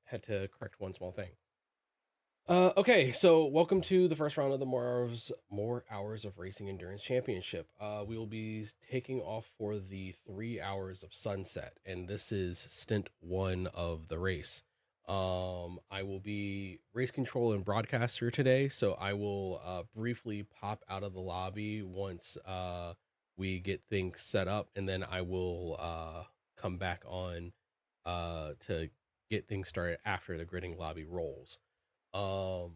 had to correct one small thing. Okay, so welcome to the first round of the More Hours of Racing Endurance Championship. We will be taking off for the 3 hours of sunset, and this is stint one of the race. I will be race control and broadcaster today, so I will briefly pop out of the lobby once we get things set up, and then I will come back on to get things started after the gridding lobby rolls. Um,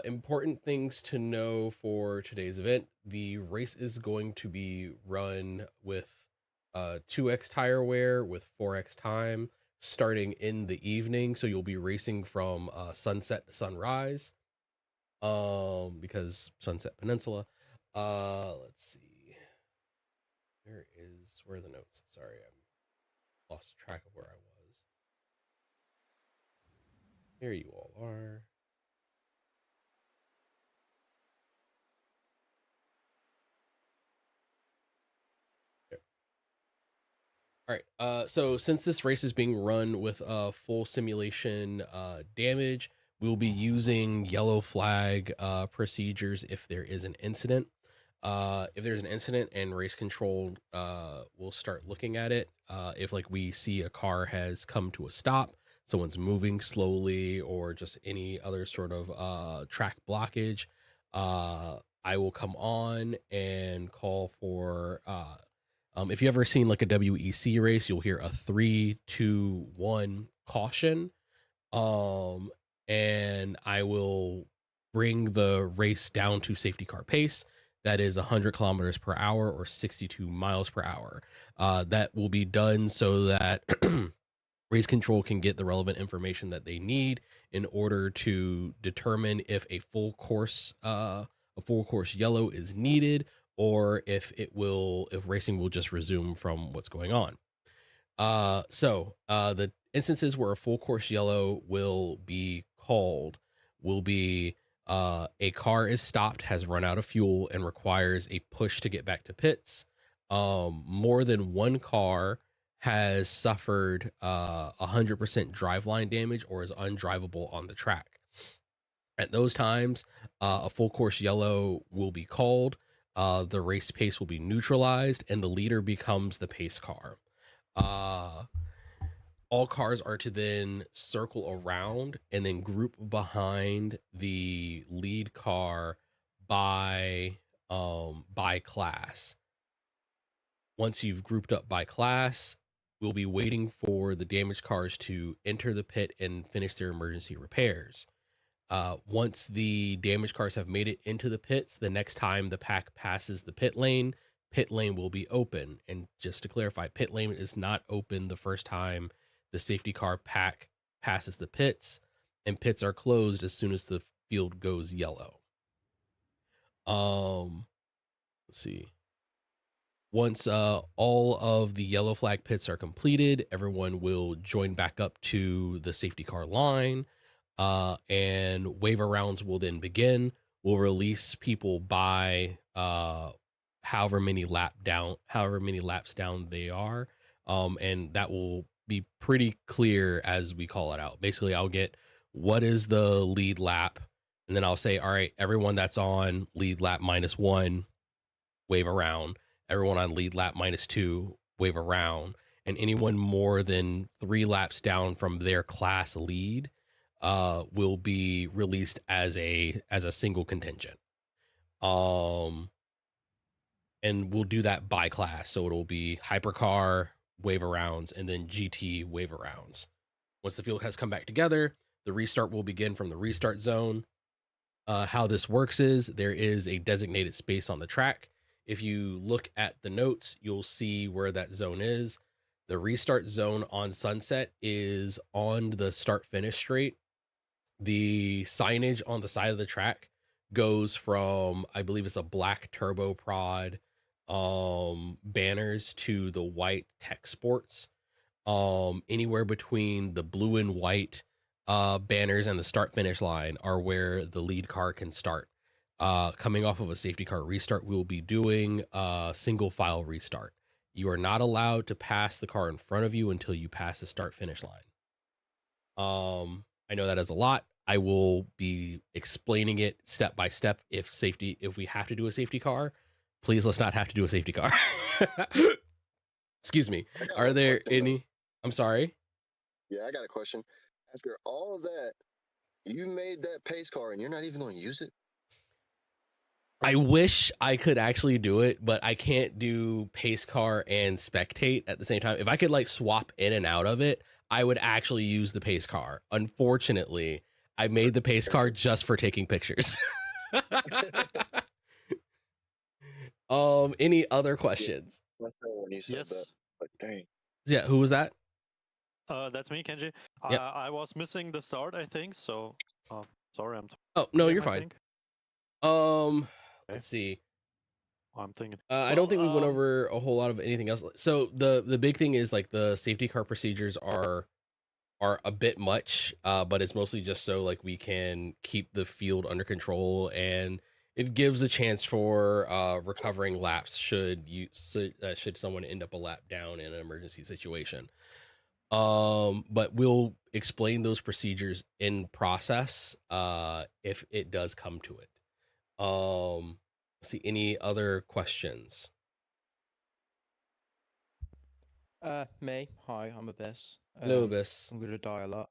Important things to know for today's event. The race is going to be run with 2x tire wear with 4x time starting in the evening. So you'll be racing from sunset to sunrise because Sunset Peninsula. Let's see. Where are the notes? Sorry, I lost track of where I was. Here you all are. All right. So since this race is being run with full simulation damage, we'll be using yellow flag procedures if there is an incident. If there's an incident and race control will start looking at it. If like we see a car has come to a stop, someone's moving slowly, or just any other sort of track blockage, I will come on and call for if you ever seen like a WEC race, you'll hear a 3, 2, 1 caution. And I will bring the race down to safety car pace. That is 100 kilometers per hour or 62 miles per hour. That will be done so that race control can get the relevant information that they need in order to determine if a full course yellow is needed, or if racing will just resume from what's going on. The instances where a full course yellow will be called will be a car is stopped, has run out of fuel, and requires a push to get back to pits. More than one car has suffered 100% driveline damage or is undrivable on the track. At those times, a full course yellow will be called. The race pace will be neutralized, and the leader becomes the pace car. All cars are to then circle around and then group behind the lead car by class. Once you've grouped up by class, we'll be waiting for the damaged cars to enter the pit and finish their emergency repairs. Once the damaged cars have made it into the pits, the next time the pack passes the pit lane will be open. And just to clarify, pit lane is not open the first time the safety car pack passes the pits, and pits are closed as soon as the field goes yellow. Let's see. Once all of the yellow flag pits are completed, everyone will join back up to the safety car line, and waiver rounds will then begin. We'll release people by however many laps down they are, and that will be pretty clear as we call it out. Basically, I'll get what is the lead lap, and then I'll say, all right, everyone that's on lead lap -1, wave around. Everyone on lead lap -2, wave around. And anyone more than 3 laps down from their class lead will be released as a single contingent. And we'll do that by class. So it'll be hypercar, wave arounds, and then GT wave arounds. Once the field has come back together, the restart will begin from the restart zone. How this works is there is a designated space on the track. If you look at the notes, you'll see where that zone is. The restart zone on Sunset is on the start finish straight. The signage on the side of the track goes from, I believe it's a black turbo prod banners to the white tech sports. Anywhere between the blue and white banners and the start finish line are where the lead car can start. Coming off of a safety car restart, we'll be doing a single file restart. You are not allowed to pass the car in front of you until you pass the start finish line. I know that is a lot. I will be explaining it step by step. If we have to do a safety car, please let's not have to do a safety car. Excuse me. Are there any? I'm sorry. Yeah, I got a question. After all of that, you made that pace car and you're not even going to use it? I wish I could actually do it, but I can't do pace car and spectate at the same time. If I could like swap in and out of it, I would actually use the pace car. Unfortunately, I made the pace car just for taking pictures. Any other questions? Yes. That, dang. Yeah, who was that? That's me, Kenji. Yep. I was missing the start, I think. So, sorry, Oh no, you're fine. Let's see. I'm thinking. I don't think we went over a whole lot of anything else. So the big thing is like the safety car procedures are a bit much, but it's mostly just so like we can keep the field under control, and it gives a chance for recovering laps should someone end up a lap down in an emergency situation. But we'll explain those procedures in process if it does come to it. See, any other questions? Me. Hi, I'm Abyss. Hello, Abyss. I'm gonna die a lot.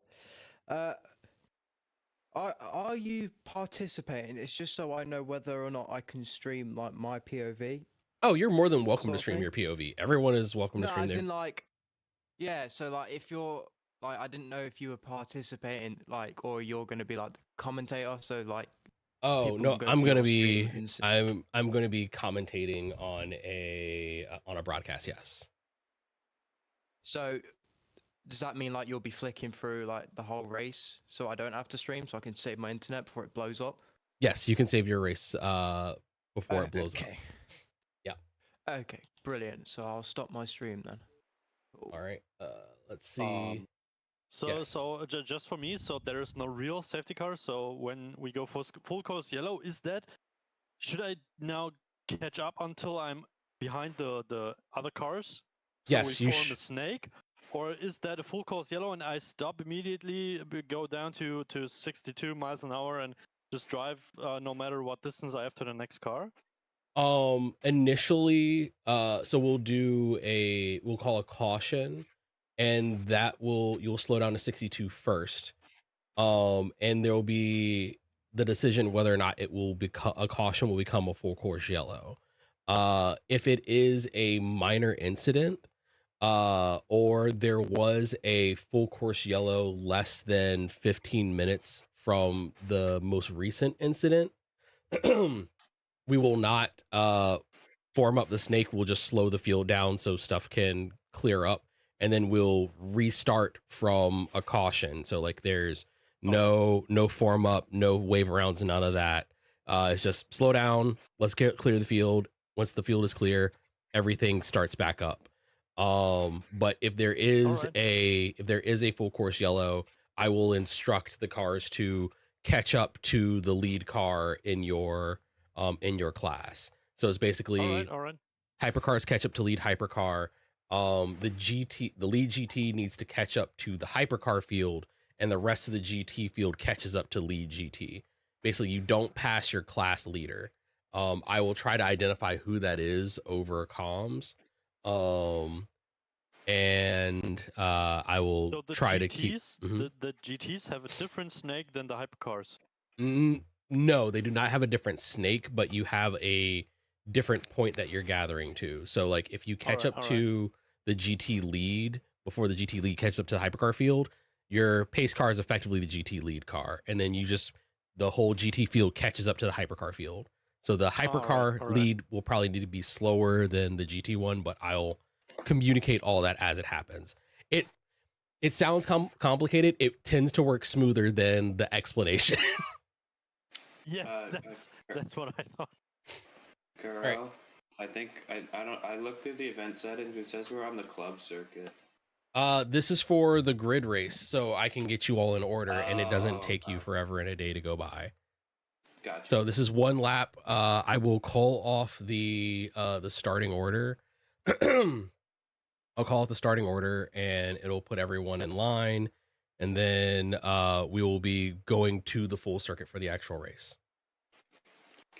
Are you participating? It's just so I know whether or not I can stream like my POV. Oh, you're more than welcome to stream your POV. Everyone is welcome to stream as their. in like, yeah. So like, if you're like, I didn't know if you were participating, like, or you're gonna be like the commentator. So like. Oh no, I'm gonna be commentating on a broadcast. Yes. So, does that mean like you'll be flicking through like the whole race, so I don't have to stream, so I can save my internet before it blows up? Yes, you can save your race before it blows up. Yeah. Okay, brilliant. So I'll stop my stream then. All right. Let's see. So just for me, so there is no real safety car. So when we go for full course yellow, should I now catch up until I'm behind the other cars? So yes, we form a snake, or is that a full course yellow and I stop immediately, go down to 62 miles an hour and just drive no matter what distance I have to the next car? Initially, so we'll call a caution, and you'll slow down to 62 first. And there will be the decision whether or not it will become a caution will become a full course yellow. If it is a minor incident, or there was a full course yellow less than 15 minutes from the most recent incident, we will not form up the snake. We'll just slow the field down so stuff can clear up, and then we'll restart from a caution. So like there's no form up, no wave arounds, none of that. It's just slow down. Let's clear the field. Once the field is clear, everything starts back up. But if there is a full course yellow, I will instruct the cars to catch up to the lead car in your class. So it's basically all right. hypercars catch up to lead hypercar. The lead GT needs to catch up to the hypercar field, and the rest of the GT field catches up to lead GT. Basically, you don't pass your class leader. I will try to identify who that is over comms. And I will try to keep. The GTs have a different snake than the hypercars. No, they do not have a different snake, but you have a different point that you're gathering to. So like if you catch up to the GT lead before the GT lead catches up to the hypercar field, your pace car is effectively the GT lead car, and then the whole GT field catches up to the hypercar field. So the hypercar lead will probably need to be slower than the GT one, but I'll communicate all that as it happens. It sounds complicated. It tends to work smoother than the explanation. Yes, that's what I thought. Carl, right. I think I looked through the event settings. It says we're on the club circuit. This is for the grid race, so I can get you all in order, and it doesn't take you forever and a day to go by. Gotcha. So this is one lap. I will call off the starting order. I'll call it the starting order, and it'll put everyone in line, and then we will be going to the full circuit for the actual race.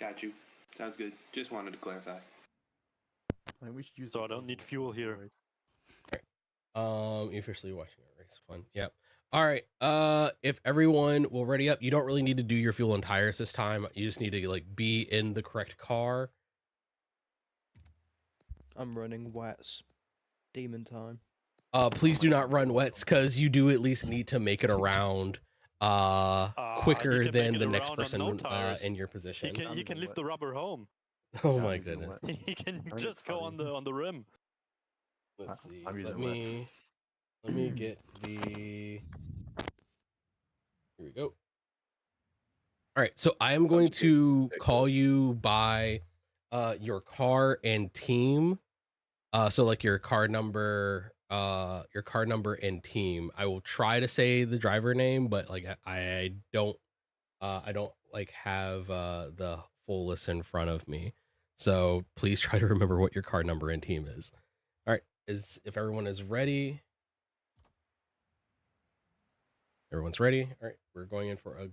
Got you. Sounds good. Just wanted to clarify. I mean, we should use. So the I don't need logo fuel for the here. race. You're officially watching a race. Fun. Yep. All right. If everyone will ready up, you don't really need to do your fuel and tires this time. You just need to like be in the correct car. I'm running wets. Demon time. Please do not run wets, because you do at least need to make it around quicker he can make than it the next around on person no tires. in your He position. can using leave wet. the rubber home. Oh Yeah, my I'm using goodness. wet. He can mean, just it's go funny. on the rim. Let's see. I'm Let using wets. me get the. Here we go. All right, so I am going to call you by your car and team. So like your car number and team. I will try to say the driver name, but like I don't like have the full list in front of me. So please try to remember what your car number and team is. All right, if everyone is ready. Everyone's ready. All right, we're going in for a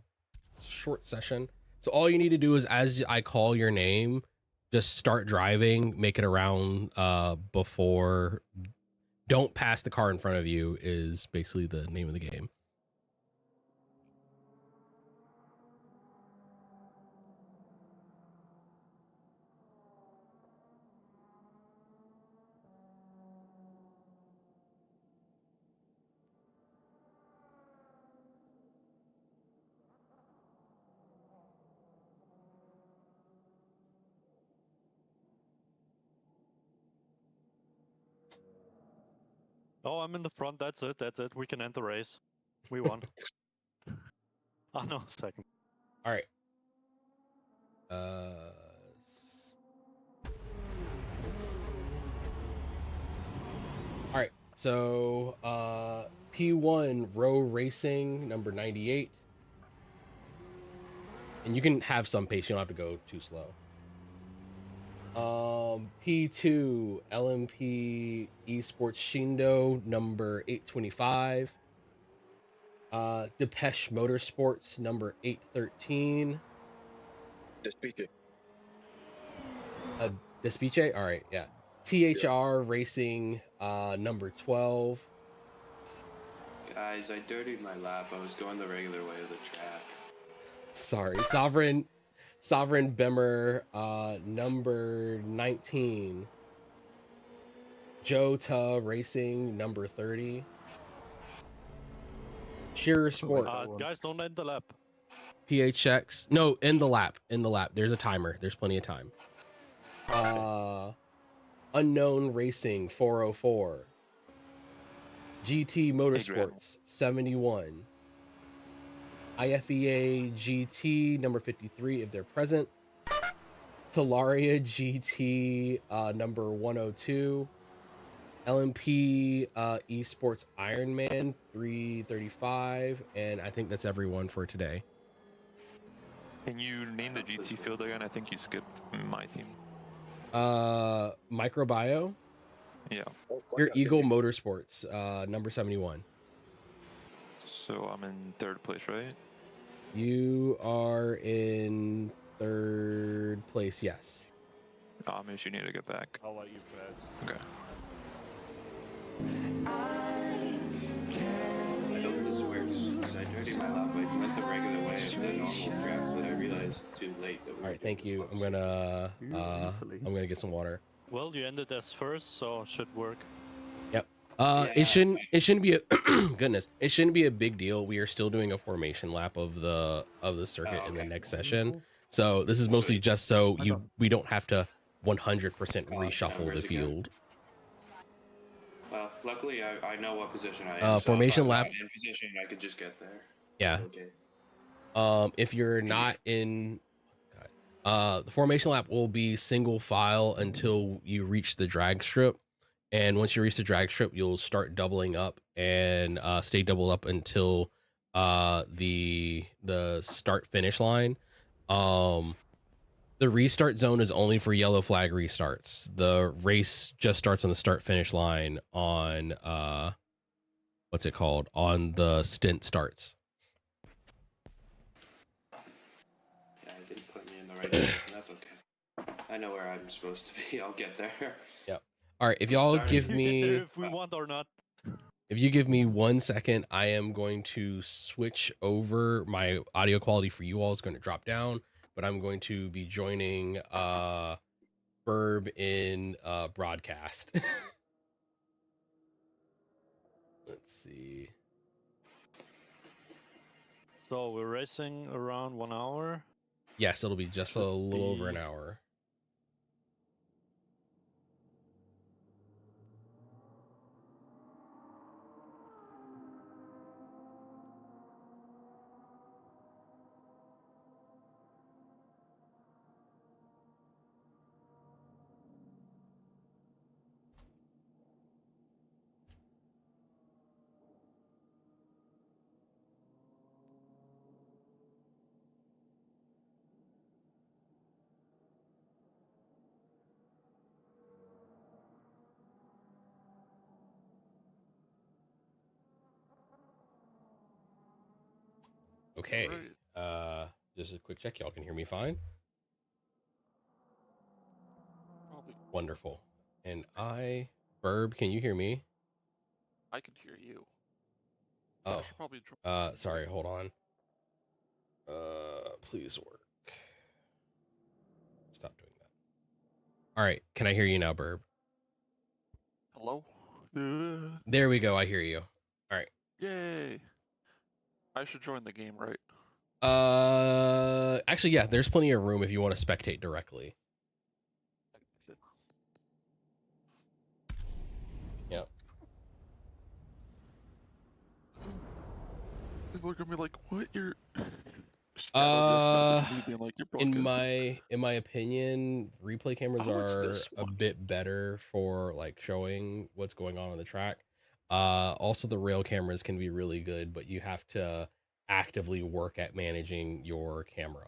short session. So all you need to do is, as I call your name, just start driving, make it around before, don't pass the car in front of you is basically the name of the game. Oh, I'm in the front. That's it. That's it. We can end the race. We won. Oh no, second. All right. All right. So P1 Row Racing number 98. And you can have some pace. You don't have to go too slow. P2 LMP Esports Shindo number 825. Depeche Motorsports number 813. Despiche? All right, yeah. THR Racing number 12. Guys, I dirtied my lap. I was going the regular way of the track. Sorry. Sovereign Bemmer number 19. Jota Racing number 30. Shearer Sport. Guys, don't end the lap. PHX. No, in the lap. There's a timer. There's plenty of time. Unknown Racing 404. GT Motorsports 71. IFEA GT number 53 if they're present. Talaria GT number 102. LMP Esports Ironman 335, and I think that's everyone for today. Can you name the GT field again? I think you skipped my team. Microbio. Yeah. Your Eagle Motorsports number 71. So I'm in third place, right? You are in third place, yes. Amish, you need to get back. I'll let you first. Okay. I hope this works, because I dirtied my lap. I went the regular way of the normal track, but I realized too late that we All right, thank you. I'm gonna get some water. Well, you ended as first, so it should work. Yep. Yeah. It shouldn't be a goodness. It shouldn't be a big deal. We are still doing a formation lap of the circuit in the next session. So this is mostly just so we don't have to 100% reshuffle the numbers again. field. Well, luckily I know what position I am. Formation so if I'm lap. not in position, I could just get there. Yeah. Okay. If you're not in, the formation lap will be single file until you reach the drag strip, and once you reach the drag strip, you'll start doubling up and stay doubled up until the start finish line. The restart zone is only for yellow flag restarts. The race just starts on the start finish line on what's it called? On the stint starts. Yeah, it didn't put me in the right direction. That's okay. I know where I'm supposed to be. I'll get there. Yep. All right, if I'm y'all starting- give You get there me if we want or not. if you give me 1 second, I am going to switch over. My audio quality for you all is going to drop down, but I'm going to be joining Burb in broadcast. Let's see. So we're racing around 1 hour. Yes, it'll be just a Should little over an be- hour. Okay. Alright. Just a quick check. Y'all can hear me fine? Probably. Wonderful. And Burb, can you hear me? I can hear you. I Oh, should probably drop. sorry, hold on. Please work. Stop doing that. All right, can I hear you now, Burb? Hello? There we go. I hear you. All right. Yay! I should join the game, right? Actually, yeah, there's plenty of room if you want to spectate directly. Yep. People are gonna be like, "What? You're." Like, "You're In broadcasting." my opinion, replay cameras Oh, it's are this a one. bit better for like showing what's going on the track. Also the rail cameras can be really good, but you have to actively work at managing your camera.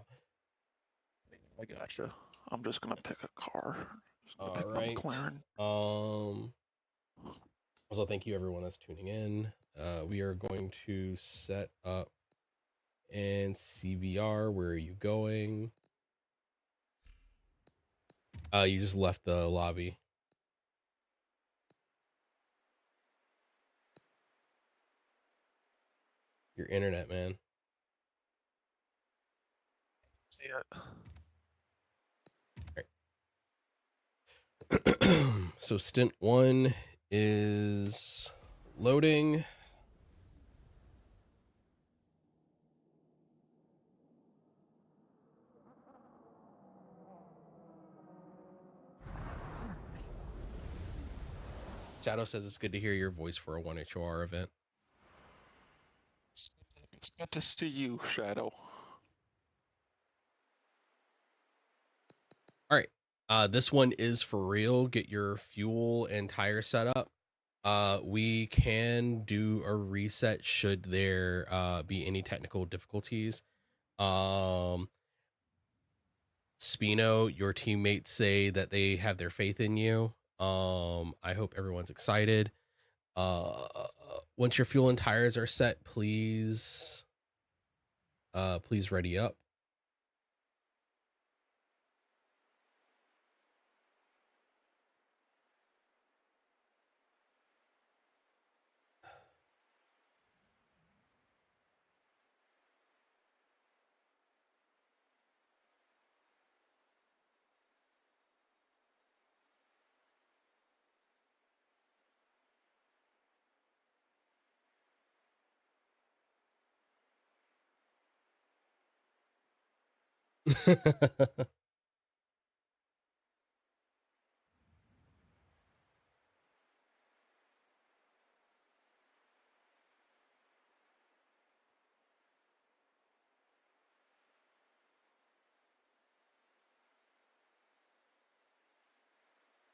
I gotcha. I'm just gonna pick a car. Just gonna All pick right. my McLaren. Also, thank you everyone that's tuning in. We are going to set up and CBR. Where are you going? You just left the lobby. Your internet, man. Yeah. So stint 1 is loading. Shadow says it's good to hear your voice for a 1HOR event. It's good to see you, Shadow. All right. This one is for real. Get your fuel and tire set up. We can do a reset should there be any technical difficulties. Spino, your teammates say that they have their faith in you. I hope everyone's excited. Once your fuel and tires are set, please ready up.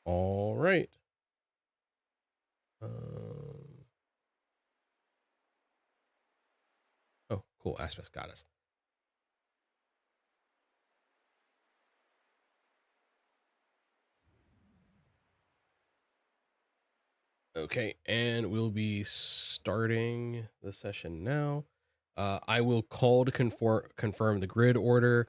All right. Oh, cool. Aspects got us. Okay, and we'll be starting the session now. I will call to confirm the grid order.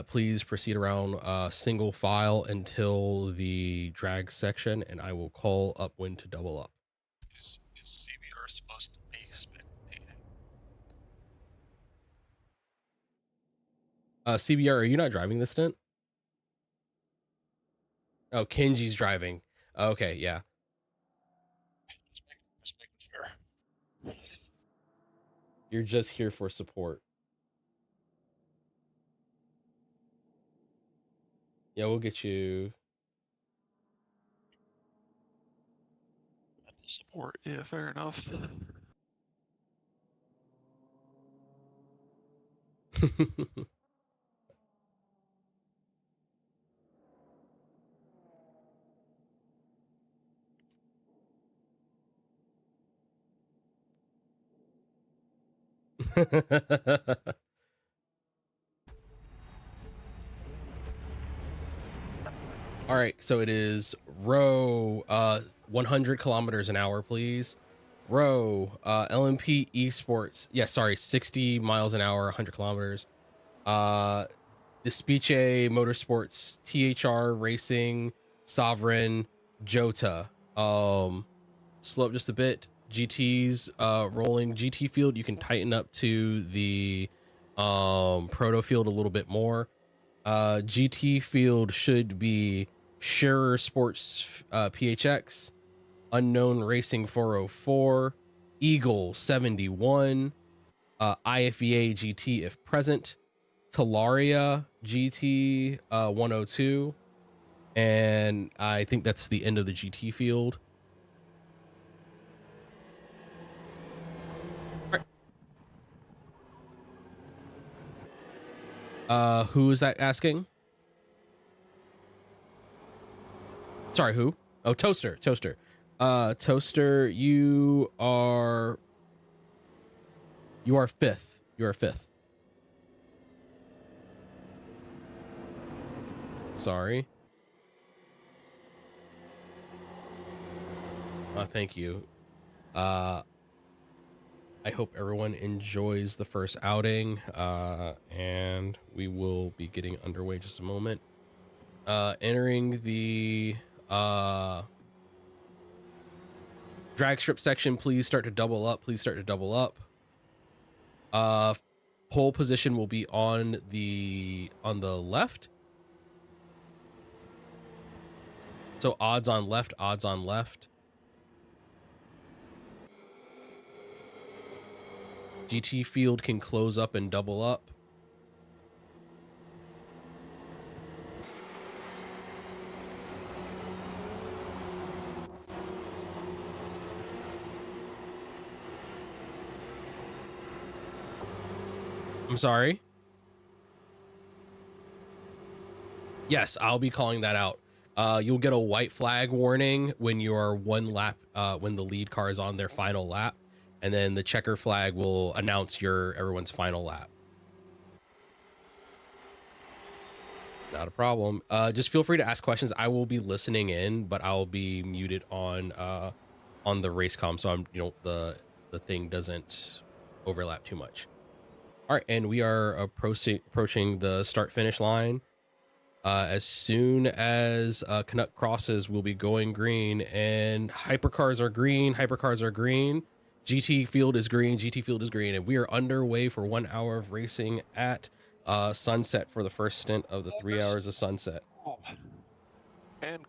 Please proceed around single file until the drag section, and I will call up when to double up. Is CBR supposed to be spectating? CBR, are you not driving this stint? Oh, Kenji's driving. Okay, yeah. Just making sure. You're just here for support. Yeah, we'll get you. Support, yeah, fair enough. All right, so it is row 100 kilometers an hour, please. Row LMP Esports. Yeah, sorry, 60 miles an hour, 100 kilometers. Despiche Motorsports, THR Racing, Sovereign, Jota. Slow up just a bit. GT's rolling. GT field, you can tighten up to the proto field a little bit more. GT field should be Scherer Sports PHX, Unknown Racing 404, Eagle 71, IFEA GT if present, Talaria GT 102, and I think that's the end of the GT field. Who is that asking? Sorry, who? Oh, Toaster. Toaster, you are fifth. You are fifth. Sorry. Thank you. I hope everyone enjoys the first outing, and we will be getting underway in just a moment. Entering the drag strip section, please start to double up. Pole position will be on the left. So odds on left. GT field can close up and double up. I'm sorry. Yes, I'll be calling that out. You'll get a white flag warning when you are one lap, when the lead car is on their final lap, and then the checker flag will announce everyone's final lap. Not a problem. Just feel free to ask questions. I will be listening in, but I'll be muted on the race comm, so the thing doesn't overlap too much. All right, and we are approaching the start finish line. As soon as Canuck crosses, we'll be going green, and hypercars are green. GT field is green, and we are underway for 1 hour of racing at sunset for the first stint of the 3 hours of sunset. And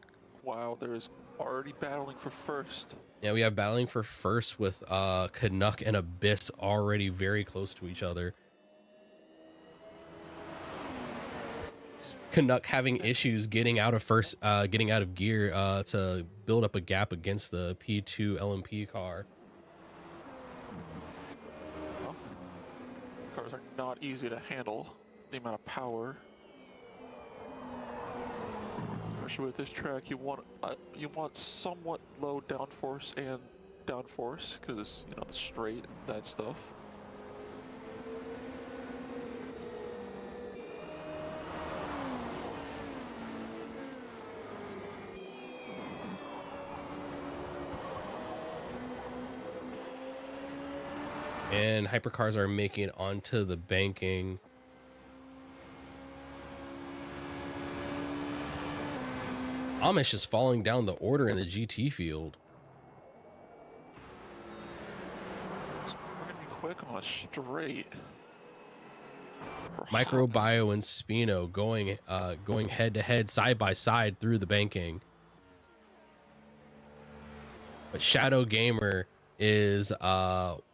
wow, there's already battling for first. Yeah, we have battling for first with Canuck and Abyss already very close to each other. Canuck having issues getting out of gear to build up a gap against the P2 LMP car. Well, cars are not easy to handle. The amount of power, especially with this track, you want somewhat low downforce and downforce because the straight and that stuff. And hypercars are making it onto the banking. Amish is falling down the order in the GT field. It's pretty quick on a straight. For Microbio and Spino going head to head, side by side through the banking. But Shadow Gamer is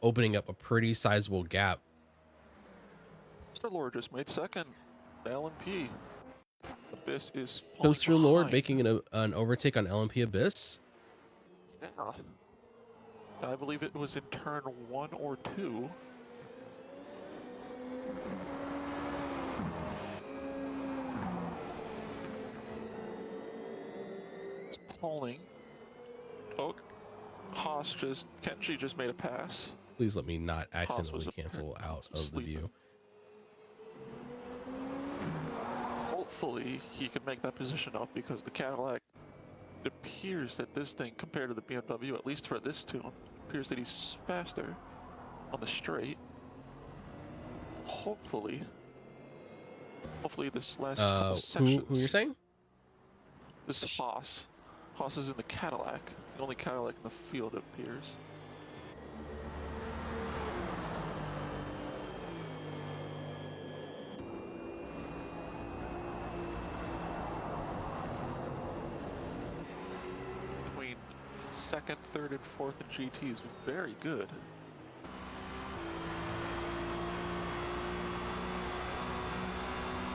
opening up a pretty sizable gap. Mr. Lord just made second. LMP. Abyss is falling Toaster Lord behind. making an overtake on LMP Abyss. Yeah. I believe it was in turn 1 or 2. It's pulling. Oh, Kenji just made a pass. Please let me not accidentally was cancel out of the sleeping. view. Hopefully he can make that position up because the Cadillac, it appears that this thing compared to the BMW, at least for this tune, appears that he's faster on the straight. Hopefully this last couple sections. Who you're saying? This is Haas. Haas is in the Cadillac. The only Cadillac in the field, it appears. Between second, third, and fourth in GT is very good.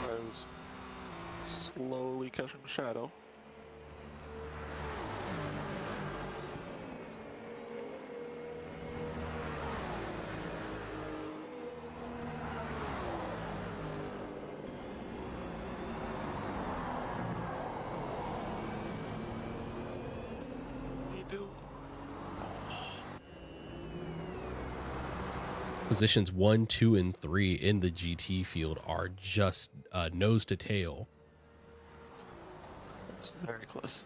I was slowly catching the shadow. Positions 1, 2, and 3 in the GT field are just nose to tail. It's very close.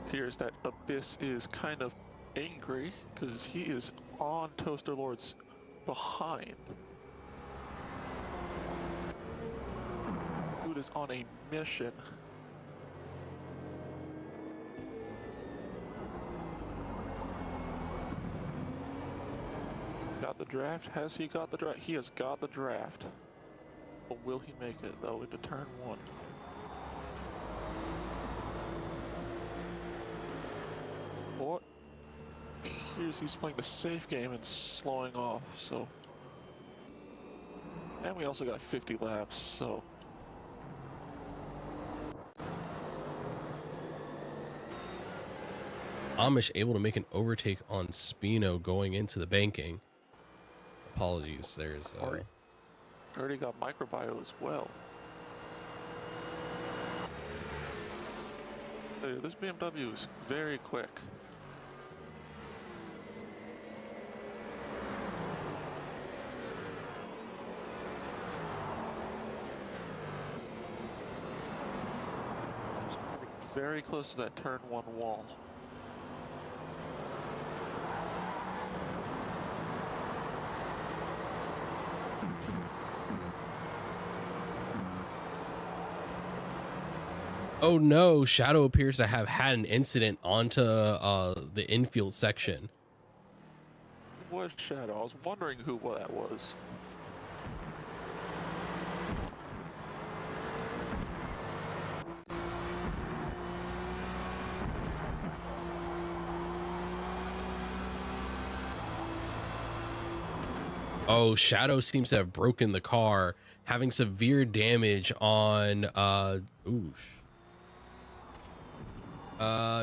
Here's that Abyss is kind of angry because he is on Toaster Lord's behind. Dude is on a mission. Got the draft? Has he got the draft? He has got the draft. But will he make it though into turn 1? What? He's playing the safe game and slowing off, so. And we also got 50 laps, so. Amish able to make an overtake on Spino going into the banking. Apologies, there's Already got microbio as well. This BMW is very quick. Very close to that turn 1 wall. Oh no, Shadow appears to have had an incident onto the infield section. What Shadow? I was wondering who that was. Oh, Shadow seems to have broken the car, having severe damage on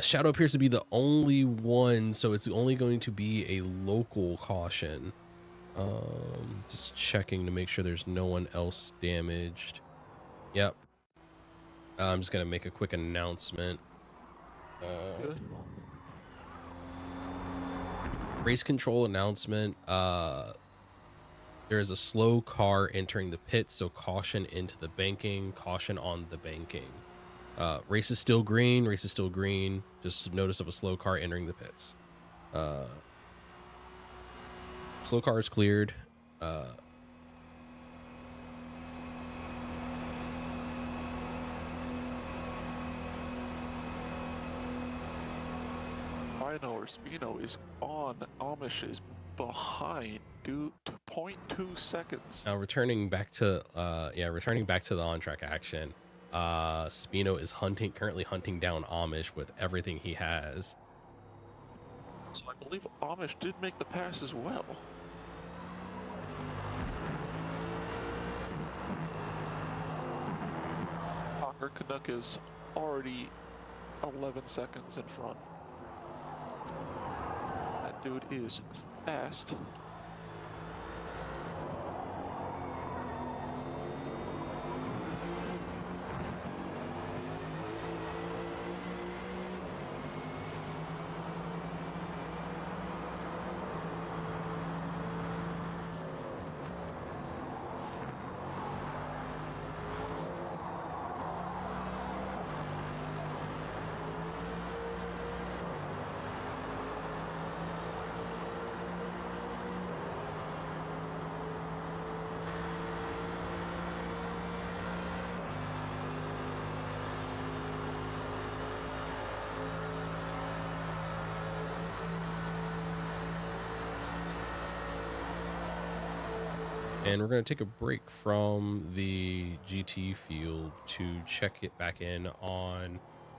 Shadow appears to be the only one, so it's only going to be a local caution. Just checking to make sure there's no one else damaged. Yep. I'm just gonna make a quick announcement. Good. Race control announcement. There is a slow car entering the pit, so caution into the banking, caution on the banking. Race is still green, race is still green. Just notice of a slow car entering the pits. Slow car is cleared. Spino or Spino is on. Amish is behind, due to 0.2 seconds. Now returning back to the on-track action. Spino is currently hunting down Amish with everything he has. So I believe Amish did make the pass as well. Conquer Canuck is already 11 seconds in front. That dude is fast. And we're going to take a break from the GT field to check it back in on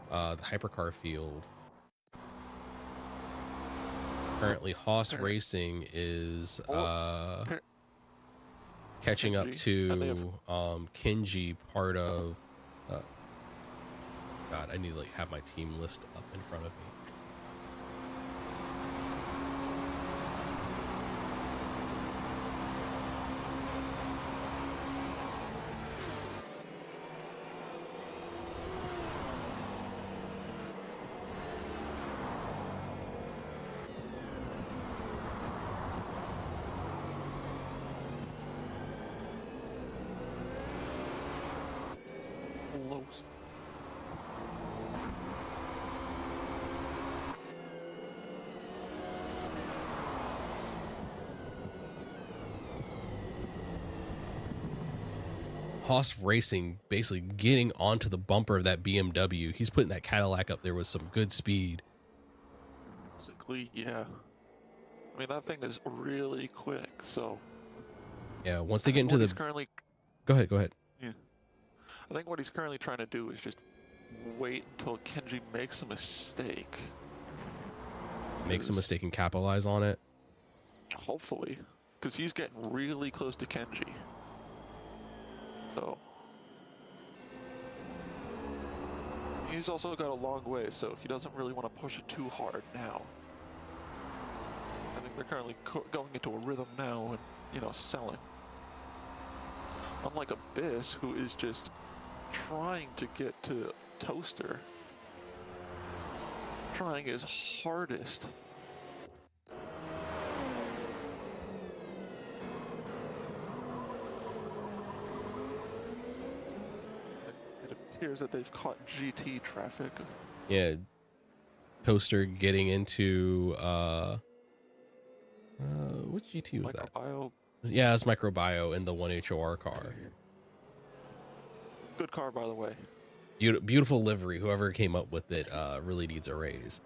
the hypercar field. Currently, Haas Racing is catching up to Kenji, part of... God, I need to have my team list up in front of me. Close. Haas Racing basically getting onto the bumper of that BMW. He's putting that Cadillac up there with some good speed. Basically, yeah. I mean, that thing is really quick, so... Yeah, once they get think into what the... he's currently... Go ahead. Yeah. I think what he's currently trying to do is just wait until Kenji makes a mistake. Makes a mistake and capitalize on it. Hopefully. Because he's getting really close to Kenji. So... He's also got a long way, so he doesn't really want to push it too hard now. I think they're currently going into a rhythm now and, you know, selling. Unlike Abyss, who is just trying to get to Toaster. Trying his hardest. It appears that they've caught GT traffic. Yeah. Toaster getting into which GT was that? Microbio. Yeah, it's Microbio in the 1HOR car. Good car, by the way. Beautiful livery. Whoever came up with it really needs a raise.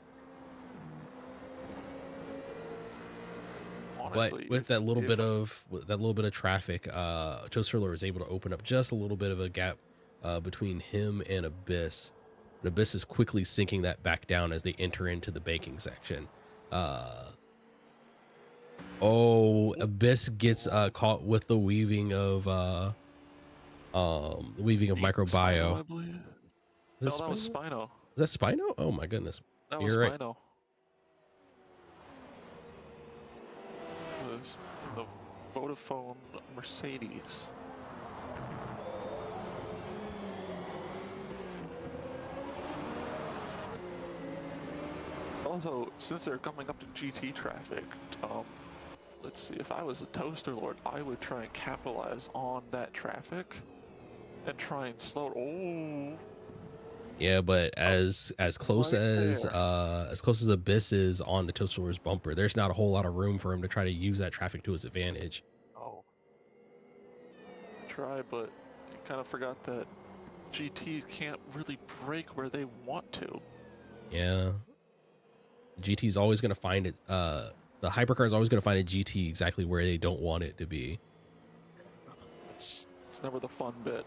Honestly, But with that little bit of traffic, Toaster was able to open up just a little bit of a gap between him and Abyss. But Abyss is quickly sinking that back down as they enter into the banking section. Abyss gets caught with the weaving of Microbio. Spino, I believe. No, that was Spino. Is that Spino? Oh my goodness. That You're was right. Spino. It was the Vodafone Mercedes. Also, since they're coming up to GT traffic, let's see, if I was a Toaster Lord, I would try and capitalize on that traffic and try and slow. Oh! Yeah, but as close Right as there. Abyss is on the Toastler's bumper, there's not a whole lot of room for him to try to use that traffic to his advantage. Oh. Try, but you kind of forgot that GT can't really brake where they want to. Yeah. GT's always going to find it. The hypercar is always going to find a GT exactly where they don't want it to be. It's never the fun bit.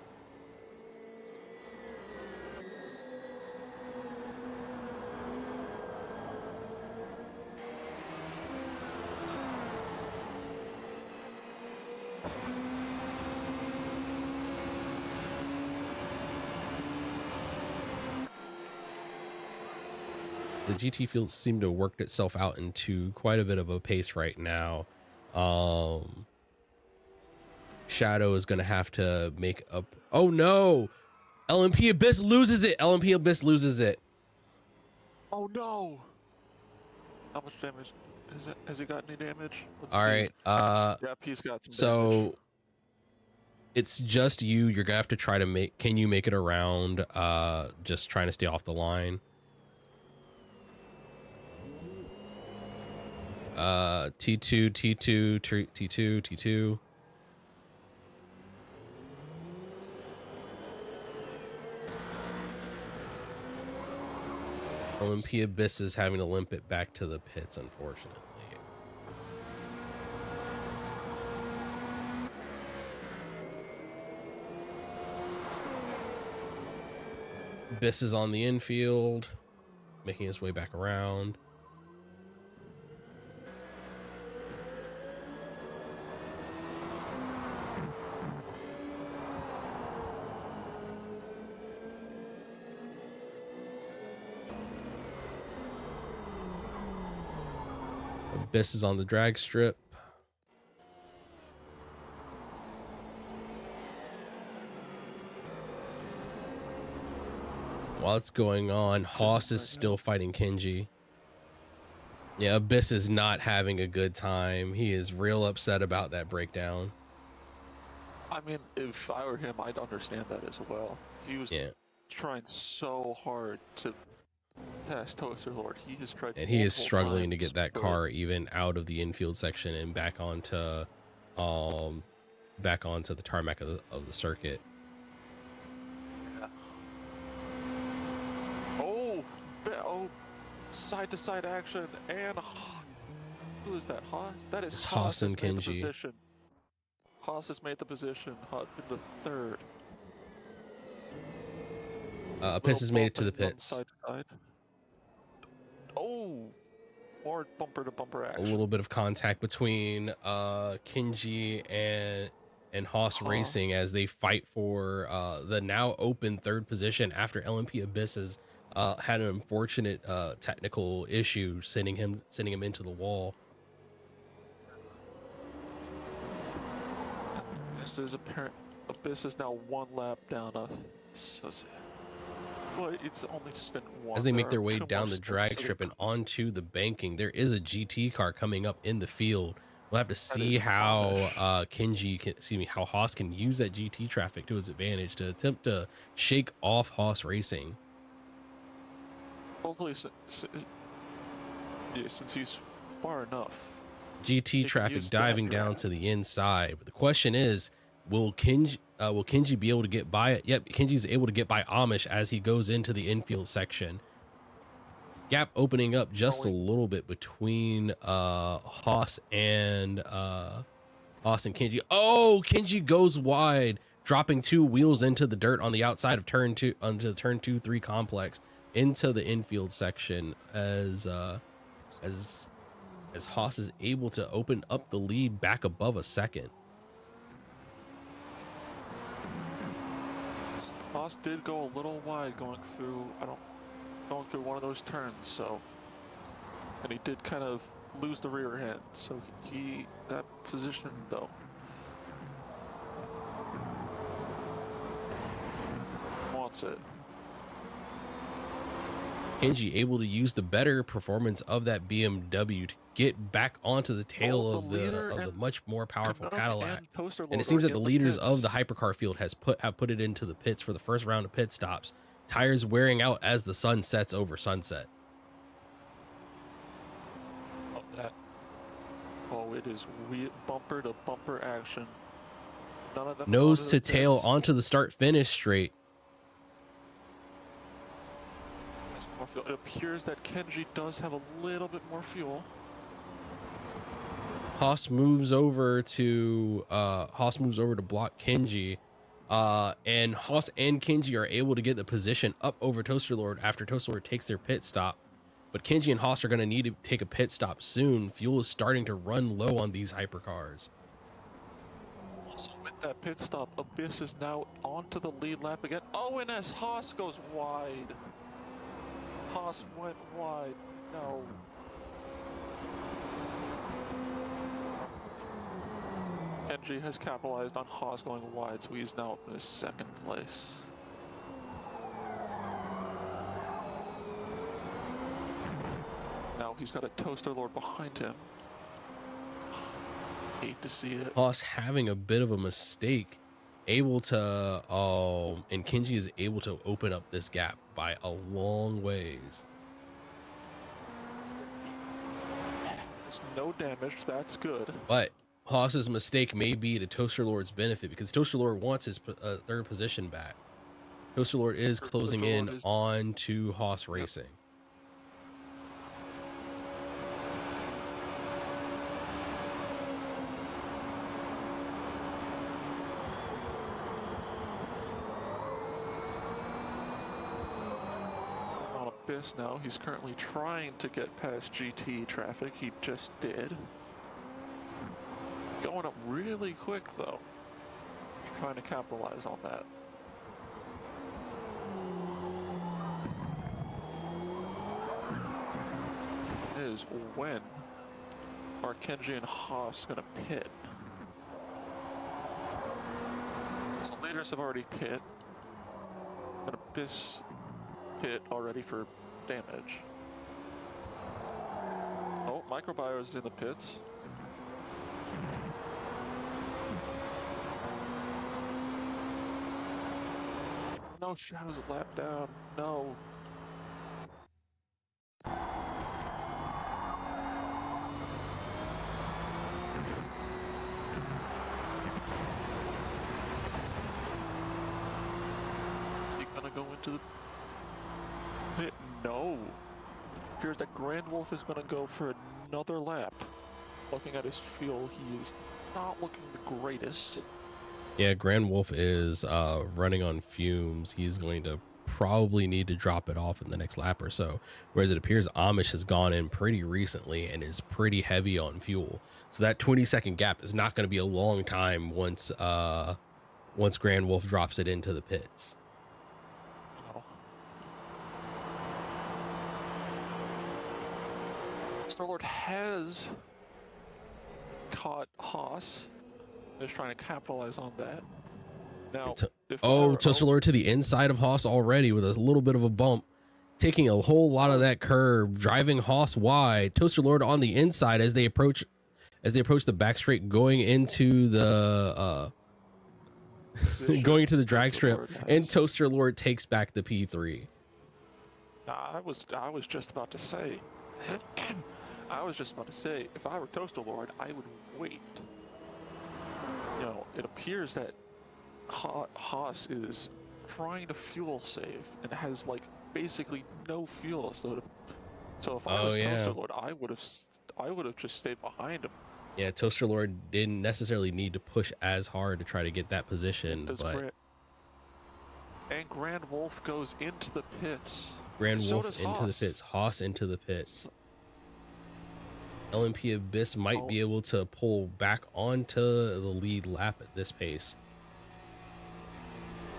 The GT field seemed to have worked itself out into quite a bit of a pace right now. Shadow is going to have to make up. Oh no! LMP Abyss loses it. LMP Abyss loses it. Oh no! How much damage? Has he got any damage? Let's All see. right. Yep, he's got some So damage. it's just you. You're gonna have to try to make. Can you make it around? Just trying to stay off the line. T2, T2, T2, T2. Olympia Abyss is having to limp it back to the pits, unfortunately. Abyss is on the infield, making his way back around. Abyss is on the drag strip. While it's going on, Haas is still fighting Kenji. Yeah, Abyss is not having a good time. He is real upset about that breakdown. I mean, if I were him, I'd understand that as well. He was trying so hard to pass Toaster Lord. He has tried, and he is struggling to times, get that car even out of the infield section and back onto the tarmac of the circuit. Yeah. Oh, side to side action, and who is that? Haas? That is Haas and Kenji. Haas has made the position. Haas in the third. Abyss has made it to the pits. Side to side. Oh, more bumper to bumper action. A little bit of contact between Kenji and Haas Racing as they fight for the now open third position after LMP Abyss has had an unfortunate technical issue sending him into the wall. This is apparent. Abyss is now one lap down. But it's only stint one. As they make their way down the drag strip and onto the banking, there is a GT car coming up in the field. We'll have to see how how Haas can use that GT traffic to his advantage to attempt to shake off Haas Racing. Hopefully, since he's far enough. GT traffic diving down to the inside. But the question is, will Kenji be able to get by it? Yep, Kenji's able to get by Amish as he goes into the infield section. Gap opening up just a little bit between Haas and Kenji. Oh, Kenji goes wide, dropping two wheels into the dirt on the outside of turn 2-3 complex into the infield section as Haas is able to open up the lead back above a second. Haas did go a little wide going through one of those turns, and he did kind of lose the rear end, so that position though. Wants it. Kenji able to use the better performance of that BMW to get back onto the tail of the much more powerful Cadillac. And it seems that the leaders of the hypercar field have put it into the pits for the first round of pit stops Tires wearing out as the sun sets over Sunset. Oh, that. Oh, it is bumper to bumper action. None of them Nose to onto the tail pits. onto the start finish straight. Has more fuel. It appears that Kenji does have a little bit more fuel. Haas moves over to block Kenji. And Haas and Kenji are able to get the position up over Toaster Lord after Toaster Lord takes their pit stop. But Kenji and Haas are going to need to take a pit stop soon. Fuel is starting to run low on these hypercars. Also, with that pit stop, Abyss is now onto the lead lap again. Oh, and as Haas goes wide. Haas went wide. No. Kenji has capitalized on Haas going wide, so he's now in his second place. Now he's got a Toaster Lord behind him. Hate to see it. Haas having a bit of a mistake, able to, and Kenji is able to open up this gap by a long ways. There's no damage, that's good. But Haas's mistake may be to Toaster Lord's benefit because Toaster Lord wants his third position back. Toaster Lord is closing in on to Haas Racing. On Abyss now, he's currently trying to get past GT traffic. He just did. Going up really quick though. Trying to capitalize on that. Is when are Kenji and Haas gonna pit? So leaders have already pit. An Abyss pit already for damage. Oh, Microbio is in the pits. No, Shadow's a lap down. No. Is he gonna go into the pit? No. Appears that Grand Wolf is gonna go for another lap. Looking at his fuel, he is not looking the greatest. Yeah, Grand Wolf is running on fumes. He's going to probably need to drop it off in the next lap or so. Whereas it appears Amish has gone in pretty recently and is pretty heavy on fuel. So that 20-second gap is not going to be a long time once Grand Wolf drops it into the pits. No. Star-Lord has caught Haas. Is trying to capitalize on that. Now, Toaster Lord to the inside of Haas already with a little bit of a bump, taking a whole lot of that curb, driving Haas wide. Toaster Lord on the inside as they approach the back straight, going into the drag strip, and Toaster Lord takes back the P3. I was just about to say, if I were Toaster Lord, I would wait. You know, it appears that Haas is trying to fuel save and has like basically no fuel. So if I was Toaster Lord, I would have just stayed behind him. Yeah, Toaster Lord didn't necessarily need to push as hard to try to get that position, and Grand Wolf goes into the pits. Grand Wolf into the pits, Haas into the pits. LMP Abyss might be able to pull back onto the lead lap at this pace.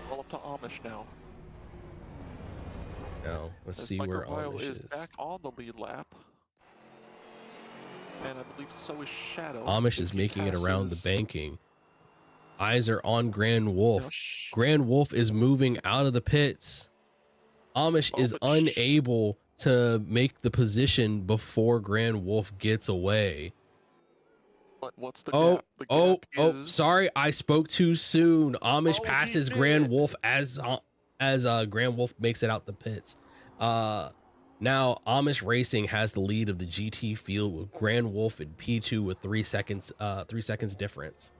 Well, up to Amish now. Now, let's see where Amish is. Back on the lead lap. And I believe so is Shadow. Amish is making it around the banking. Eyes are on Grand Wolf. Grand Wolf is moving out of the pits. Amish is unable to make the position before Grand Wolf gets away. What's the gap? The gap is... sorry, I spoke too soon. Amish passes Grand Wolf as as Grand Wolf makes it out the pits. Now Amish Racing has the lead of the GT field with Grand Wolf in P2 with 3 seconds difference.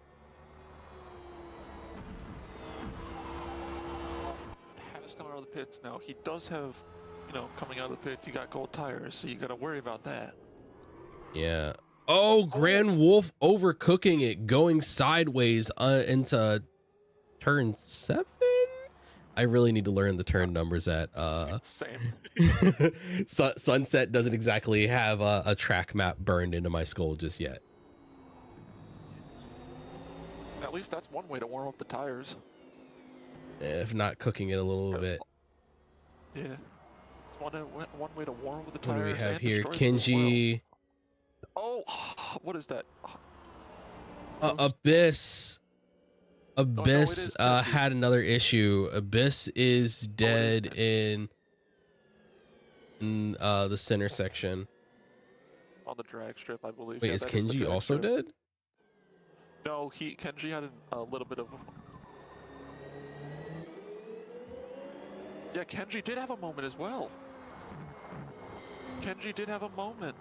Has come out of the pits now. He does have, you know, coming out of the pits, you got gold tires, so you got to worry about that. Yeah. Oh, Grand Wolf overcooking it, going sideways into turn 7. I really need to learn the turn numbers at Same. Sunset doesn't exactly have a track map burned into my skull just yet. At least that's one way to warm up the tires. If not cooking it a little bit. Yeah. It's one way to warm up the tires. What do we have and here? destroy them as well. Kenji. Oh, what is that? Abyss. Abyss Kenji. had another issue. Abyss is dead in the center section. On the drag strip, I believe. Wait, Yeah, is that the Kenji drag also strip. dead? No, Kenji had a little bit of. Yeah, Kenji did have a moment as well. Kenji did have a moment.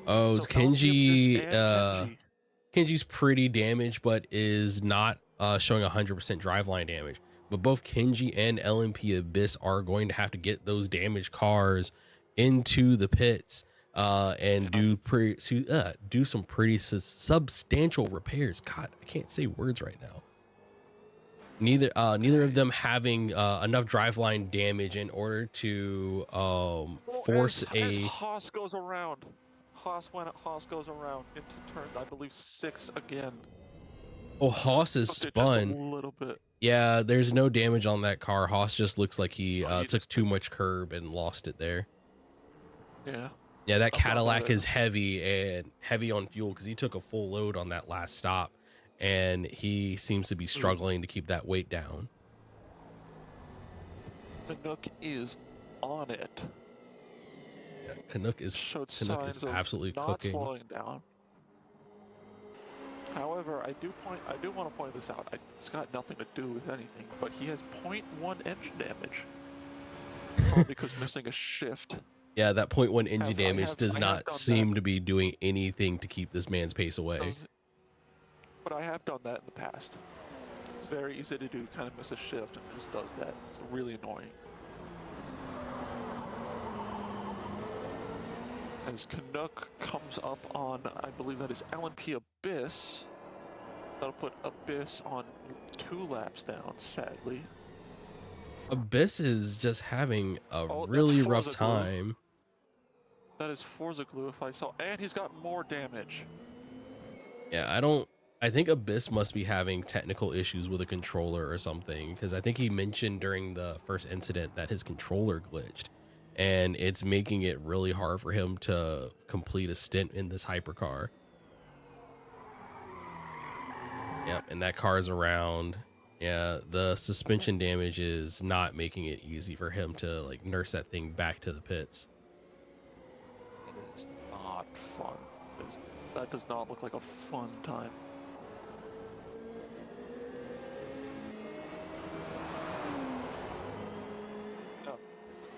Oh, it's So Kenji. Kenji. Kenji's pretty damaged, but is not showing 100% driveline damage. But both Kenji and LMP Abyss are going to have to get those damaged cars into the pits and do some pretty substantial repairs. God, I can't say words right now. Neither of them having enough driveline damage in order to force as Haas goes around. Haas goes around into turn, I believe, 6 again. Oh, Haas is spun. Just a little bit. Yeah, there's no damage on that car. Haas just looks like he took too much curb and lost it there. Yeah. Yeah, that Cadillac is heavy on fuel because he took a full load on that last stop, and he seems to be struggling to keep that weight down. The Nook is on it. Yeah, Canuck is absolutely not cooking. Slowing down. However, I do want to point this out. It's got nothing to do with anything, but he has 0.1 engine damage. Probably because missing a shift. Yeah, that 0.1 engine damage does not seem to be doing anything to keep this man's pace away. But I have done that in the past. It's very easy to do, kind of miss a shift, and it just does that. It's really annoying. As Canuck comes up on, I believe that is LMP Abyss. That'll put Abyss on 2 laps down, sadly. Abyss is just having a really rough time. That is Forza Glue if I saw, and he's got more damage. Yeah, I think Abyss must be having technical issues with a controller or something, because I think he mentioned during the first incident that his controller glitched, and it's making it really hard for him to complete a stint in this hypercar. Yep, and that car's around. Yeah, the suspension damage is not making it easy for him to like nurse that thing back to the pits. It is not fun. That does not look like a fun time.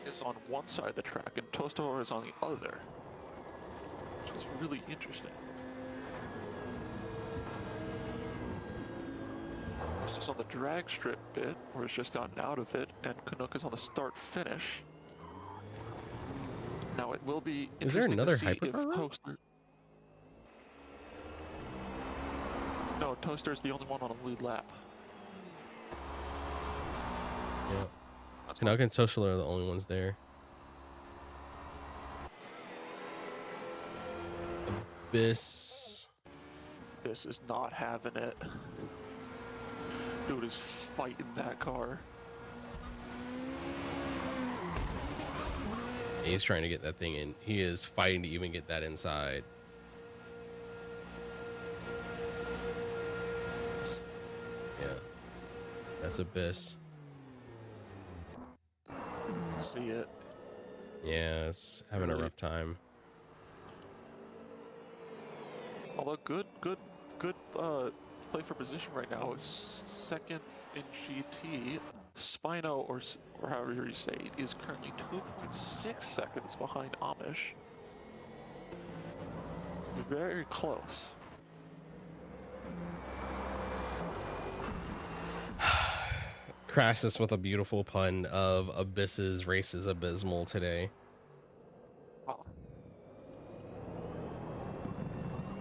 Is on one side of the track and Tostador is on the other, which is really interesting. It's just on the drag strip bit, where it's just gotten out of it, and Canuck is on the start finish. Now it will be interesting. Is there another to see if hypercar? Toaster... No, Toaster's the only one on a lead lap. Yeah. Canuck and Toshler are the only ones there. Abyss. This is not having it. Dude is fighting that car. He's trying to get that thing in. He is fighting to even get that inside. Yeah. That's Abyss. See it. Yeah, it's having a rough time. Although good play for position right now is second in GT, Spino, or however you say it, is currently 2.6 seconds behind Amish. Very close. Crassus with a beautiful pun of Abyss's race is abysmal today. Wow.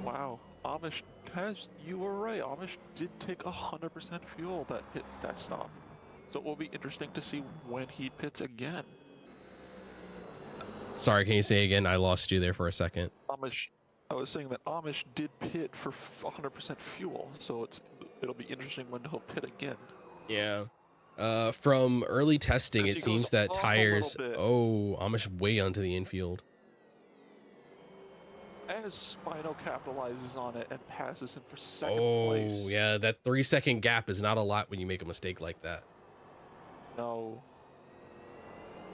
Wow. Amish you were right. Amish did take 100% fuel that hits that stop. So it will be interesting to see when he pits again. Sorry, can you say again? I lost you there for a second. I was saying that Amish did pit for 100% fuel, so it'll be interesting when he'll pit again. Yeah. From early testing, As it he seems goes that off a tires. little bit. Oh, Amish way onto the infield. As Spino capitalizes on it and passes him for second place. Oh, yeah, that 3-second gap is not a lot when you make a mistake like that. No.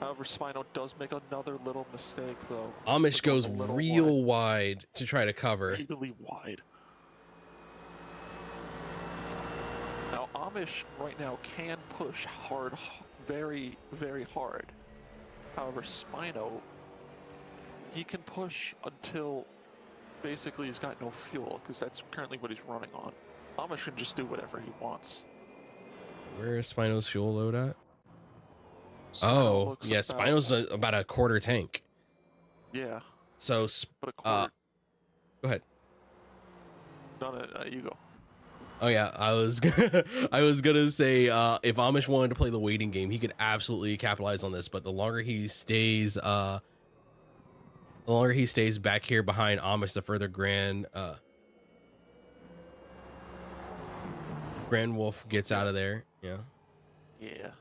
However, Spino does make another little mistake, though. Amish Going goes a little real wide to try to cover. really wide. Now, Amish right now can push hard, very, very hard. However, Spino, he can push until basically he's got no fuel, because that's currently what he's running on. Amish can just do whatever he wants. Where is Spino's fuel load at? Spino Oh, looks yeah, about- Spino's about a quarter tank. Yeah, So, but a quarter. go ahead. No, you go. Oh yeah, I was I was gonna say if Amish wanted to play the waiting game, he could absolutely capitalize on this. But the longer he stays back here behind Amish, the further Grand Wolf gets out of there. Yeah. Yeah.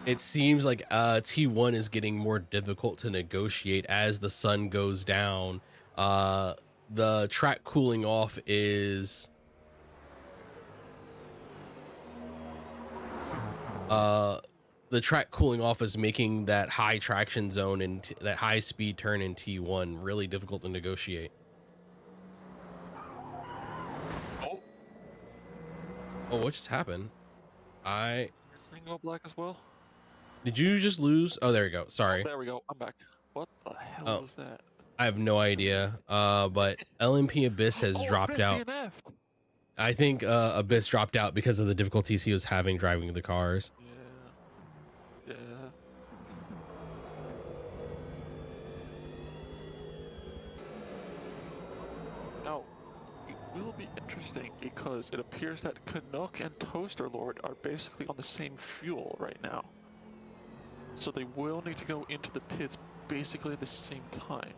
It seems like T1 is getting more difficult to negotiate as the sun goes down. The track cooling off is making that high traction zone and that high speed turn in T1 really difficult to negotiate. Oh, what just happened? Your thing go black as well? Did you just lose? Oh, there we go. Sorry. Oh, there we go. I'm back. What the hell Oh. was that? I have no idea. But LMP Abyss has dropped Abyss out. DNF. I think Abyss dropped out because of the difficulties he was having driving the cars. Yeah. Now, it will be interesting because it appears that Canuck and Toaster Lord are basically on the same fuel right now. So they will need to go into the pits basically at the same time.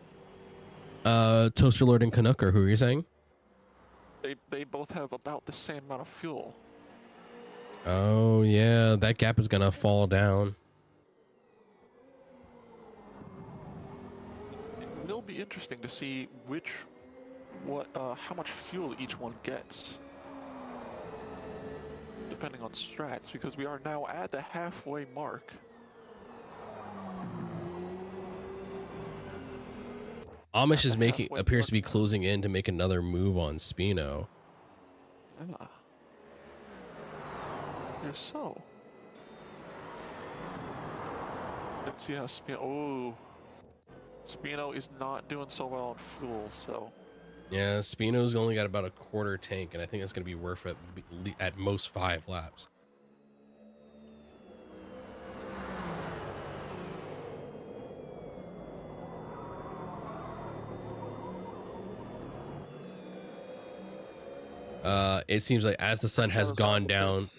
Toaster Lord and Canuck, or who are you saying? They both have about the same amount of fuel. Oh yeah, that gap is gonna fall down. It will be interesting to see how much fuel each one gets, depending on strats, because we are now at the halfway mark. Amish is appears to be closing in to make another move on Spino. Ah. Yes, so. Let's see how Spino is not doing so well on fuel, so. Yeah, Spino's only got about a quarter tank, and I think that's gonna be worth it at most 5 laps. It seems like as the sun has gone down,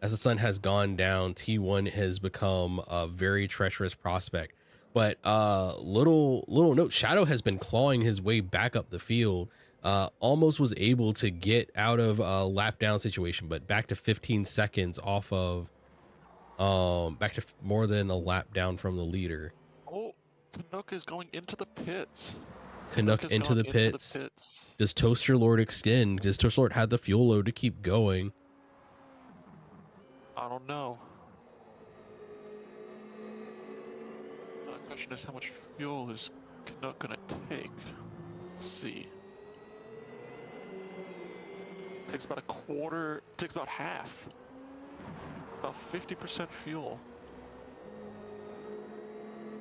T1 has become a very treacherous prospect. But little note, Shadow has been clawing his way back up the field. Almost was able to get out of a lap down situation, but back to 15 seconds off of back to more than a lap down from the leader. Oh, Canuck is going into the pits. Canuck has into gone the pits. Into the pits. Does Toaster Lord extend? Does Toaster Lord have the fuel load to keep going? I don't know. The question is, how much fuel is Canuck gonna take? Let's see. Takes about a quarter. Takes about half. About 50% fuel.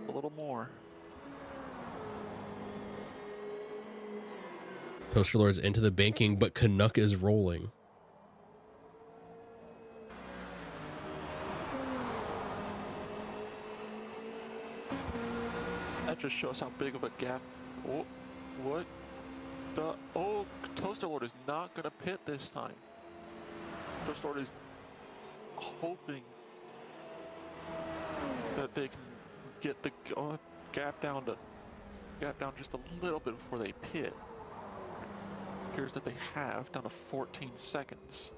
A little more. Toaster Lord's into the banking, but Canuck is rolling. That just shows how big of a gap. Oh, what? Oh, Toaster Lord is not gonna pit this time. Toaster Lord is hoping that they can get the gap down just a little bit before they pit. Appears that they have down to 14 seconds.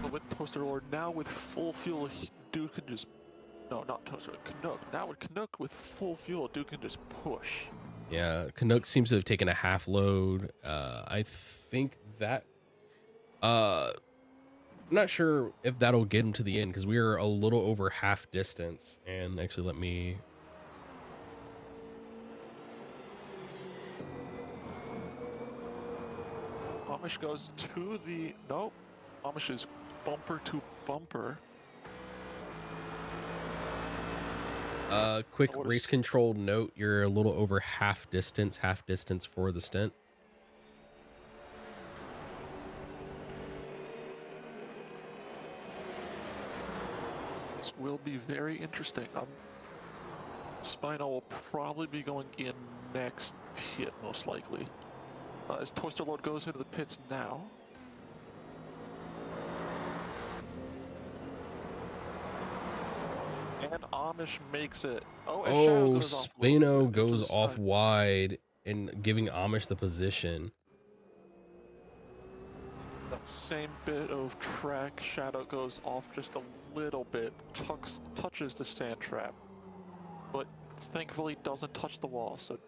But with Toaster Lord now with full fuel, dude can just not Toaster Lord, Canuck. Now with Canuck with full fuel, dude can just push. Yeah, Canuck seems to have taken a half load. I think that I'm not sure if that'll get him to the end because we are a little over half distance. And actually, let me. Amish goes to the nope. Amish is bumper to bumper. Quick race control note: you're a little over half distance for the stint. This will be very interesting. Spino will probably be going in next pit, most likely. As Toaster Lord goes into the pits now. And Amish makes it. Oh, and Shadow Oh, goes off Spino into goes the off side. wide and giving Amish the position. That same bit of track, Shadow goes off just a little bit, touches the sand trap, but thankfully doesn't touch the wall, so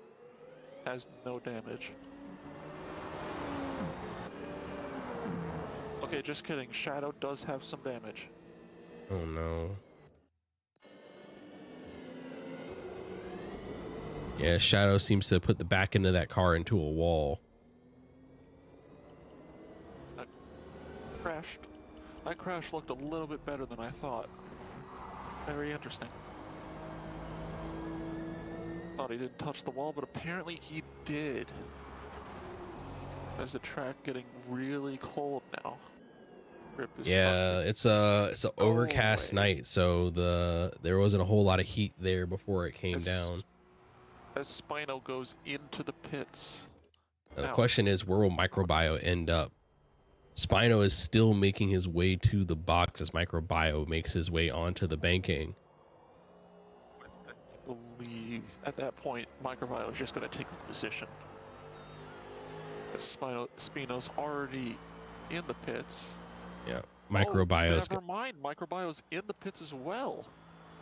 has no damage. Okay, just kidding. Shadow does have some damage. Oh no. Yeah, Shadow seems to put the back end of that car into a wall. Crashed. That crash looked a little bit better than I thought. Very interesting. Thought he didn't touch the wall, but apparently he did. Is the track getting really cold now? Yeah, it's a overcast away. night, so there wasn't a whole lot of heat there before it came down. As Spino goes into the pits. Now, the question is, where will Microbio end up? Spino is still making his way to the box as Microbio makes his way onto the banking. I believe at that point, Microbio is just going to take the position. As Spino's already in the pits. Yeah, Microbio's. Never mind, Microbio's in the pits as well.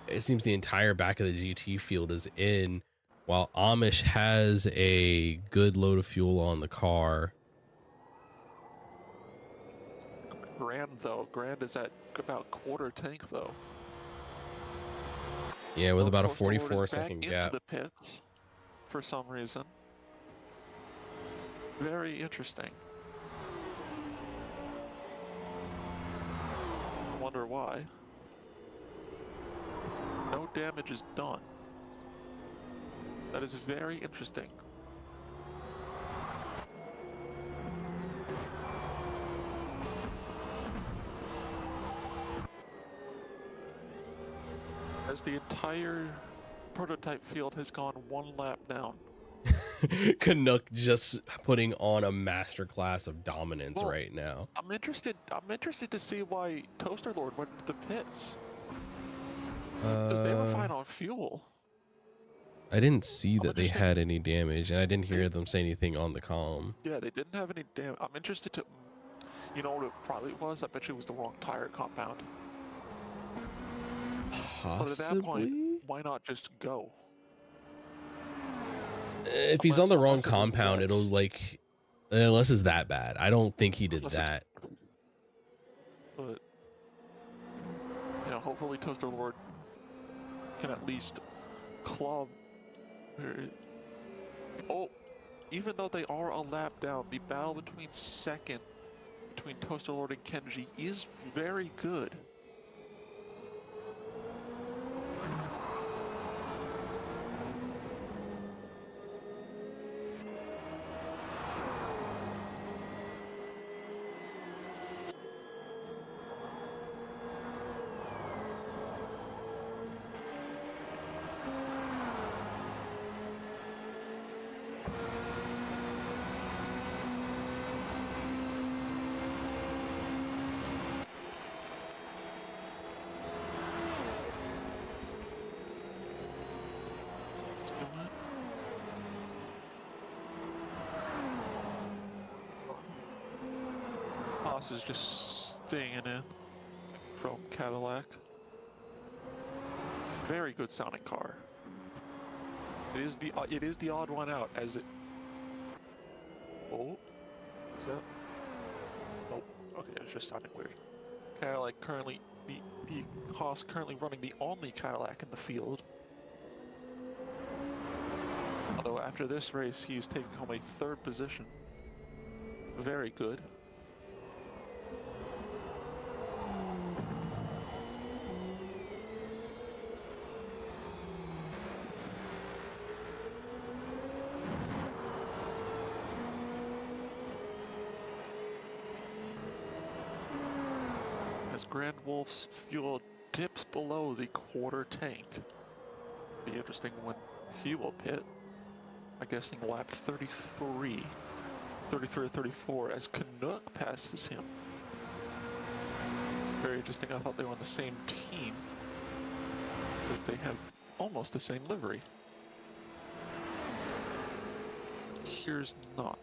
It seems the entire back of the GT field is in, while Amish has a good load of fuel on the car. Grand is at about quarter tank though. Yeah, with about a 44-second gap. Into the pits for some reason. Very interesting. I wonder why. No damage is done. That is very interesting. As the entire prototype field has gone one lap down. Canuck just putting on a masterclass of dominance Well, right now. I'm interested to see why Toaster Lord went to the pits. Because they were fine on fuel. I didn't see I'm that they interested- had any damage, and I didn't hear them say anything on the comm. Yeah, they didn't have any damage. I'm interested to. You know what it probably was? I bet you it was the wrong tire compound. But at that point, Possibly? why not just go? If he's on the wrong Unless it compound, it'll regrets. like, unless it's that bad. I don't think he did Unless it's- that. But you know, hopefully Toaster Lord can at least club. Oh, even though they are a lap down, the battle between Toaster Lord and Kenji is very good. Still not. Haas is just staying in from Cadillac. Very good sounding car. It is the odd one out as it. Oh, is that? Nope. Okay, it's just sounding weird. Cadillac currently the Haas currently running the only Cadillac in the field. Although after this race, he is taking home a third position. Very good. As Grand Wolf's fuel dips below the quarter tank. Be interesting when he will pit. I'm guessing lap 33 or 34 as Canuck passes him. Very interesting. I thought they were on the same team because they have almost the same livery. Here's not.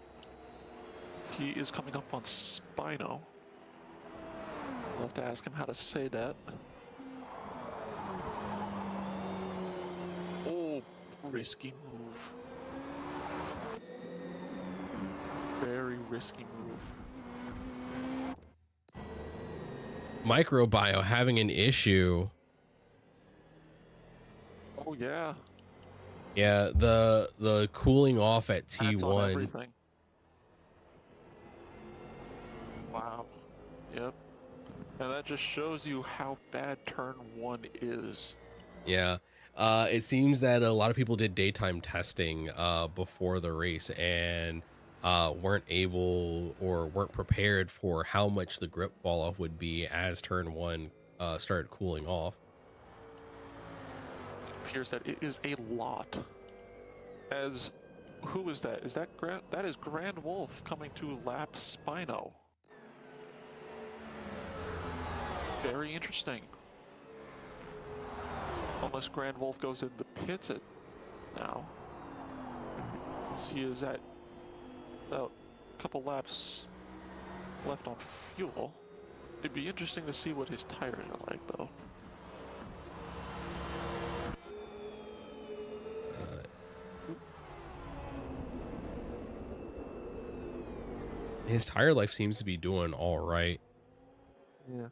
He is coming up on Spino. I'll have to ask him how to say that. Oh, risky move. Very risky move. Microbio having an issue. Oh yeah. Yeah, the cooling off at That's on T1. everything. Wow. Yep. And that just shows you how bad turn 1 is. Yeah. It seems that a lot of people did daytime testing before the race and weren't able or weren't prepared for how much the grip fall off would be as turn 1 started cooling off. It appears that it is a lot. As who is that? Is that that is Grand Wolf coming to lap Spino. Very interesting. Unless Grand Wolf goes in the pits now. As he is at about a couple laps left on fuel. It'd be interesting to see what his tires are like though. His tire life seems to be doing all right. Yeah.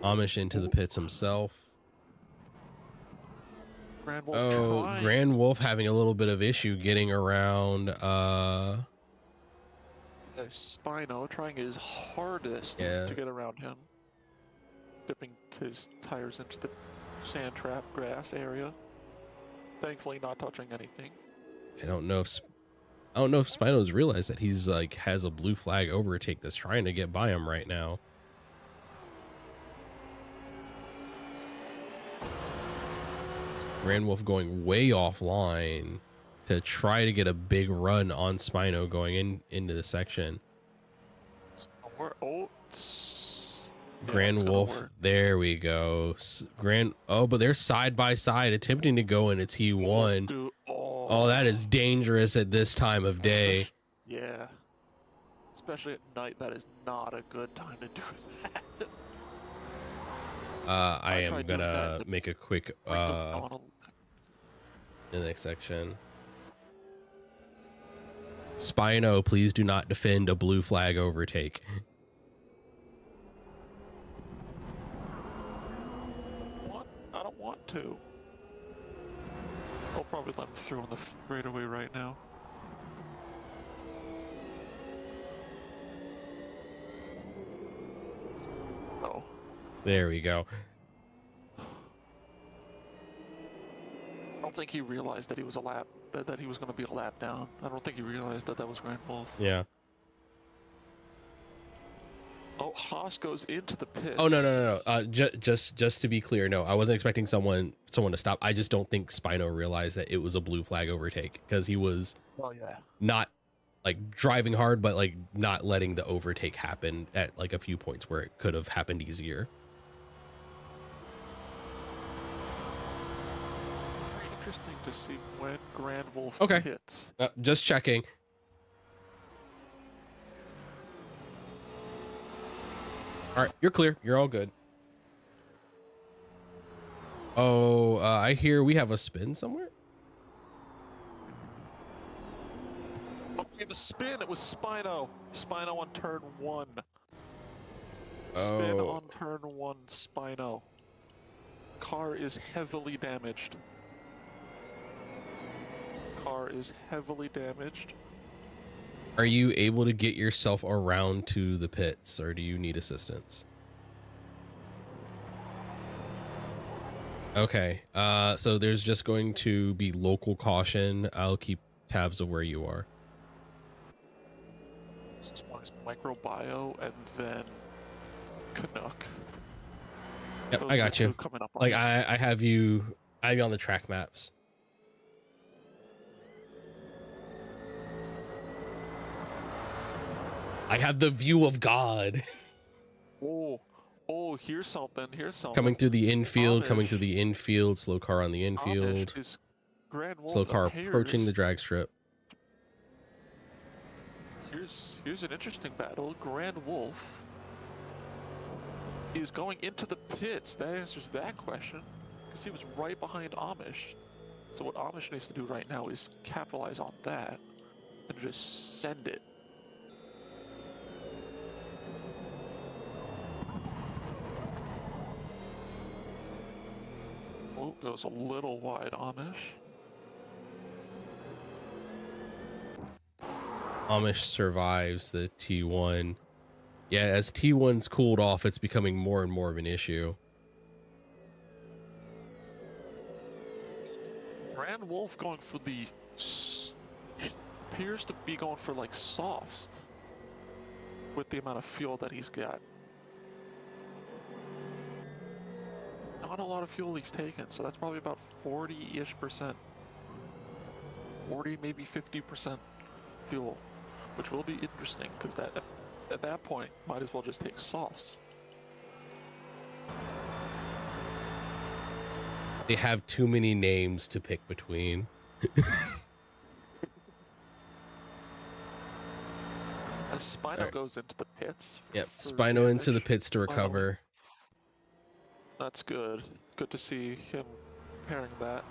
Amish into the pits himself. Grand Wolf Oh, trying. Grand Wolf having a little bit of issue getting around Spino trying his hardest Yeah. to get around him. Dipping his tires into the sand trap grass area. Thankfully not touching anything. I don't know if I don't know if Spino's realized that he's like has a blue flag overtake that's trying to get by him right now. Grand Wolf going way offline to try to get a big run on Spino going into the section. Grand Wolf, there we go. But they're side by side attempting to go into T1. Oh, that is dangerous at this time of day. Yeah. Especially at night, that is not a good time to do that. I am gonna make a quick in the next section. Spino, please do not defend a blue flag overtake. I don't want to. I'll probably let him through on the straightaway right now. Oh. There we go. I don't think he realized that he was that he was going to be a lap down. I don't think he realized that was Grand Wolf. Yeah. Oh, Haas goes into the pit. Oh no. Just to be clear, no, I wasn't expecting someone to stop. I just don't think Spino realized that it was a blue flag overtake because he was not like driving hard, but like not letting the overtake happen at like a few points where it could have happened easier. Very interesting to see when Grand Wolf hits. Just checking. All right, you're clear. You're all good. Oh, I hear we have a spin somewhere. Oh, we have a spin. It was Spino. Spino on turn 1. Spin on turn 1, Spino. Car is heavily damaged. Car is heavily damaged. Are you able to get yourself around to the pits, or do you need assistance? Okay, so there's just going to be local caution. I'll keep tabs of where you are. This one is Microbio and then Canuck. Yep, Those I got you. coming up Like I have you on the track maps. I have the view of God. Oh, here's something. Coming through the infield, Amish. slow car on the infield. Amish is Grand Wolf Slow car appears. approaching the drag strip. Here's an interesting battle. Grand Wolf is going into the pits. That answers that question. Because he was right behind Amish. So what Amish needs to do right now is capitalize on that and just send it. Oh, goes a little wide, Amish. Amish survives the T1. Yeah, as T1's cooled off, it's becoming more and more of an issue. Grand Wolf going for the appears to be going for like softs with the amount of fuel that he's got. Not a lot of fuel he's taken, so that's probably about 40-ish%. 40, maybe 50% fuel, which will be interesting because at that point might as well just take softs. They have too many names to pick between. As Spino goes into the pits. Yep, Spino into the pits to recover. That's good. Good to see him pairing that.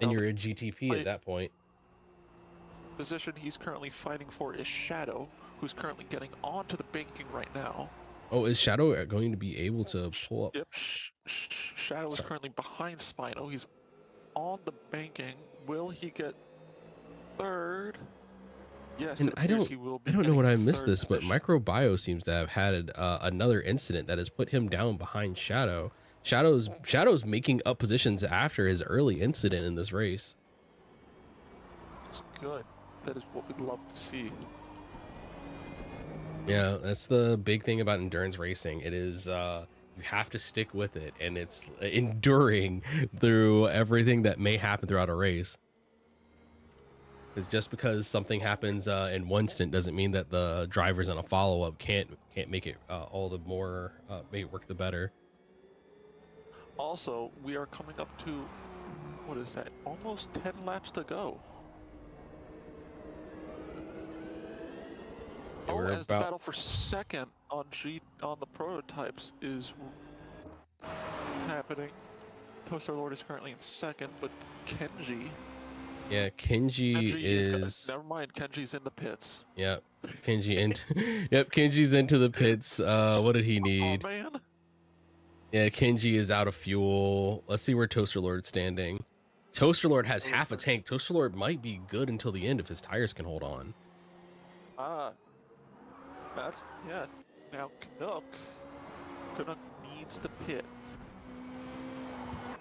And you're a GTP at that point. Position he's currently fighting for is Shadow, who's currently getting onto the banking right now. Oh, is Shadow going to be able to pull up? Yep, Shadow is currently behind Spino. He's on the banking. Will he get third? Yes, And I don't know what I missed this, but position. Microbio seems to have had another incident that has put him down behind Shadow. Shadow's making up positions after his early incident in this race. good. That is what we'd love to see. Yeah, that's the big thing about endurance racing. It is you have to stick with it, and it's enduring through everything that may happen throughout a race. Because just because something happens in one stint doesn't mean that the drivers on a follow-up can't make it all the more make it work the better. Also, we are coming up to, what is that? Almost 10 laps to go. Yeah, Oh, we're as the about battle for second on the prototypes is happening. Toaster Lord is currently in second, but Kenji yeah. Kenji is never mind. Kenji's in the pits. yep. Kenji into yep. Kenji's into the pits. What did he Oh need? man. Yeah, Kenji is out of fuel. Let's see where Toaster Lord's standing. Toaster Lord has half a tank. Toaster Lord might be good until the end if his tires can hold on. Ah, that's yeah. Now Canuck needs to pit.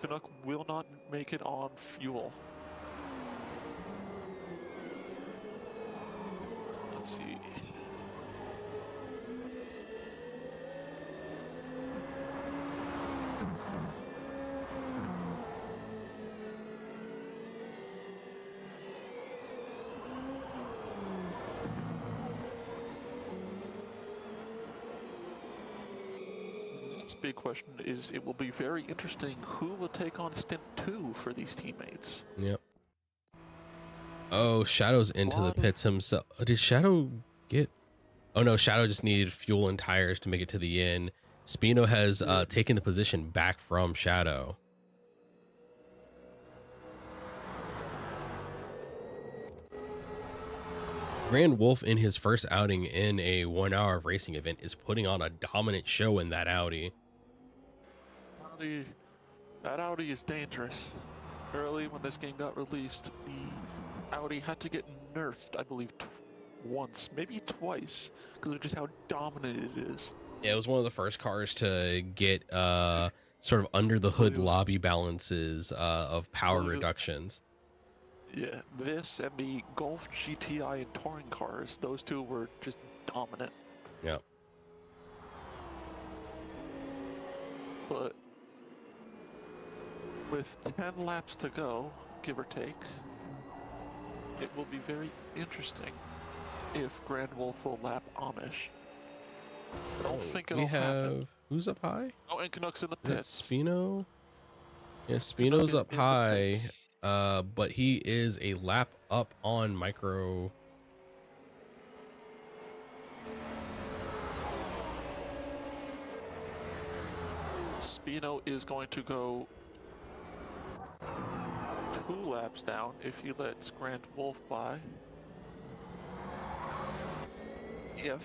Canuck will not make it on fuel. Let's see. The next big question is, it will be very interesting who will take on stint 2 for these teammates. Yep. Oh, Shadow's into the pits himself. Did Shadow get? Oh no, Shadow just needed fuel and tires to make it to the end. Spino has taken the position back from Shadow. Grand Wolf in his first outing in a 1 hour of racing event is putting on a dominant show in that Audi. That Audi is dangerous. Early when this game got released, the Audi had to get nerfed, I believe, once, maybe twice, because of just how dominant it is. Yeah, it was one of the first cars to get sort of under the hood lobby balances of power reductions. Yeah, this and the Golf GTI and touring cars, those two were just dominant. Yeah. But with 10 laps to go, give or take, it will be very interesting if Grand Wolf will lap Amish. I don't think it'll happen. Who's up high? Oh, and Canuck's in the Is that pits. Spino? Yeah, Spino's up high, but he is a lap up on Micro. Spino is going to go 2 laps down if he lets Grand Wolf by. If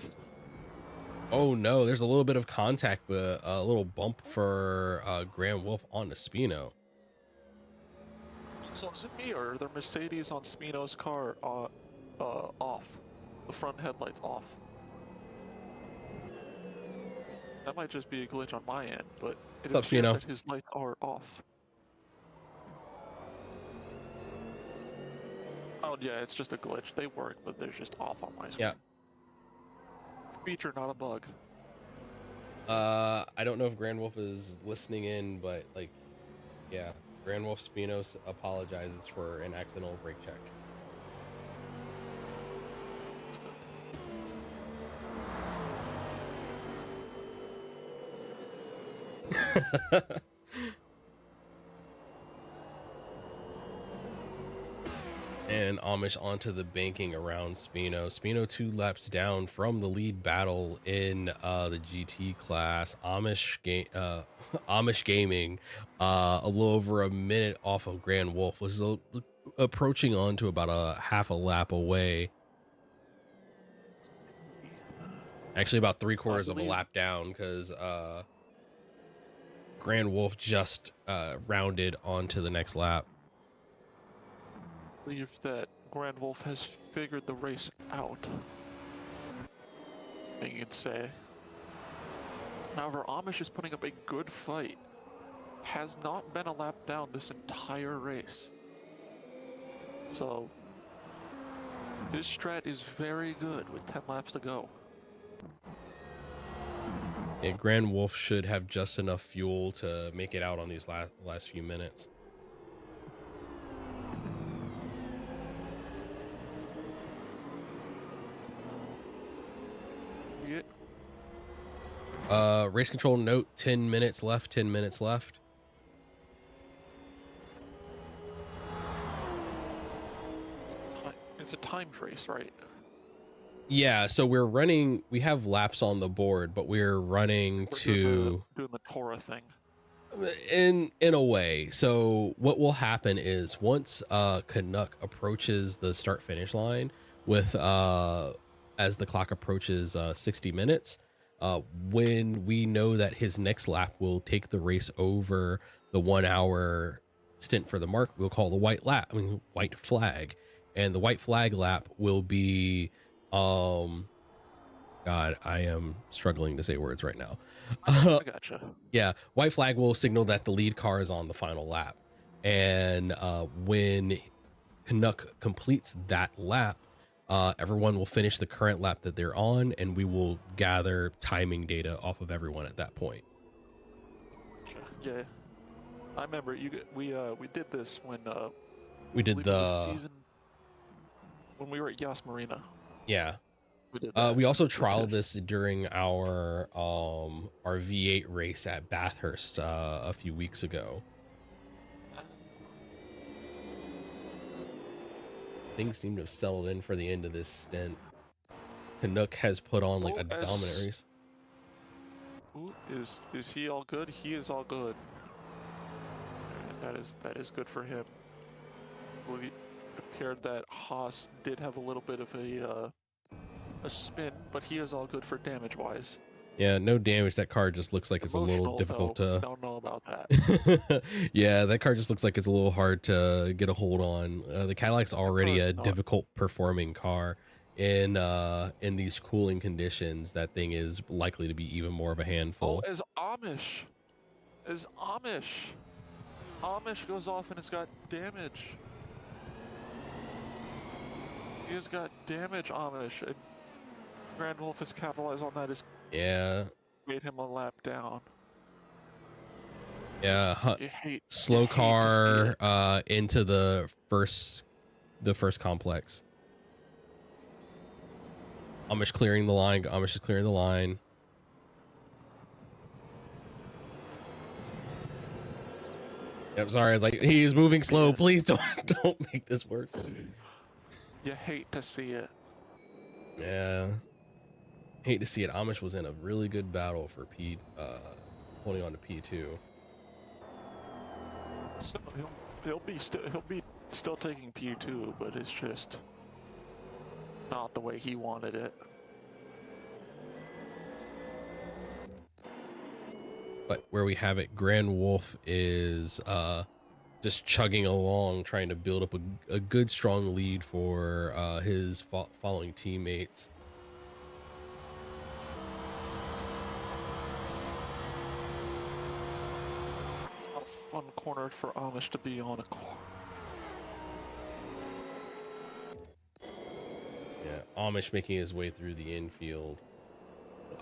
Oh no, there's a little bit of contact, but a little bump for Grand Wolf onto Spino. so is it me or are there Mercedes on Spino's car off? The front headlights off. That might just be a glitch on my end, but it What's up, appears Spino? that his lights are off. Oh yeah, it's just a glitch. They work, but they're just off on my screen. Yeah. Feature, not a bug. I don't know if Grand Wolf is listening in, but like, yeah, Grand Wolf Spinos apologizes for an accidental brake check. And Amish onto the banking around Spino. Spino 2 laps down from the lead battle in the GT class. Amish Gaming, a little over a minute off of Grand Wolf, was approaching on to about a half a lap away. Actually, about 3/4 of a lap down, because Grand Wolf just rounded onto the next lap. I believe that Grand Wolf has figured the race out. You can say. However, Amish is putting up a good fight. Has not been a lap down this entire race. So, This strat is very good with 10 laps to go. Yeah, Grand Wolf should have just enough fuel to make it out on these last few minutes. Yeah. Race control note, 10 minutes left, 10 minutes left. It's a timed race, right? Yeah, so we have laps on the board, but we're running Doing the Torah thing. in a way. So what will happen is once Canuck approaches the start finish line with as the clock approaches 60 minutes, when we know that his next lap will take the race over the 1 hour stint for the mark, we'll call the white flag. And the white flag lap will be God, I am struggling to say words right now. I gotcha. Yeah, white flag will signal that the lead car is on the final lap. And when Canuck completes that lap, everyone will finish the current lap that they're on, and we will gather timing data off of everyone at that point. Yeah, I remember we did this when We did when we were at Yas Marina. Yeah. We did that. We also trialed this during our V8 race at Bathurst a few weeks ago. Things seem to have settled in for the end of this stint. Canuck has put on like a dominant race. Ooh, is he all good? He is all good. That is good for him. It appeared that Haas did have a little bit of a spin, but he is all good for damage wise. Yeah, no damage. That car just looks like it's a little difficult to. Don't know about that. Yeah, that car just looks like it's a little hard to get a hold on. The Cadillac's already a difficult performing car. In these cooling conditions, that thing is likely to be even more of a handful. Oh, as Amish goes off and it's got damage. He has got damage, Amish, and Grand Wolf has capitalized on that. Yeah. Made him a lap down. Yeah. Slow car into the first complex. Amish clearing the line. Amish is clearing the line. I'm sorry. I was like, he's moving slow. Please don't make this worse. You hate to see it. Yeah. Hate to see it. Amish was in a really good battle for holding on to P2. So he'll be still taking P2, but it's just not the way he wanted it. But where we have it, Grand Wolf is just chugging along, trying to build up a good, strong lead for his following teammates. A fun corner for Amish to be on a car. Yeah, Amish making his way through the infield.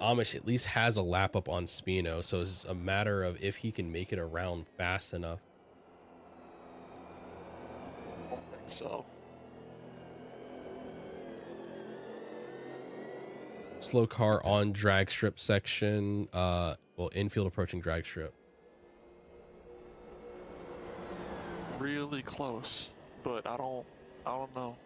Amish at least has a lap up on Spino, so it's a matter of if he can make it around fast enough. I don't think so. Slow car on drag strip section. Well, infield approaching drag strip. Really close, but I don't know.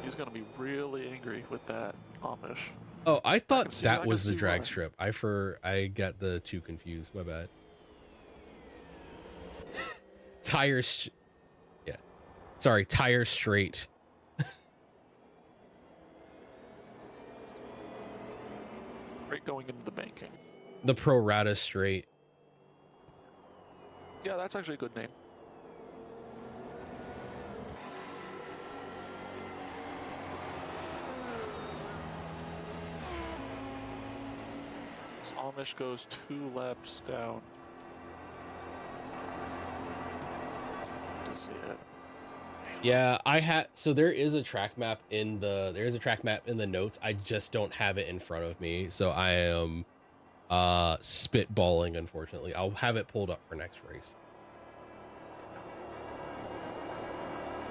He's gonna be really angry with that Amish. Oh, I thought that I was can the see drag why. strip. I got the two confused. My bad. Tires. Yeah. Sorry, tires straight. Right going into the banking. The pro rata straight. Yeah, that's actually a good name. Amish goes 2 laps down. I see it. Yeah, I had so there is a track map in the notes. I just don't have it in front of me, so I am spitballing. Unfortunately, I'll have it pulled up for next race.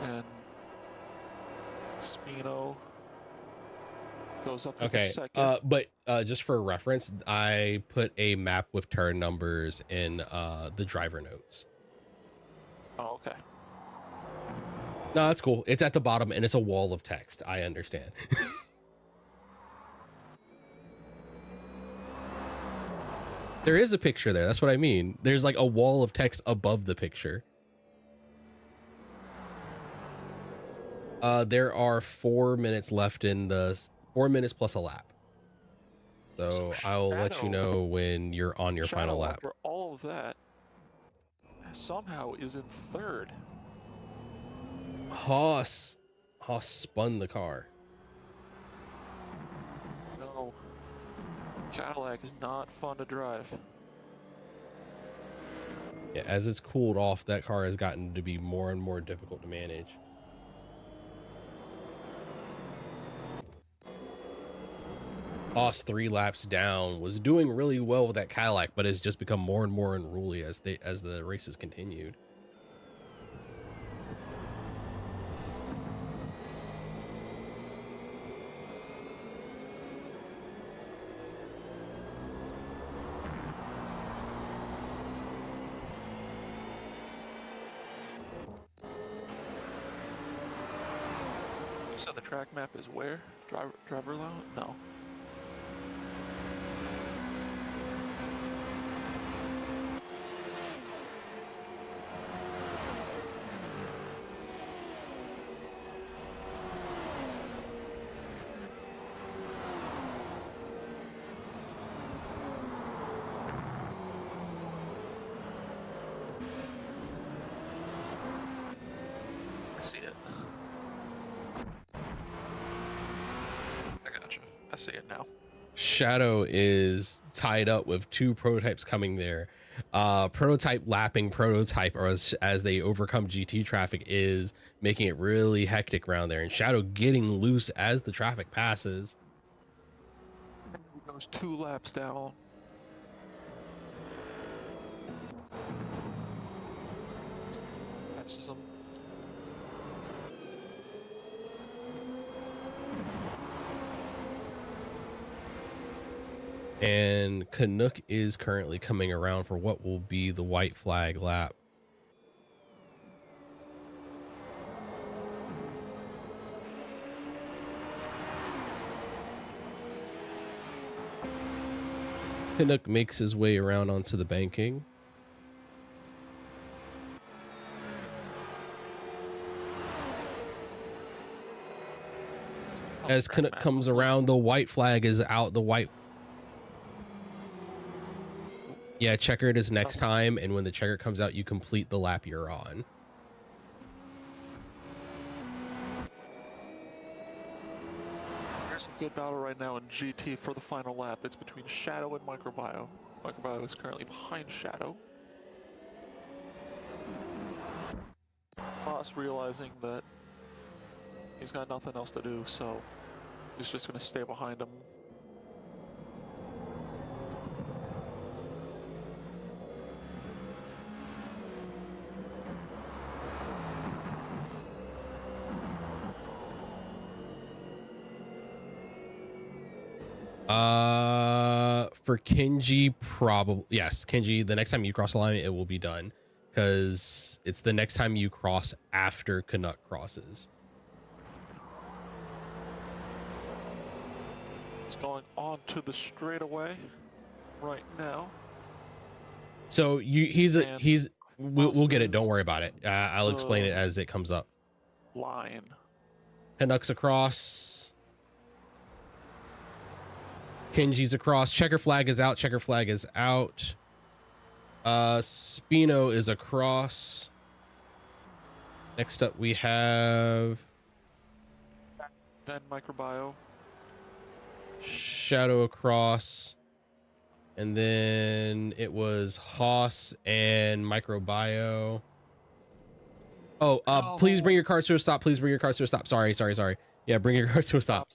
And Spino goes up to the Okay, second. but just for reference, I put a map with turn numbers in the driver notes. Oh, okay. No, that's cool. It's at the bottom and it's a wall of text. I understand. There is a picture there. That's what I mean. There's like a wall of text above the picture. There are 4 minutes left in the 4 minutes plus a lap. So I'll let you Shadow- know when you're on your final Shadow, lap. after all of that, somehow is in third. Haas spun the car. No. Cadillac is not fun to drive. Yeah, as it's cooled off, that car has gotten to be more and more difficult to manage. Haas 3 laps down was doing really well with that Cadillac, but has just become more and more unruly as the races continued. So the track map is where? Driver allowance? No. I see it. I gotcha. I see it now. Shadow is tied up with 2 prototypes coming there. Prototype lapping prototype, or as they overcome GT traffic, is making it really hectic around there, and Shadow getting loose as the traffic passes. He goes 2 laps down. Passes him. And Canuck is currently coming around for what will be the white flag lap. Canuck makes his way around onto the banking. As Canuck comes around, the white flag is out. Yeah, checkered is next time, and when the checker comes out, you complete the lap you're on. There's a good battle right now in GT for the final lap. It's between Shadow and Microbio. Microbio is currently behind Shadow. Haas realizing that he's got nothing else to do, so he's just going to stay behind him. For Kenji, probably yes. Kenji, the next time you cross the line, it will be done because it's the next time you cross after Canuck crosses. He's going on to the straightaway right now. So we'll get it. Don't worry about it. I'll explain it as it comes up. Line. Canuck's across. Kenji's across. Checker flag is out. Checker flag is out. Spino is across. Next up, we have Then Microbio. Shadow across. And then it was Haas and Microbio. Oh, please bring No. your cars to a stop. Please bring your cars to a stop. Sorry. Yeah, bring your cars to a stop.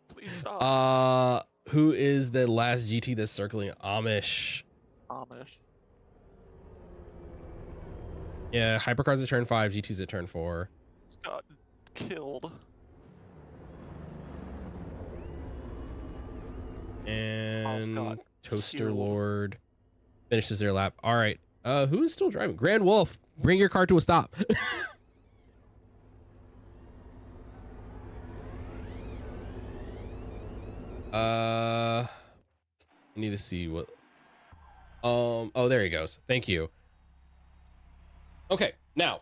Please stop. Who is the last GT that's circling? Amish. Amish. Yeah, hypercars at turn 5, GT's at turn 4. Got killed. And Toaster killed. Lord finishes their lap. All right. Who is still driving? Grand Wolf, bring your car to a stop. I need to see what. Oh, there he goes. Thank you. Okay, now.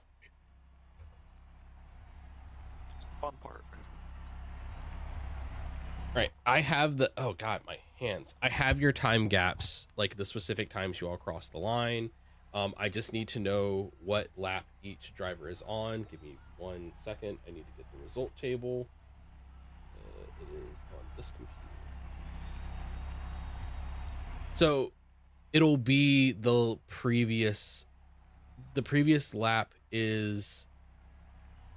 It's the fun part. All right, I have the. Oh God, my hands. I have your time gaps, like the specific times you all cross the line. I just need to know what lap each driver is on. Give me 1 second. I need to get the result table. It is on this computer. So it'll be the previous lap is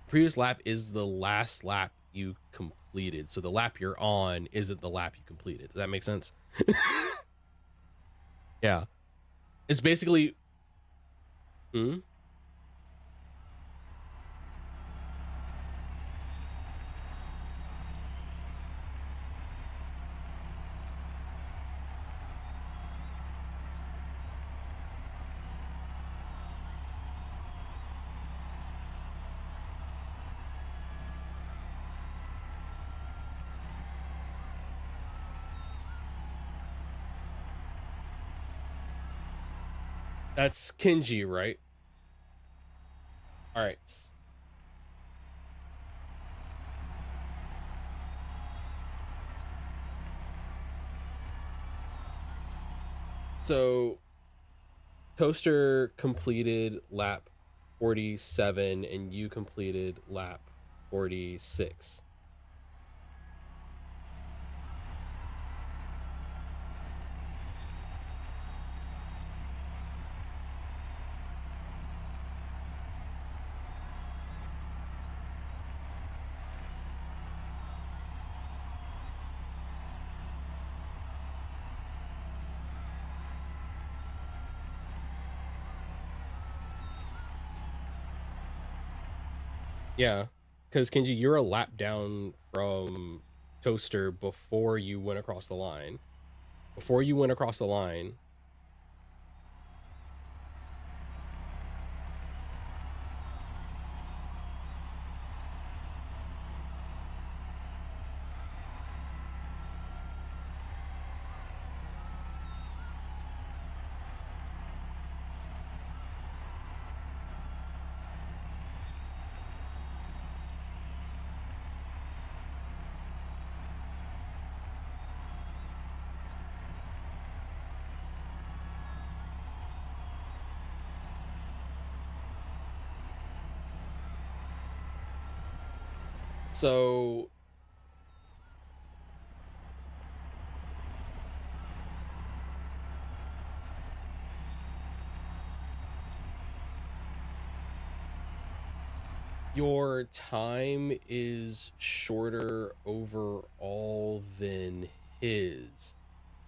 the last lap you completed. So the lap you're on isn't the lap you completed. Does that make sense? Yeah. It's basically That's Kenji, right? All right. So Toaster completed lap 47 and you completed lap 46. Yeah, because Kenji, you're a lap down from Toaster before you went across the line. Before you went across the line. So your time is shorter overall than his.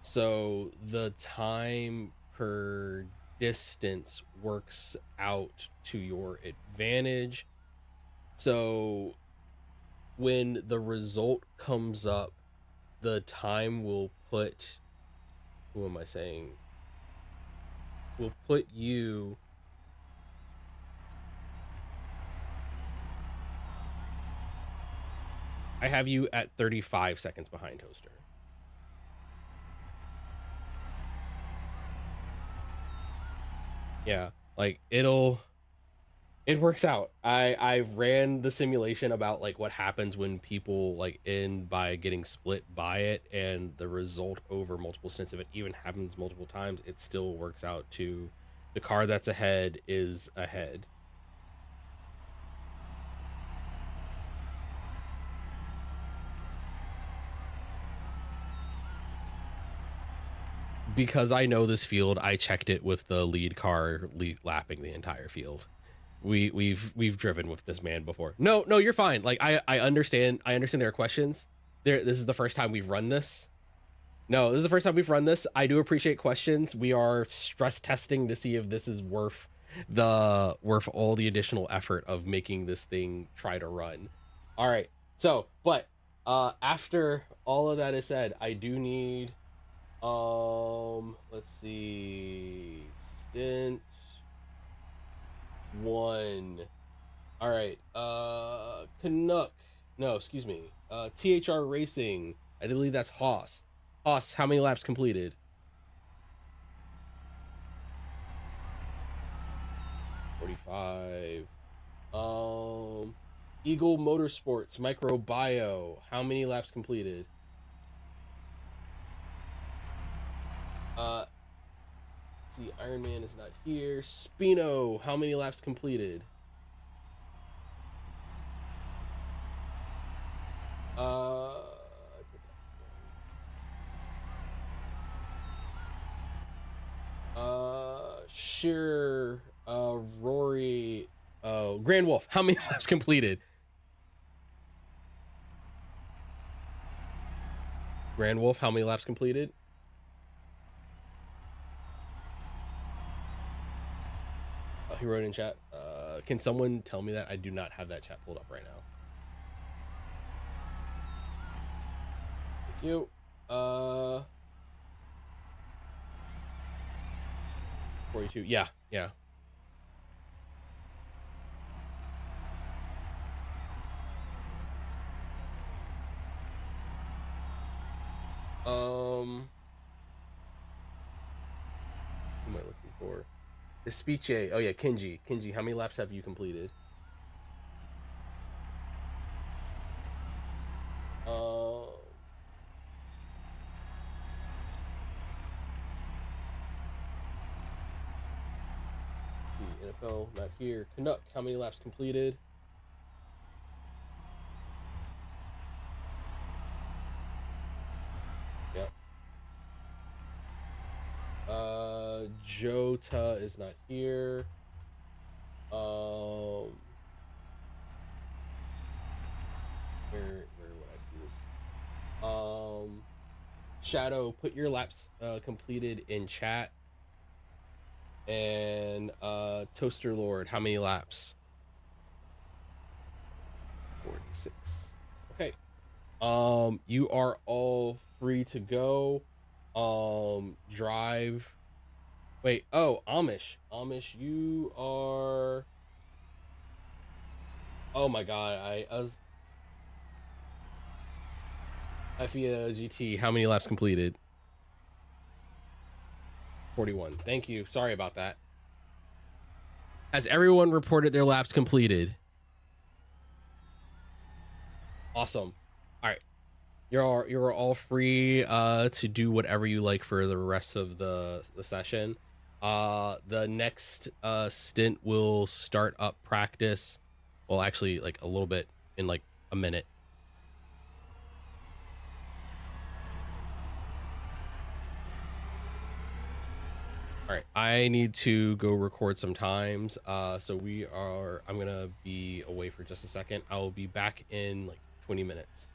So the time per distance works out to your advantage. So when the result comes up, the time will put, who am I saying? Will put you I have you at 35 seconds behind Toaster. Yeah, like it works out. I've ran the simulation about like what happens when people like end by getting split by it, and the result over multiple stints, if it even happens multiple times, it still works out to the car that's ahead is ahead. Because I know this field, I checked it with the lead car lapping the entire field. we've driven with this man before. No, you're fine. Like I understand there are questions. This is the first time we've run this. No, this is the first time we've run this. I do appreciate questions. We are stress testing to see if this is worth all the additional effort of making this thing try to run. All right. So, but after all of that is said, I do need let's see, stint 1. All right. Canuck. No, excuse me. THR Racing. I believe that's Haas. Haas, how many laps completed? $45. Eagle Motorsports Microbio. How many laps completed? Let's see, Iron Man is not here. Spino, how many laps completed? Sure. Rory. Grand Wolf, how many laps completed? Grand Wolf, how many laps completed? He wrote in chat. Can someone tell me that? I do not have that chat pulled up right now. Thank you. 42. Yeah. Who am I looking for? Espiche. Oh yeah, Kenji. Kenji, how many laps have you completed? Let's see, NFL, not here. Canuck, how many laps completed? Yep. Jota is not here. Where would I see this? Shadow, put your laps completed in chat. And Toaster Lord, how many laps? 46. Okay. You are all free to go. Drive. Wait, oh, Amish. Amish, you are. Oh my god, I was. FIA GT, how many laps completed? 41. Thank you. Sorry about that. Has everyone reported their laps completed? Awesome. All right. You're all free to do whatever you like for the rest of the session. The next stint will start up practice. Well, actually, like a little bit in like a minute. All right, I need to go record some times. So I'm gonna be away for just a second. I will be back in like 20 minutes.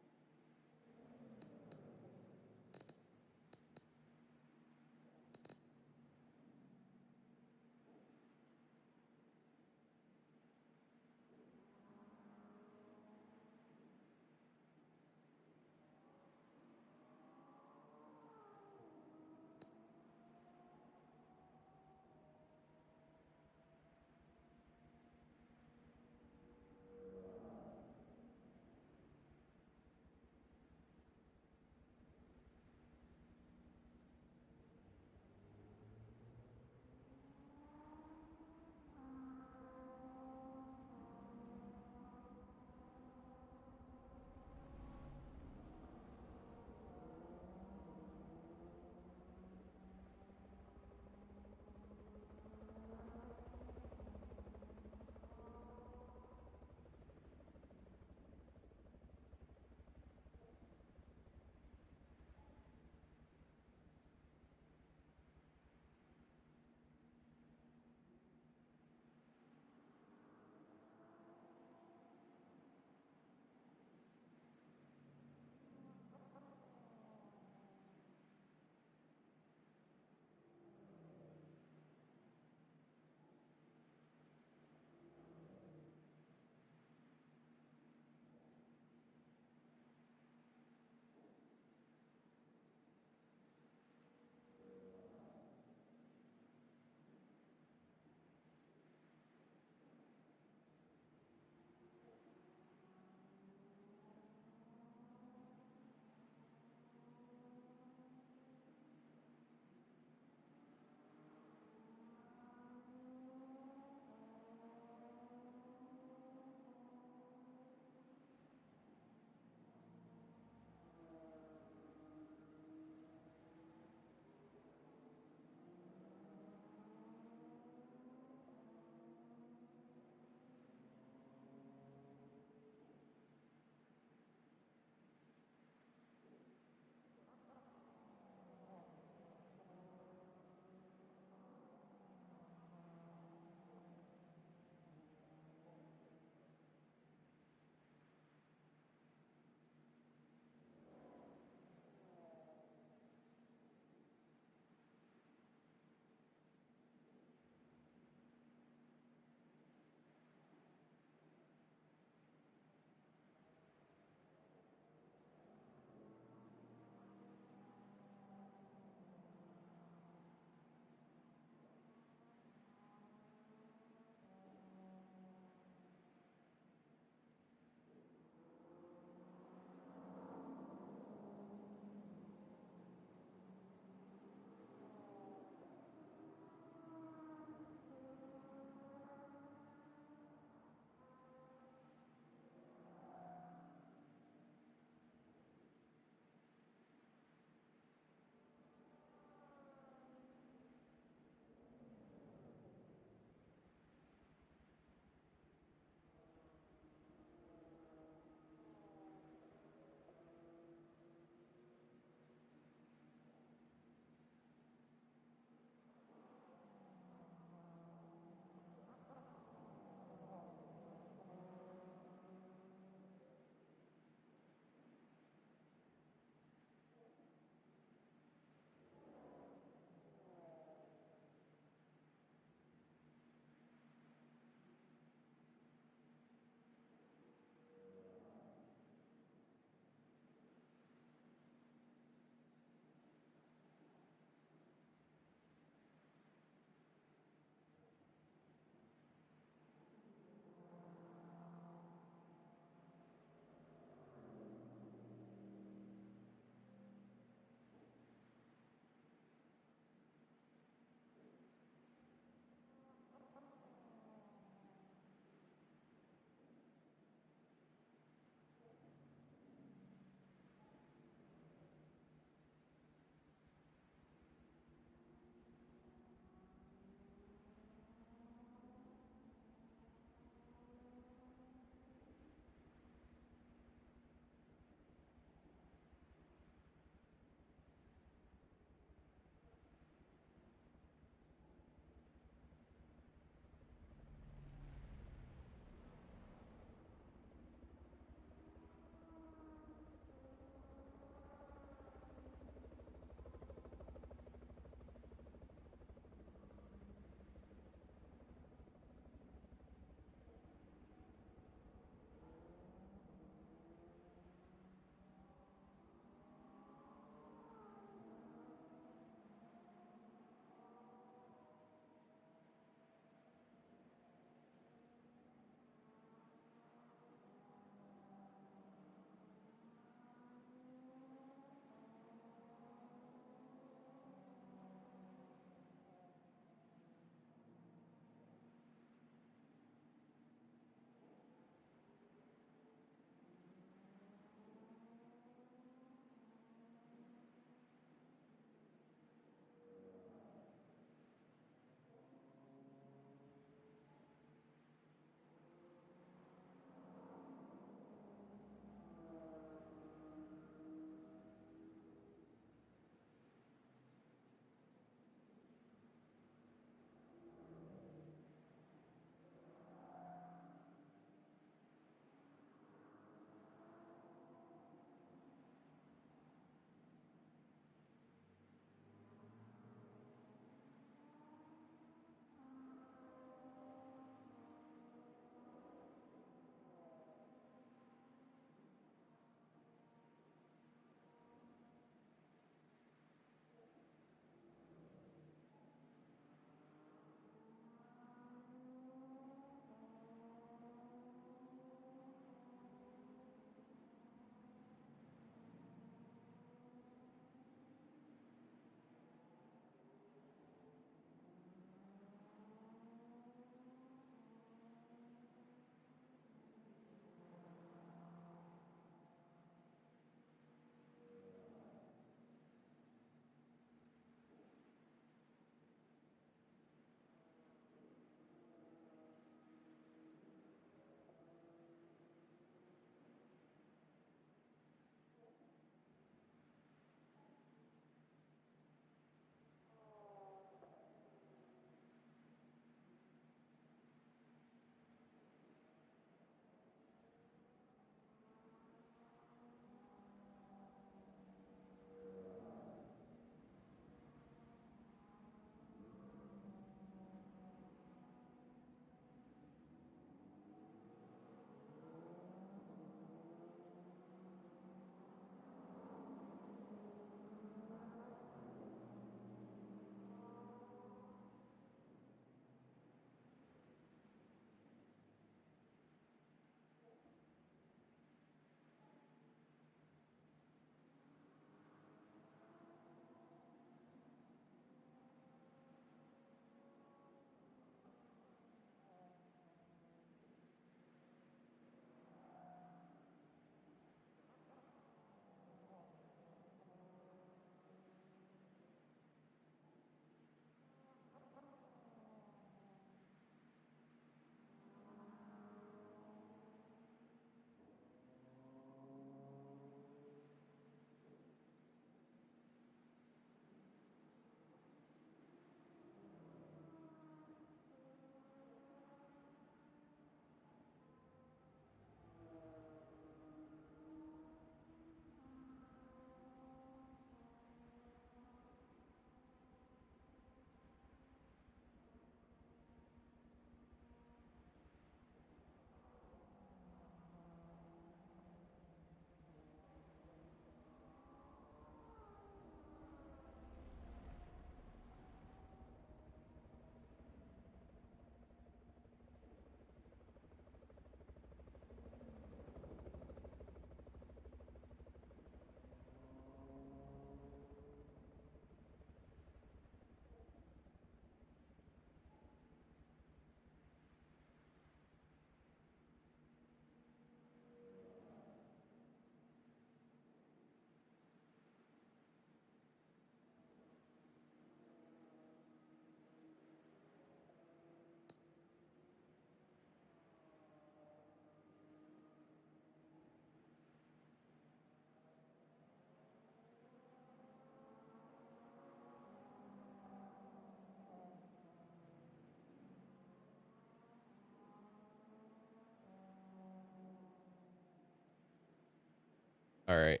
All right.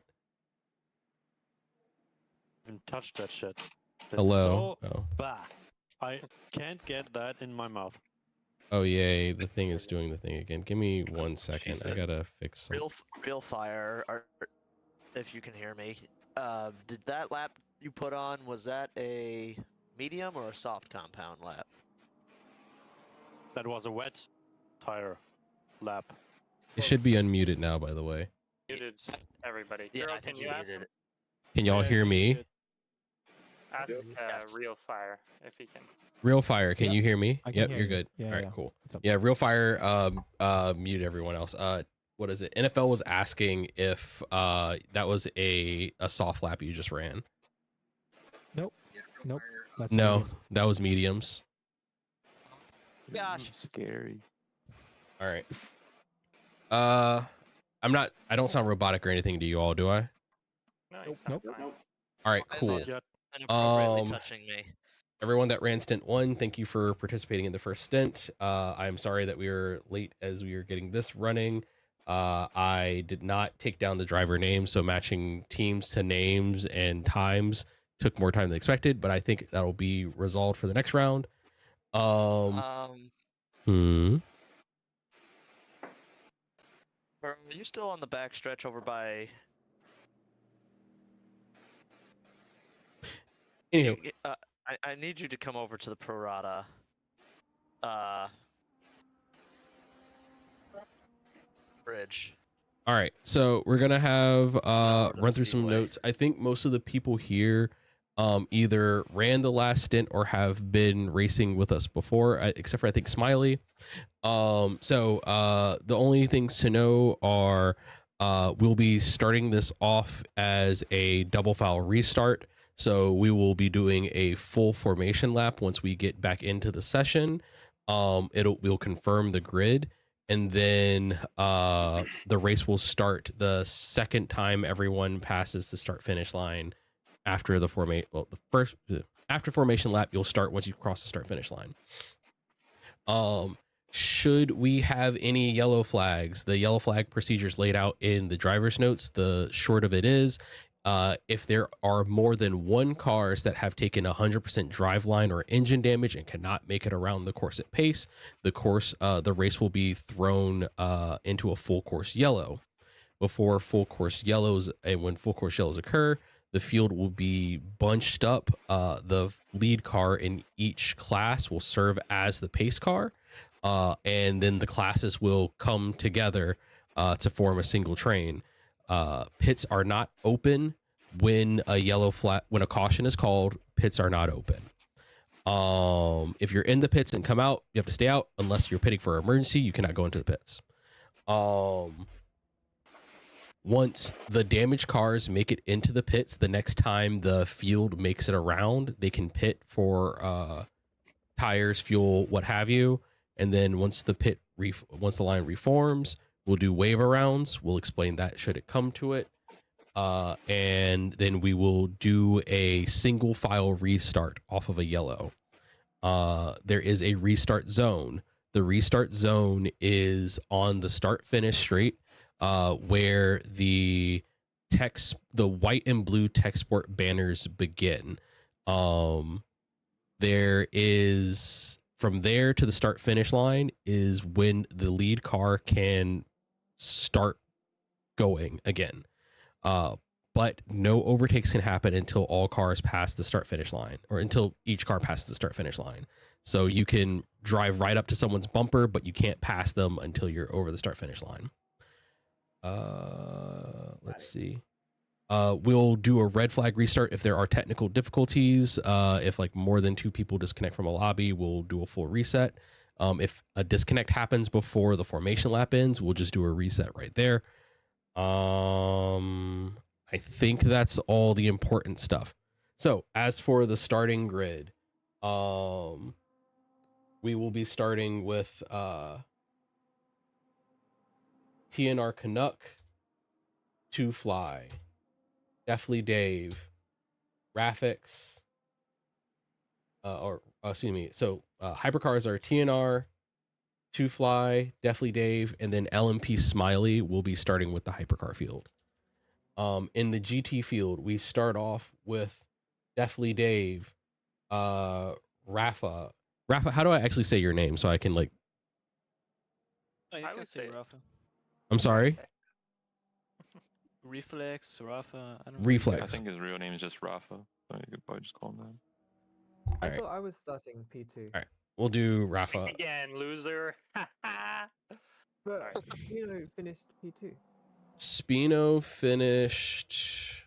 Even touch that shit. That's Hello. So Oh. bah. I can't get that in my mouth. Oh yay! The thing is doing the thing again. Give me 1 second. I said gotta fix some. Real fire. If you can hear me, did that lap you put on, was that a medium or a soft compound lap? That was a wet tire lap. It should be unmuted now, by the way. Muted everybody. Yeah, Kuro, I think can you you ask muted him? it. Can y'all hear me? Ask Yes. Real Fire if he can. Real Fire, can Yep, you hear me? I can Yep, hear you're you. good. Yeah, All right, yeah. cool. What's up? Yeah, Real Fire mute everyone else. What is it? NFL was asking if that was a soft lap you just ran. Nope. That's No, medium. that was mediums. Gosh. Scary. All right. I don't sound robotic or anything to you all, do I? No, Nope. he's not Nope. fine. All right, Smiley cool. is Yep. Inappropriately touching me. Everyone that ran stint 1, thank you for participating in the first stint. I'm sorry that we were late as we were getting this running. I did not take down the driver name, so matching teams to names and times took more time than expected, but I think that'll be resolved for the next round. Hmm. Are you still on the back stretch over by? Anywho, I need you to come over to the Prorata. Bridge. all right, so we're gonna have to the run through some speedway. notes. I think most of the people here either ran the last stint or have been racing with us before, except for I think Smiley. So the only things to know are we'll be starting this off as a double foul restart. So we will be doing a full formation lap once we get back into the session. We'll confirm the grid, and then the race will start the second time everyone passes the start finish line after the after formation lap. You'll start once you cross the start finish line. Should we have any yellow flags? The yellow flag procedures laid out in the driver's notes. The short of it is, if there are more than one cars that have taken 100% driveline or engine damage and cannot make it around the course at pace, the race will be thrown into a full course yellow. Before full course yellows, and when full course yellows occur, the field will be bunched up. The lead car in each class will serve as the pace car, and then the classes will come together to form a single train. Pits are not open when when a caution is called. Pits are not open. If you're in the pits and come out, you have to stay out unless you're pitting for emergency. You cannot go into the pits. Once the damaged cars make it into the pits, the next time the field makes it around, they can pit for tires, fuel, what have you. And then once the line reforms, we'll do wave arounds. We'll explain that should it come to it. And then we will do a single file restart off of a yellow. There is a restart zone. The restart zone is on the start finish straight, where the white and blue tech sport banners begin. There is, from there to the start finish line is when the lead car can start going again. But no overtakes can happen until all cars pass the start finish line, or until each car passes the start finish line. So you can drive right up to someone's bumper, but you can't pass them until you're over the start finish line. Let's see. We'll do a red flag restart if there are technical difficulties. If like more than 2 people disconnect from a lobby, we'll do a full reset. If a disconnect happens before the formation lap ends, we'll just do a reset right there. I think that's all the important stuff. So as for the starting grid, we will be starting with TNR Canuck, 2 Fly, Deathly Dave, Rafix, So hypercars are TNR, 2 Fly, Deathly Dave, and then LMP Smiley will be starting with the hypercar field. In the GT field, we start off with Deathly Dave, Rafa. Rafa, how do I actually say your name so I can like? Oh, you I can would say say Rafa. I'm sorry, Reflex, Rafa. I don't I Reflex. think his real name is just Rafa, so you could probably just call him that. All I right, thought I was starting P2. all right. We'll do Rafa. Again, loser. But Sorry. Spino finished P2. Spino finished.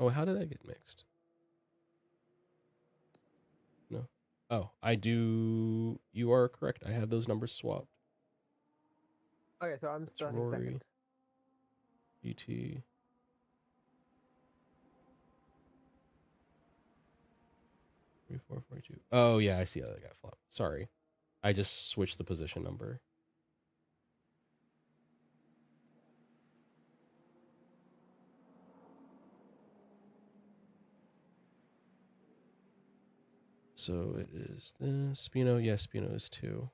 Oh, how did that get mixed? No. Oh, I do. You are correct. I have those numbers swapped. Okay, so I'm That's starting Rory. second. GT. Three, 4, 42. Oh yeah, I see how that got flopped. Sorry, I just switched the position number. So it is this Spino. Yes, Spino is 2.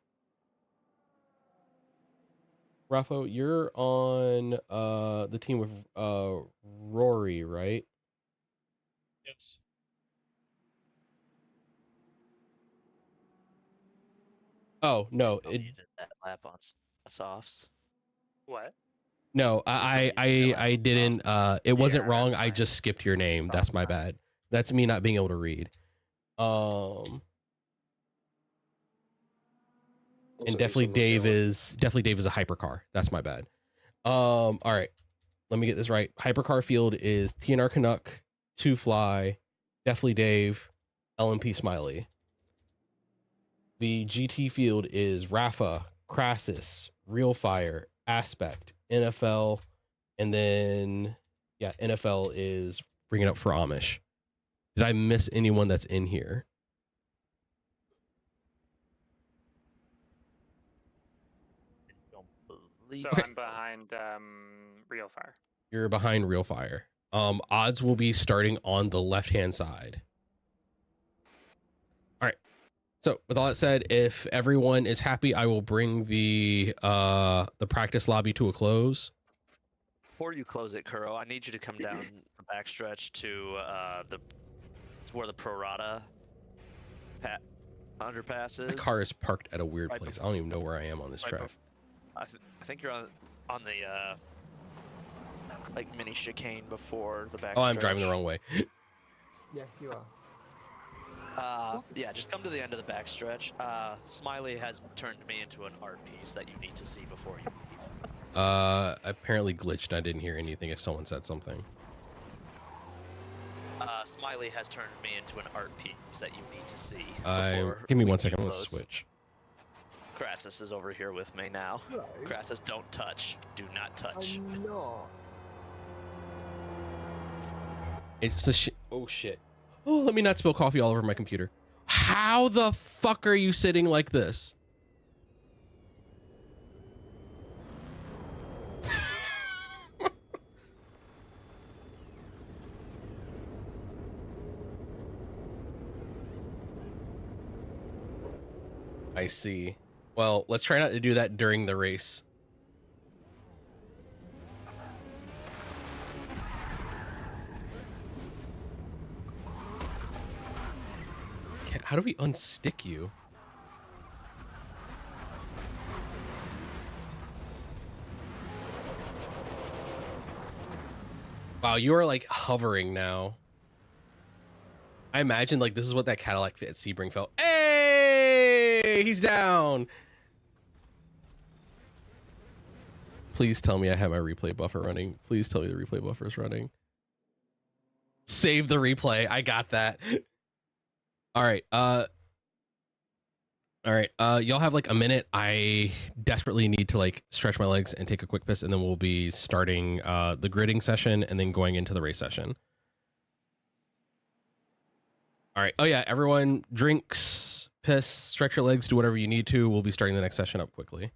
Rafa, you're on the team with Rory, right? Yes. Oh no, Oh, it you did that lap on softs. What? no, I didn't. It wasn't Yeah, wrong. that's I fine. just skipped your name. It's That's all my fine. bad. That's me not being able to read. And So definitely he's from Dave Magellan. is a hypercar. That's my bad. All right. Let me get this right. Hypercar field is TNR Canuck, Two Fly, Definitely Dave, LMP Smiley. The GT field is Rafa, Crassus, Real Fire, Aspect, NFL, and then yeah, NFL is bringing up for Amish. Did I miss anyone that's in here? Don't believe. So Okay. I'm behind Real Fire. You're behind Real Fire. Odds will be starting on the left-hand side. All right. So with all that said, if everyone is happy, I will bring the practice lobby to a close. Before you close it, Kuro, I need you to come down the backstretch to where the Prorata underpass is. My car is parked at a weird Right place. I don't even know where I am on this right track. I think you're on the like mini chicane before the backstretch. Oh, I'm driving the wrong way. Yes, you are. Yeah, just come to the end of the backstretch. Smiley has turned me into an art piece that you need to see before you leave. Apparently glitched. And I didn't hear anything if someone said something. Smiley has turned me into an art piece that you need to see. Give me we 1 do second. Let's close. switch. Crassus is over here with me now. Hello. Crassus, don't touch. Do not touch. I'm not. It's a oh shit. Oh, let me not spill coffee all over my computer. How the fuck are you sitting like this? I see. Well, let's try not to do that during the race. How do we unstick you? Wow, you are like hovering now. I imagine like this is what that Cadillac at Sebring felt. Hey, he's down. Please tell me I have my replay buffer running. Please tell me the replay buffer is running. Save the replay. I got that. All right. Y'all have like a minute. I desperately need to like stretch my legs and take a quick piss, and then we'll be starting the gridding session and then going into the race session. All right. Oh yeah, everyone drinks, piss, stretch your legs, do whatever you need to. We'll be starting the next session up quickly.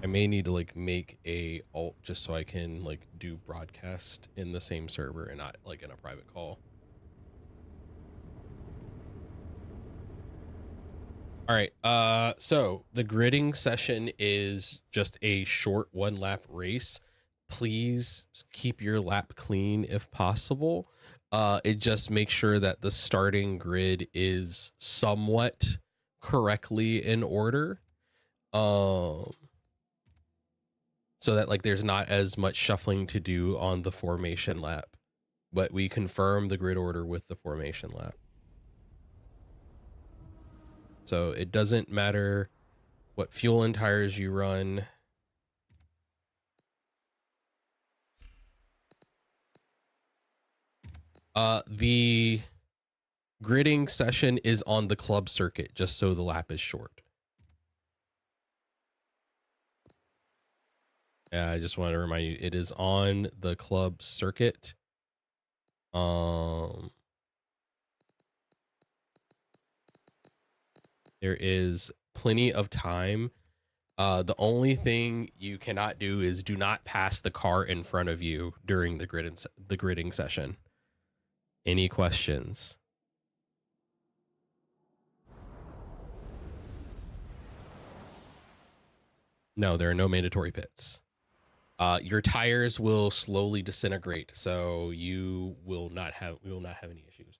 I may need to like make a alt just so I can like do broadcast in the same server and not like in a private call. All right. So the gridding session is just a short 1-lap race. Please keep your lap clean if possible. It just makes sure that the starting grid is somewhat correctly in order. So that like there's not as much shuffling to do on the formation lap, but we confirm the grid order with the formation lap. So it doesn't matter what fuel and tires you run. The gridding session is on the club circuit, just so the lap is short. Yeah, I just want to remind you, it is on the club circuit. There is plenty of time. The only thing you cannot do is do not pass the car in front of you during the gridding session. Any questions? No, there are no mandatory pits. Your tires will slowly disintegrate, so we will not have any issues.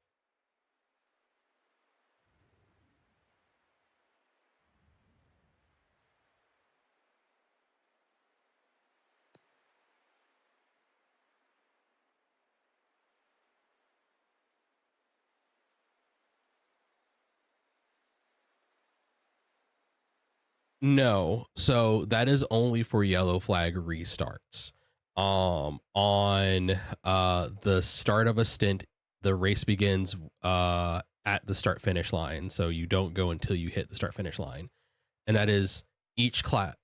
No, so that is only for yellow flag restarts. On the start of a stint, the race begins at the start finish line, so you don't go until you hit the start finish line, and that is each class.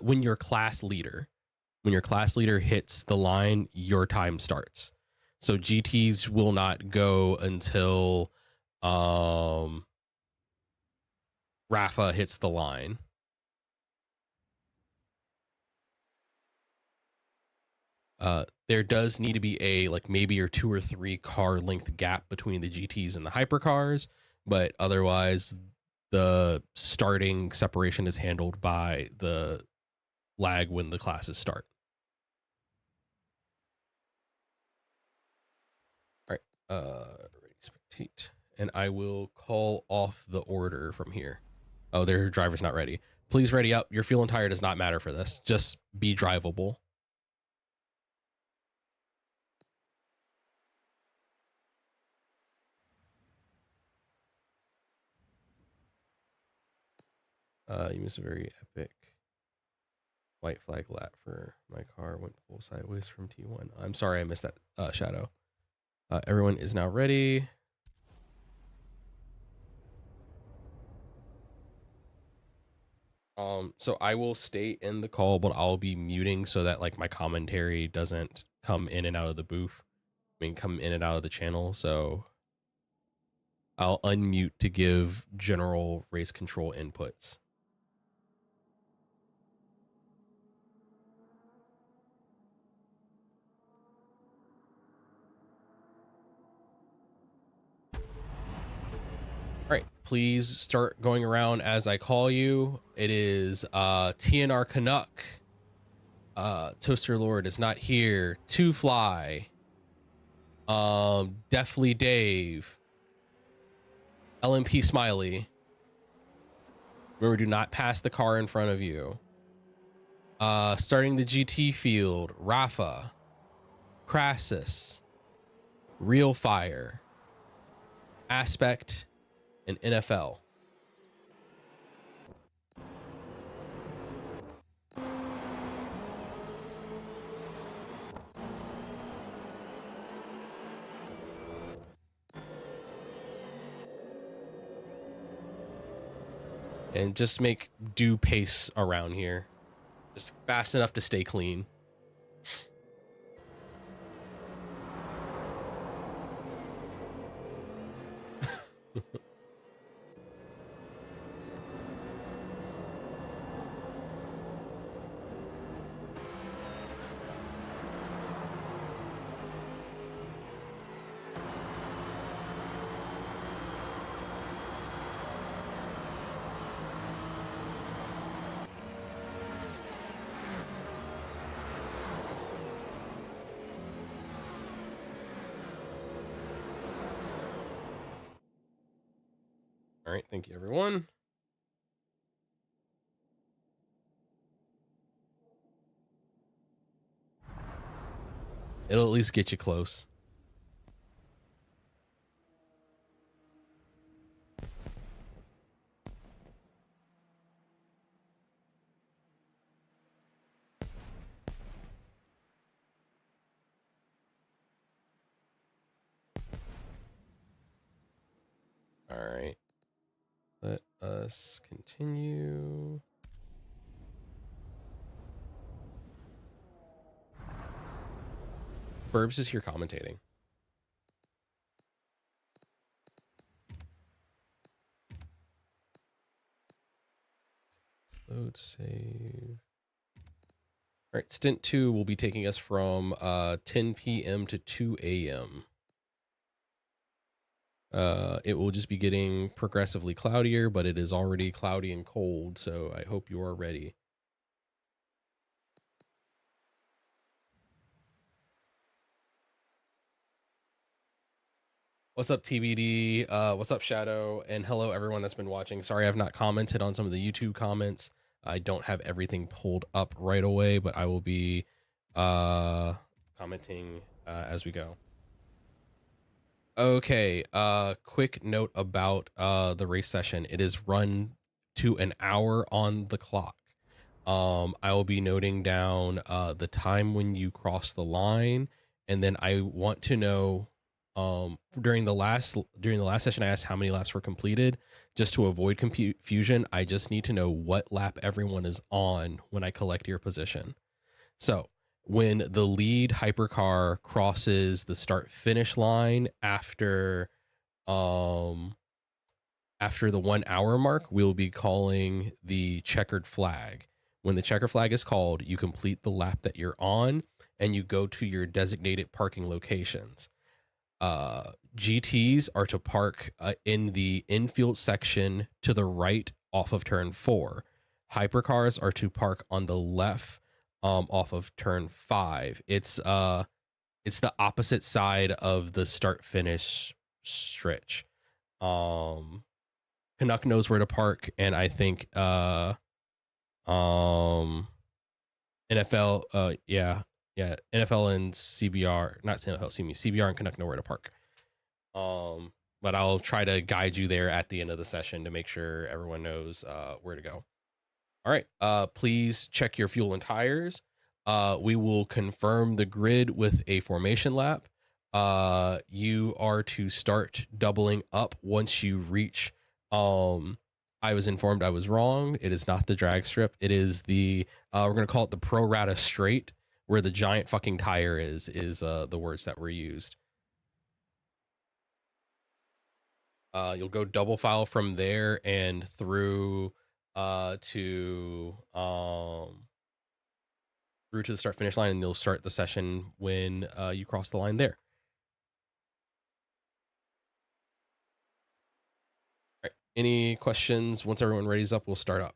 When your class leader hits the line, your time starts. So GTs will not go until Rafa hits the line. There does need to be a like maybe or 2 or 3 car length gap between the GTs and the hypercars, but otherwise the starting separation is handled by the lag when the classes start. All right, ready, spectate, and I will call off the order from here. Oh, their driver's not ready. Please ready up. Your fuel and tire does not matter for this. Just be drivable. You missed a very epic white flag lap for my car. Went full sideways from T1. I'm sorry I missed that, Shadow. Everyone is now ready. So I will stay in the call, but I'll be muting so that like my commentary doesn't come in and out of the booth. I mean, come in and out of the channel. So I'll unmute to give general race control inputs. All right, please start going around as I call you. It is TNR Canuck. Toaster Lord is not here. Two Fly. Deathly Dave. LMP Smiley. Remember, do not pass the car in front of you. Starting the GT field, Rafa, Crassus, Real Fire, Aspect, and NFL. And just make due pace around here. Just fast enough to stay clean. All right, thank you, everyone. It'll at least get you close. All right. Let us continue. Burbs is here commentating. Load save. All right, stint 2 will be taking us from 10 p.m. to 2 a.m. It will just be getting progressively cloudier, but it is already cloudy and cold, so I hope you are ready. What's up, TBD? What's up, Shadow? And hello, everyone that's been watching. Sorry I've not commented on some of the YouTube comments. I don't have everything pulled up right away, but I will be commenting as we go. Okay, quick note about the race session. It is run to an hour on the clock. I will be noting down the time when you cross the line, and then I want to know during the last session I asked how many laps were completed. Just to avoid confusion, I just need to know what lap everyone is on when I collect your position. So when the lead hypercar crosses the start finish line after the 1 hour mark, we'll be calling the checkered flag. When the checker flag is called, you complete the lap that you're on and you go to your designated parking locations. GTs are to park in the infield section to the right off of turn 4. Hypercars are to park on the left off of turn 5. It's the opposite side of the start finish stretch. Canuck knows where to park, and I think NFL NFL and CBR, not NFL, excuse me, CBR and Canuck know where to park. But I'll try to guide you there at the end of the session to make sure everyone knows where to go. All right, please check your fuel and tires. We will confirm the grid with a formation lap. You are to start doubling up once you reach I was informed I was wrong. It is not the drag strip. It is the we're gonna call it the pro rata straight, where the giant fucking tire is the words that were used. You'll go double file from there and through to the start finish line, and you'll start the session when you cross the line there. All right. Any questions? Once everyone ready's up, we'll start up.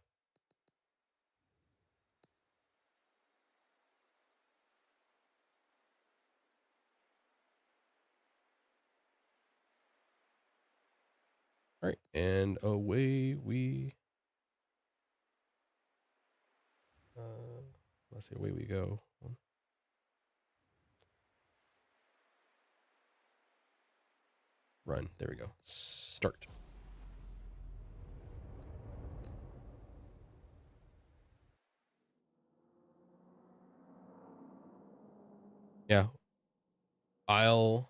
All right, and away we let's see, away we go. Run. There we go. Start. Yeah. I'll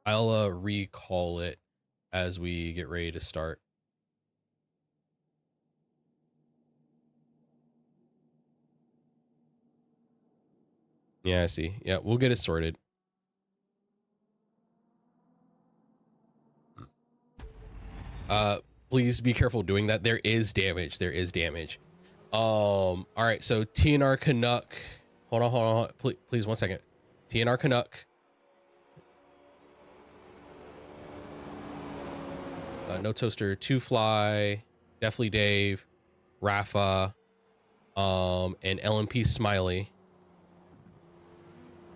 recall it as we get ready to start. Yeah, I see. Yeah, we'll get it sorted. Please be careful doing that. There is damage. There is damage. All right, so TNR Canuck. Hold on. Please 1 second. TNR Canuck. No Toaster, 2 Fly, Definitely Dave, Rafa, and LMP Smiley.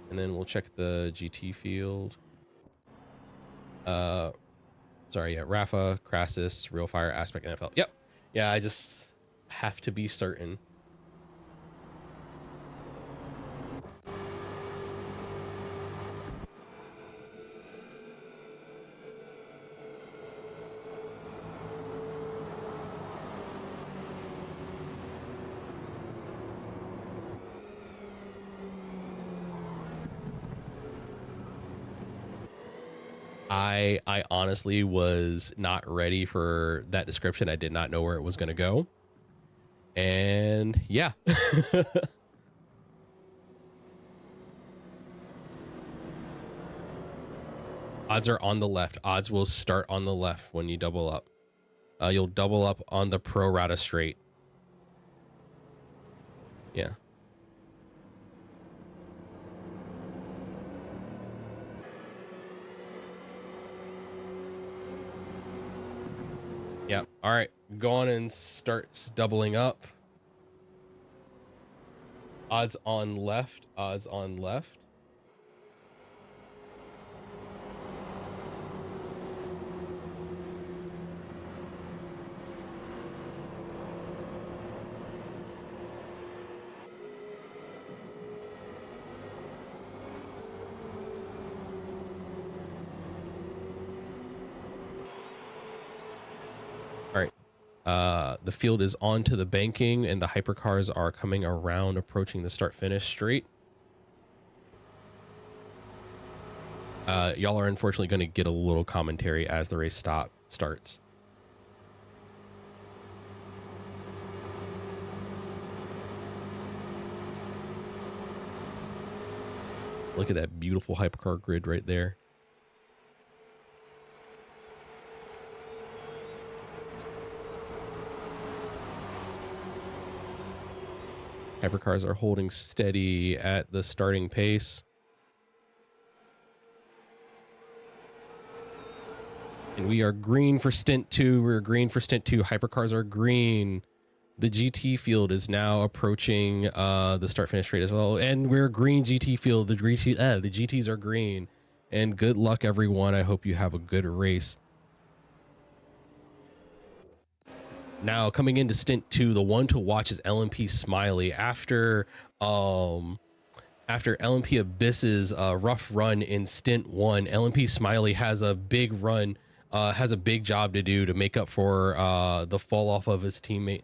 And then we'll check the GT field. Sorry, yeah, Rafa, Crassus, Real Fire, Aspect, NFL. Yep. Yeah, I just have to be certain. I honestly was not ready for that description. I did not know where it was going to go. And yeah. Odds are on the left. Odds will start on the left when you double up. You'll double up on the pro rata straight. Yeah. Yep. All right. Go on and starts doubling up. Odds on left. Odds on left. All right. The field is on to the banking and the hypercars are coming around, approaching the start finish straight. Y'all are unfortunately going to get a little commentary as the race starts. Look at that beautiful hypercar grid right there. Hypercars are holding steady at the starting pace. And we are green for stint 2. We're green for stint 2. Hypercars are green. The GT field is now approaching the start finish straight as well. And we're green GT field. The GTs are green. And good luck, everyone. I hope you have a good race. Now, coming into stint 2, the one to watch is LMP Smiley. After LMP Abyss's rough run in stint 1, LMP Smiley has a big run, has a big job to do to make up for the fall off of his teammate.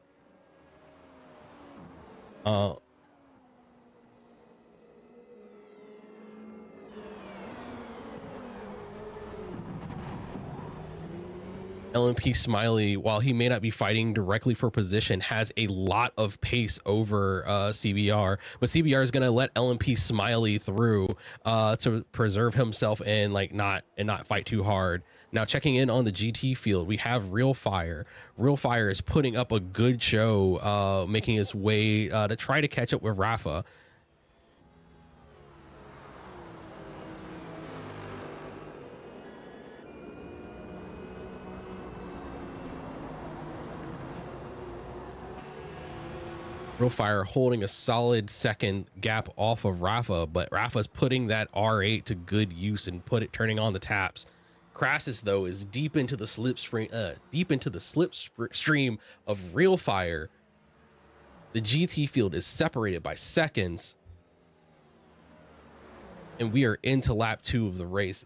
LMP Smiley, while he may not be fighting directly for position, has a lot of pace over CBR, but CBR is going to let LMP Smiley through to preserve himself and not fight too hard. Now, checking in on the GT field, we have Real Fire. Real Fire is putting up a good show, making his way to try to catch up with Rafa. Real Fire holding a solid second gap off of Rafa, but Rafa's putting that R8 to good use and turning on the taps. Crassus, though, is deep into the slipstream of Real Fire. The GT field is separated by seconds, and we are into lap 2 of the race.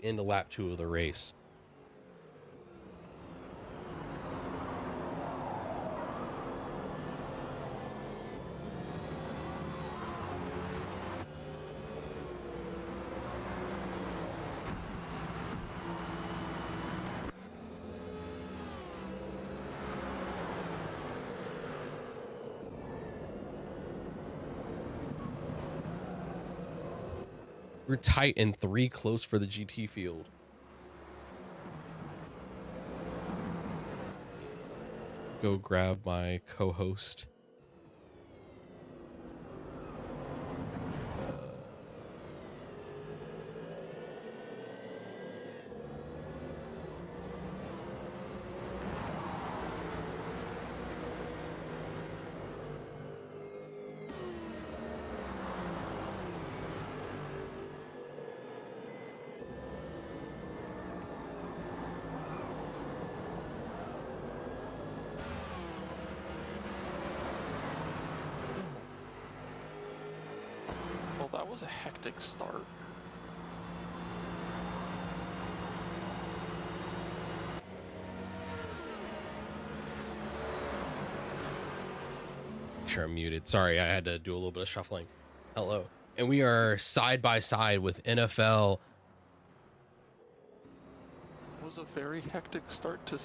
We're tight and 3 close for the GT field. Go grab my co-host. was a hectic start. Sure, I'm muted. Sorry, I had to do a little bit of shuffling. Hello. And we are side by side with NFL. It was a very hectic start to.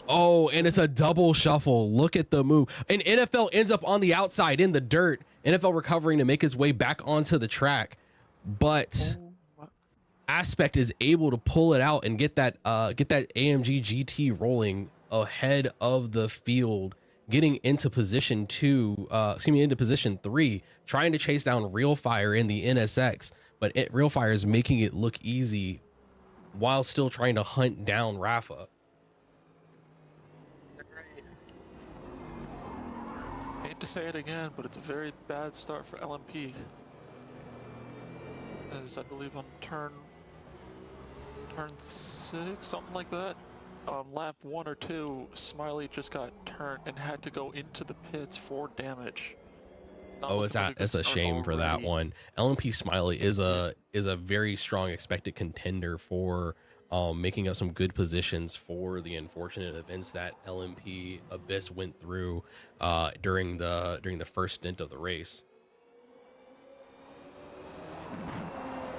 Oh, and it's a double shuffle. Look at the move. And NFL ends up on the outside in the dirt. NFL recovering to make his way back onto the track. But Aspect is able to pull it out and get that AMG GT rolling ahead of the field, getting into position into position 3, trying to chase down Real Fire in the NSX, but Real Fire is making it look easy while still trying to hunt down Rafa. Hate to say it again, but it's a very bad start for LMP. As I believe on turn 6, something like that. Lap 1 or 2, Smiley just got turned and had to go into the pits for damage. It's a shame for that one. LMP Smiley is a very strong expected contender for making up some good positions for the unfortunate events that LMP Abyss went through during the first stint of the race.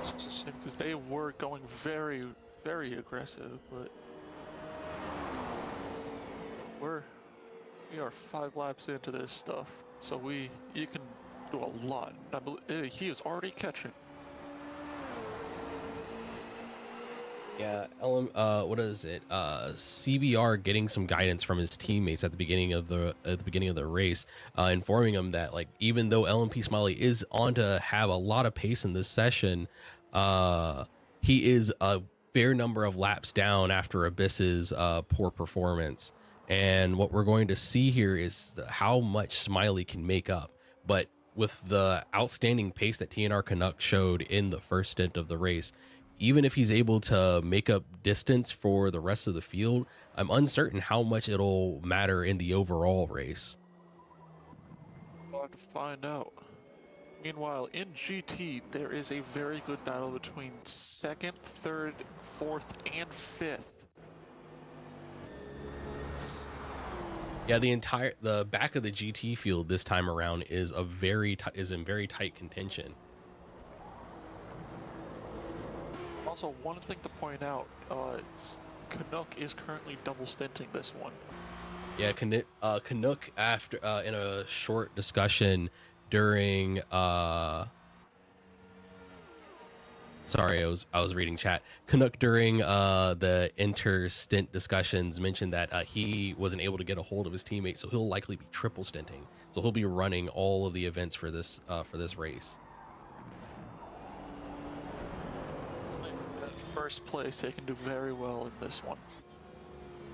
It's just a shame because they were going very, very aggressive, but we are 5 laps into this stuff, so you can do a lot. I believe he is already catching. Yeah, what is it? CBR getting some guidance from his teammates at the beginning of the race, informing him that, like, even though LMP Smiley is on to have a lot of pace in this session, he is a fair number of laps down after Abyss's poor performance. And what we're going to see here is how much Smiley can make up. But with the outstanding pace that TNR Canuck showed in the first stint of the race, even if he's able to make up distance for the rest of the field, I'm uncertain how much it'll matter in the overall race. We'll have to find out. Meanwhile, in GT, there is a very good battle between 2nd, 3rd, 4th, and 5th. Yeah, the back of the GT field this time around is in very tight contention. Also, one thing to point out, Canuck is currently double stinting this one. Yeah, Canuck after in a short discussion during sorry, I was reading chat. Canuck during the inter-stint discussions mentioned that he wasn't able to get a hold of his teammate, so he'll likely be triple stinting. So he'll be running all of the events for this race. First place, they can do very well in this one.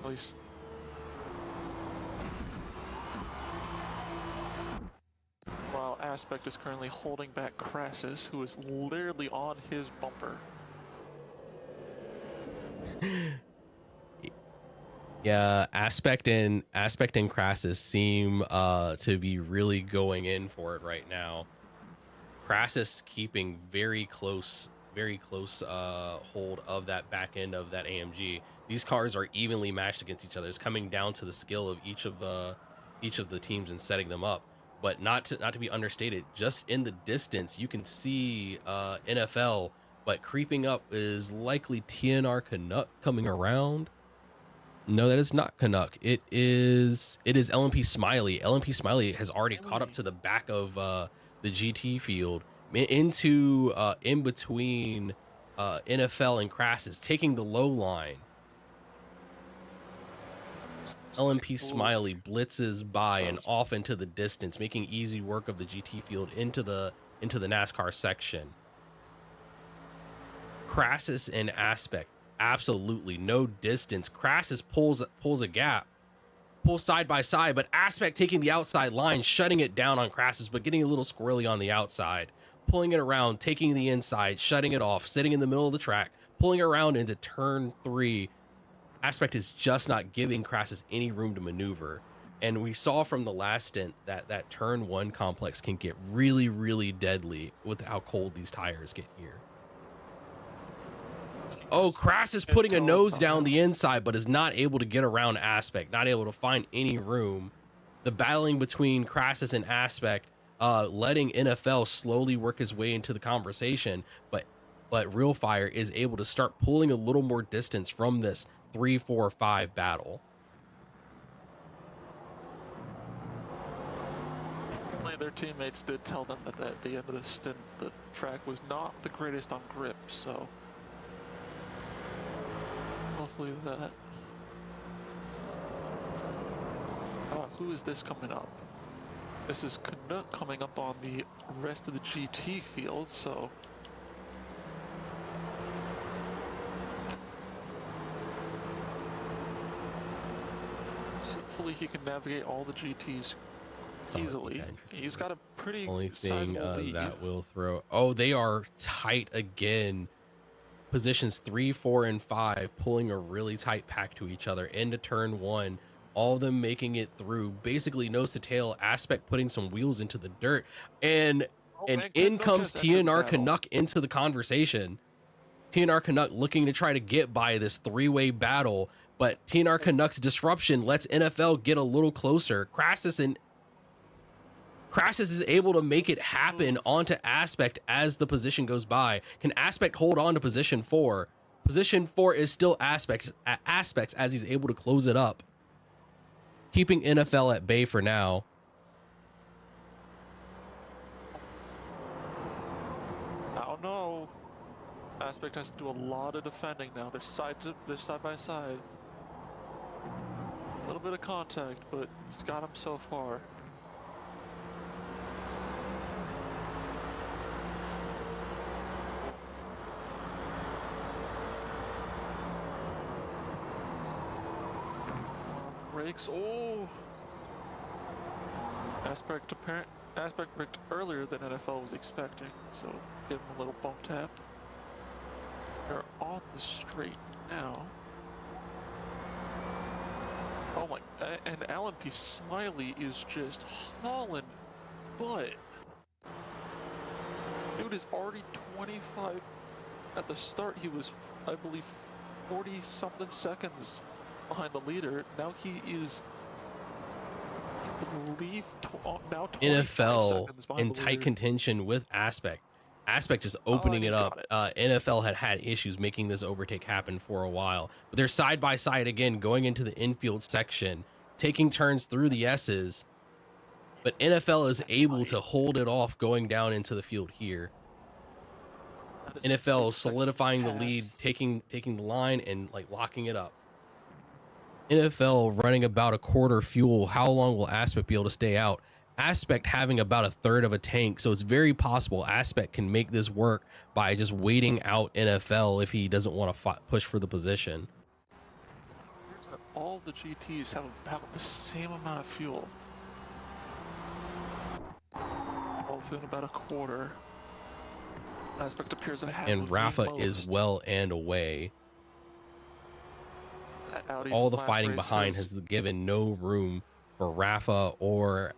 At least. While Aspect is currently holding back Crassus, who is literally on his bumper. Yeah, Aspect and Crassus seem to be really going in for it right now. Crassus keeping very close hold of that back end of that AMG. These cars are evenly matched against each other. It's coming down to the skill of each of the teams and setting them up. But not to be understated, just in the distance you can see NFL, but creeping up is likely TNR Canuck coming around. No, that is not Canuck. It is LMP Smiley. LMP Smiley has already caught up to the back of the GT field, into in between NFL and Crassus, taking the low line. LMP Smiley blitzes by and off into the distance, making easy work of the GT field into the NASCAR section. Crassus and Aspect, absolutely no distance. Crassus pulls a gap, pulls side by side, but Aspect taking the outside line, shutting it down on Crassus, but getting a little squirrely on the outside, pulling it around, taking the inside, shutting it off, sitting in the middle of the track, pulling around into turn 3. Aspect is just not giving Crassus any room to maneuver. And we saw from the last stint that turn 1 complex can get really, really deadly with how cold these tires get here. Oh, Crass is putting a nose down the inside, but is not able to get around Aspect, not able to find any room. The battling between Crassus and Aspect, letting NFL slowly work his way into the conversation, but Real Fire is able to start pulling a little more distance from this 3-4-5 battle. Their teammates did tell them that at the end of the stint, the track was not the greatest on grip, so hopefully that. Who is this coming up? This is Canuck coming up on the rest of the GT field, so hopefully he can navigate all the GTs easily. He's got a pretty only thing lead. that will throw. Oh, they are tight again. Positions 3, 4, and 5 pulling a really tight pack to each other into turn 1. All of them making it through, basically nose to tail. Aspect putting some wheels into the dirt, and in comes TNR Canuck into the conversation. TNR Canuck looking to try to get by this 3-way battle, but TNR Canuck's disruption lets NFL get a little closer. Crassus is able to make it happen onto Aspect as the position goes by. Can Aspect hold on to position 4? Position 4 is still Aspects as he's able to close it up, keeping NFL at bay for now. Oh no! Aspect has to do a lot of defending now. They're side by side. A little bit of contact, but he's got him so far. Brakes. Oh! Aspect braked earlier than NFL was expecting, so give him a little bump tap. They're on the straight now. Oh my! And LMP Smiley is just hauling butt. Dude is already 25. At the start, he was, I believe, 40-something seconds behind the leader. Now he is, I believe, now NFL in tight contention with Aspect. Aspect is opening it up. NFL had issues making this overtake happen for a while, but they're side by side again, going into the infield section, taking turns through the S's. But NFL is able to hold it off going down into the field here. NFL solidifying the lead, taking the line and like locking it up. NFL running about a quarter fuel. How long will Aspect be able to stay out? Aspect having about a third of a tank, so it's very possible Aspect can make this work by just waiting out NFL if he doesn't want to push for the position. All the GTs have about the same amount of fuel. All within about a quarter. Aspect appears to have. And Rafa is well and away. All the fighting behind has given no room for Rafa or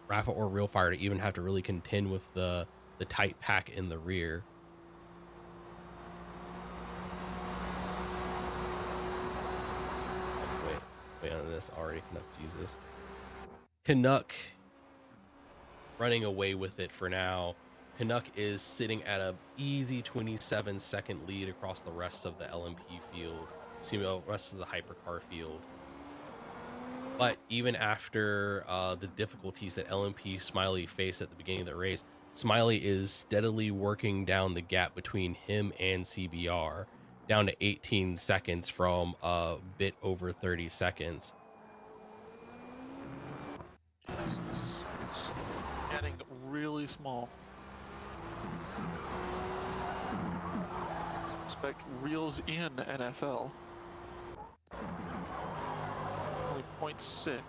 Real Fire to even have to really contend with the tight pack in the rear. Wait on this already. Canuck, Jesus. Canuck running away with it for now. Canuck is sitting at a easy 27-second lead across the rest of the LMP field. The rest of the hypercar field. But even after the difficulties that LMP Smiley faced at the beginning of the race, Smiley is steadily working down the gap between him and CBR, down to 18 seconds from a bit over 30 seconds. It's getting really small. Aspect reels in NFL. Only 0.6.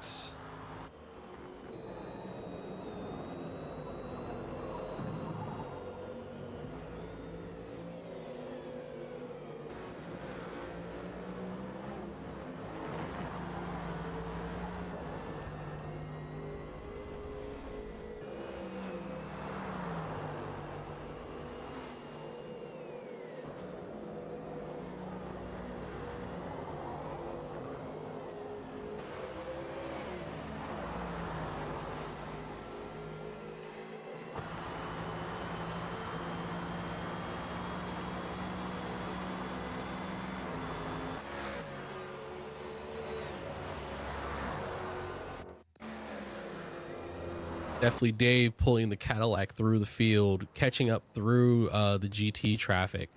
Definitely Dave pulling the Cadillac through the field, catching up through the GT traffic,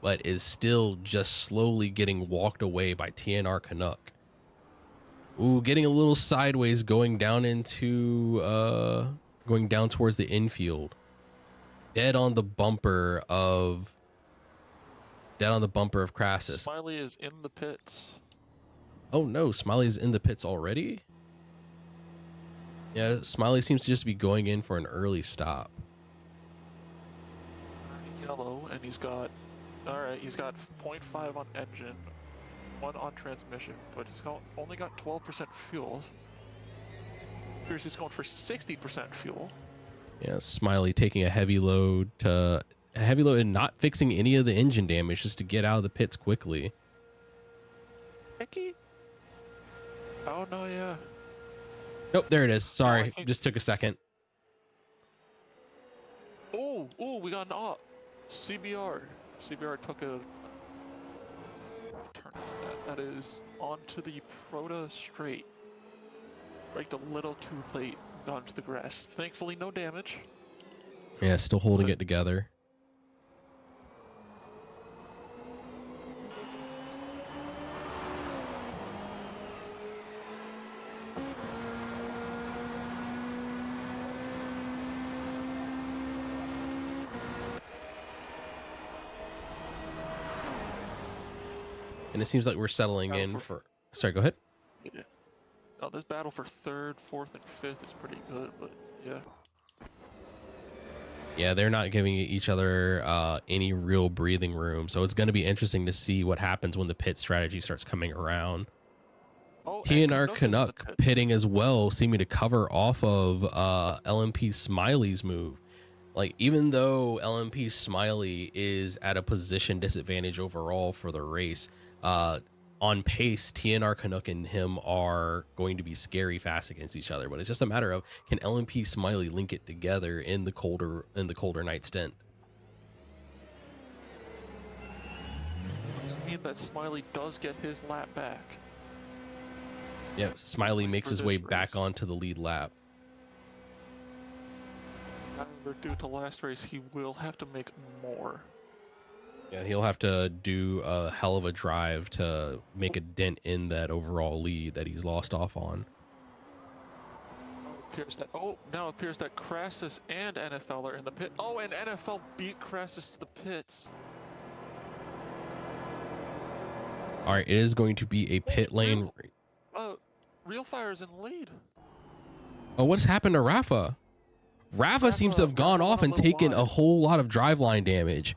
but is still just slowly getting walked away by TNR Canuck. Ooh, getting a little sideways, going down towards the infield. Dead on the bumper of Crassus. Smiley is in the pits. Oh no, Smiley's in the pits already? Yeah, Smiley seems to just be going in for an early stop. Yellow, and he's got 0.5 on engine, 1 on transmission, but only got 12% fuel. Appears he's going for 60% fuel. Yeah, Smiley taking a heavy load and not fixing any of the engine damage just to get out of the pits quickly. Mickey? Oh no, yeah. Nope, there it is. Sorry, think- just took a second. Oh, we got an op. CBR took a turn is that is onto the Proto straight. Braked a little too late, got into the grass. Thankfully no damage. Yeah, still holding it together. And it seems like we're settling in for... Sorry, go ahead. Yeah. Oh, this battle for 3rd, 4th, and 5th is pretty good, but yeah. Yeah, they're not giving each other any real breathing room. So it's going to be interesting to see what happens when the pit strategy starts coming around. Oh, TNR Canuck pitting as well, seeming to cover off of LMP Smiley's move. Like, even though LMP Smiley is at a position disadvantage overall for the race, on pace, TNR Canuck and him are going to be scary fast against each other. But it's just a matter of, can LMP Smiley link it together in the colder night stint? Does it mean that Smiley does get his lap back? Yeah, Smiley makes his For way this back race. onto the lead lap. However, due to last race, he will have to make more. Yeah, he'll have to do a hell of a drive to make a dent in that overall lead that he's lost off on. Now it appears that Crassus and NFL are in the pit. Oh, and NFL beat Crassus to the pits. All right, it is going to be a pit lane. Real Fire's in the lead. Oh, what's happened to Rafa? Rafa seems to have gone Rafa off went and a little taken a wide. whole lot of driveline damage.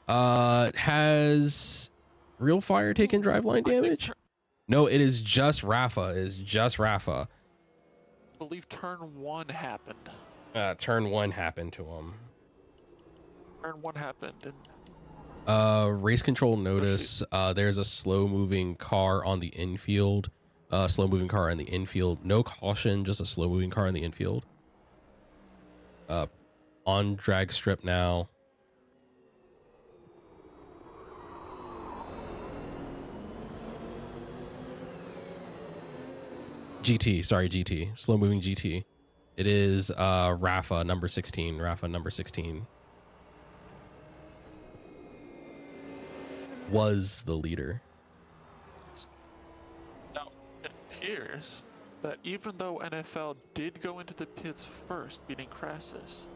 Has Real Fire taken driveline damage? No, it is just Rafa. It is just Rafa. I believe turn 1 happened. Turn 1 happened to him. Turn 1 happened, and Race control notice. There's a slow moving car on the infield. No caution, just a slow moving car in the infield. On drag strip now. GT. Slow moving GT. It is Rafa number 16. Was the leader. now it appears that even though NFL did go into the pits first, beating Crassus,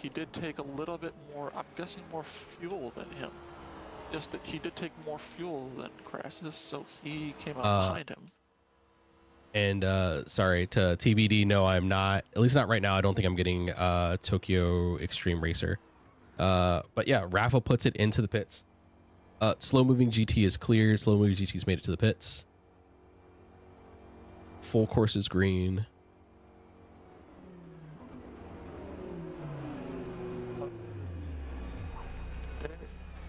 he did take a little bit more, I'm guessing more fuel than him. Just that he did take more fuel than Crassus, so he came out behind him. And sorry to TBD, no, I'm not. At least not right now. I don't think I'm getting Tokyo Extreme Racer. But yeah, Rafa puts it into the pits. Slow moving GT is clear. Slow moving GT's made it to the pits. Full course is green.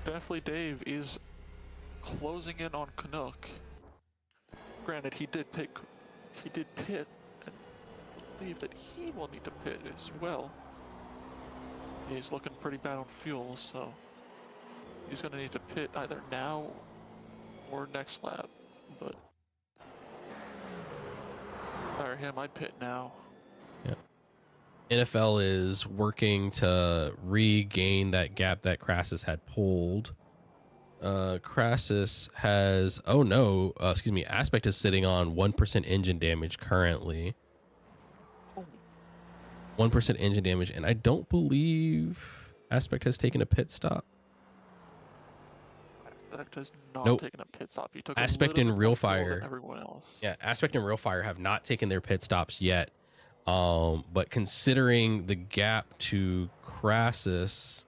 Definitely Dave is closing in on Canuck. Granted, he did pit, and I believe that he will need to pit as well. He's looking pretty bad on fuel, so he's going to need to pit either now or next lap. But for him, I'd pit now. Yeah. NFL is working to regain that gap that Crassus had pulled. Crassus has, oh no, excuse me, Aspect is sitting on 1% engine damage currently. 1% engine damage, and I don't believe Aspect has taken a pit stop. Aspect has not Nope. taken a pit stop. He took Aspect a and little bit Real more fuel Fire. than everyone else. Yeah, Aspect and Real Fire have not taken their pit stops yet. But considering the gap to Crassus,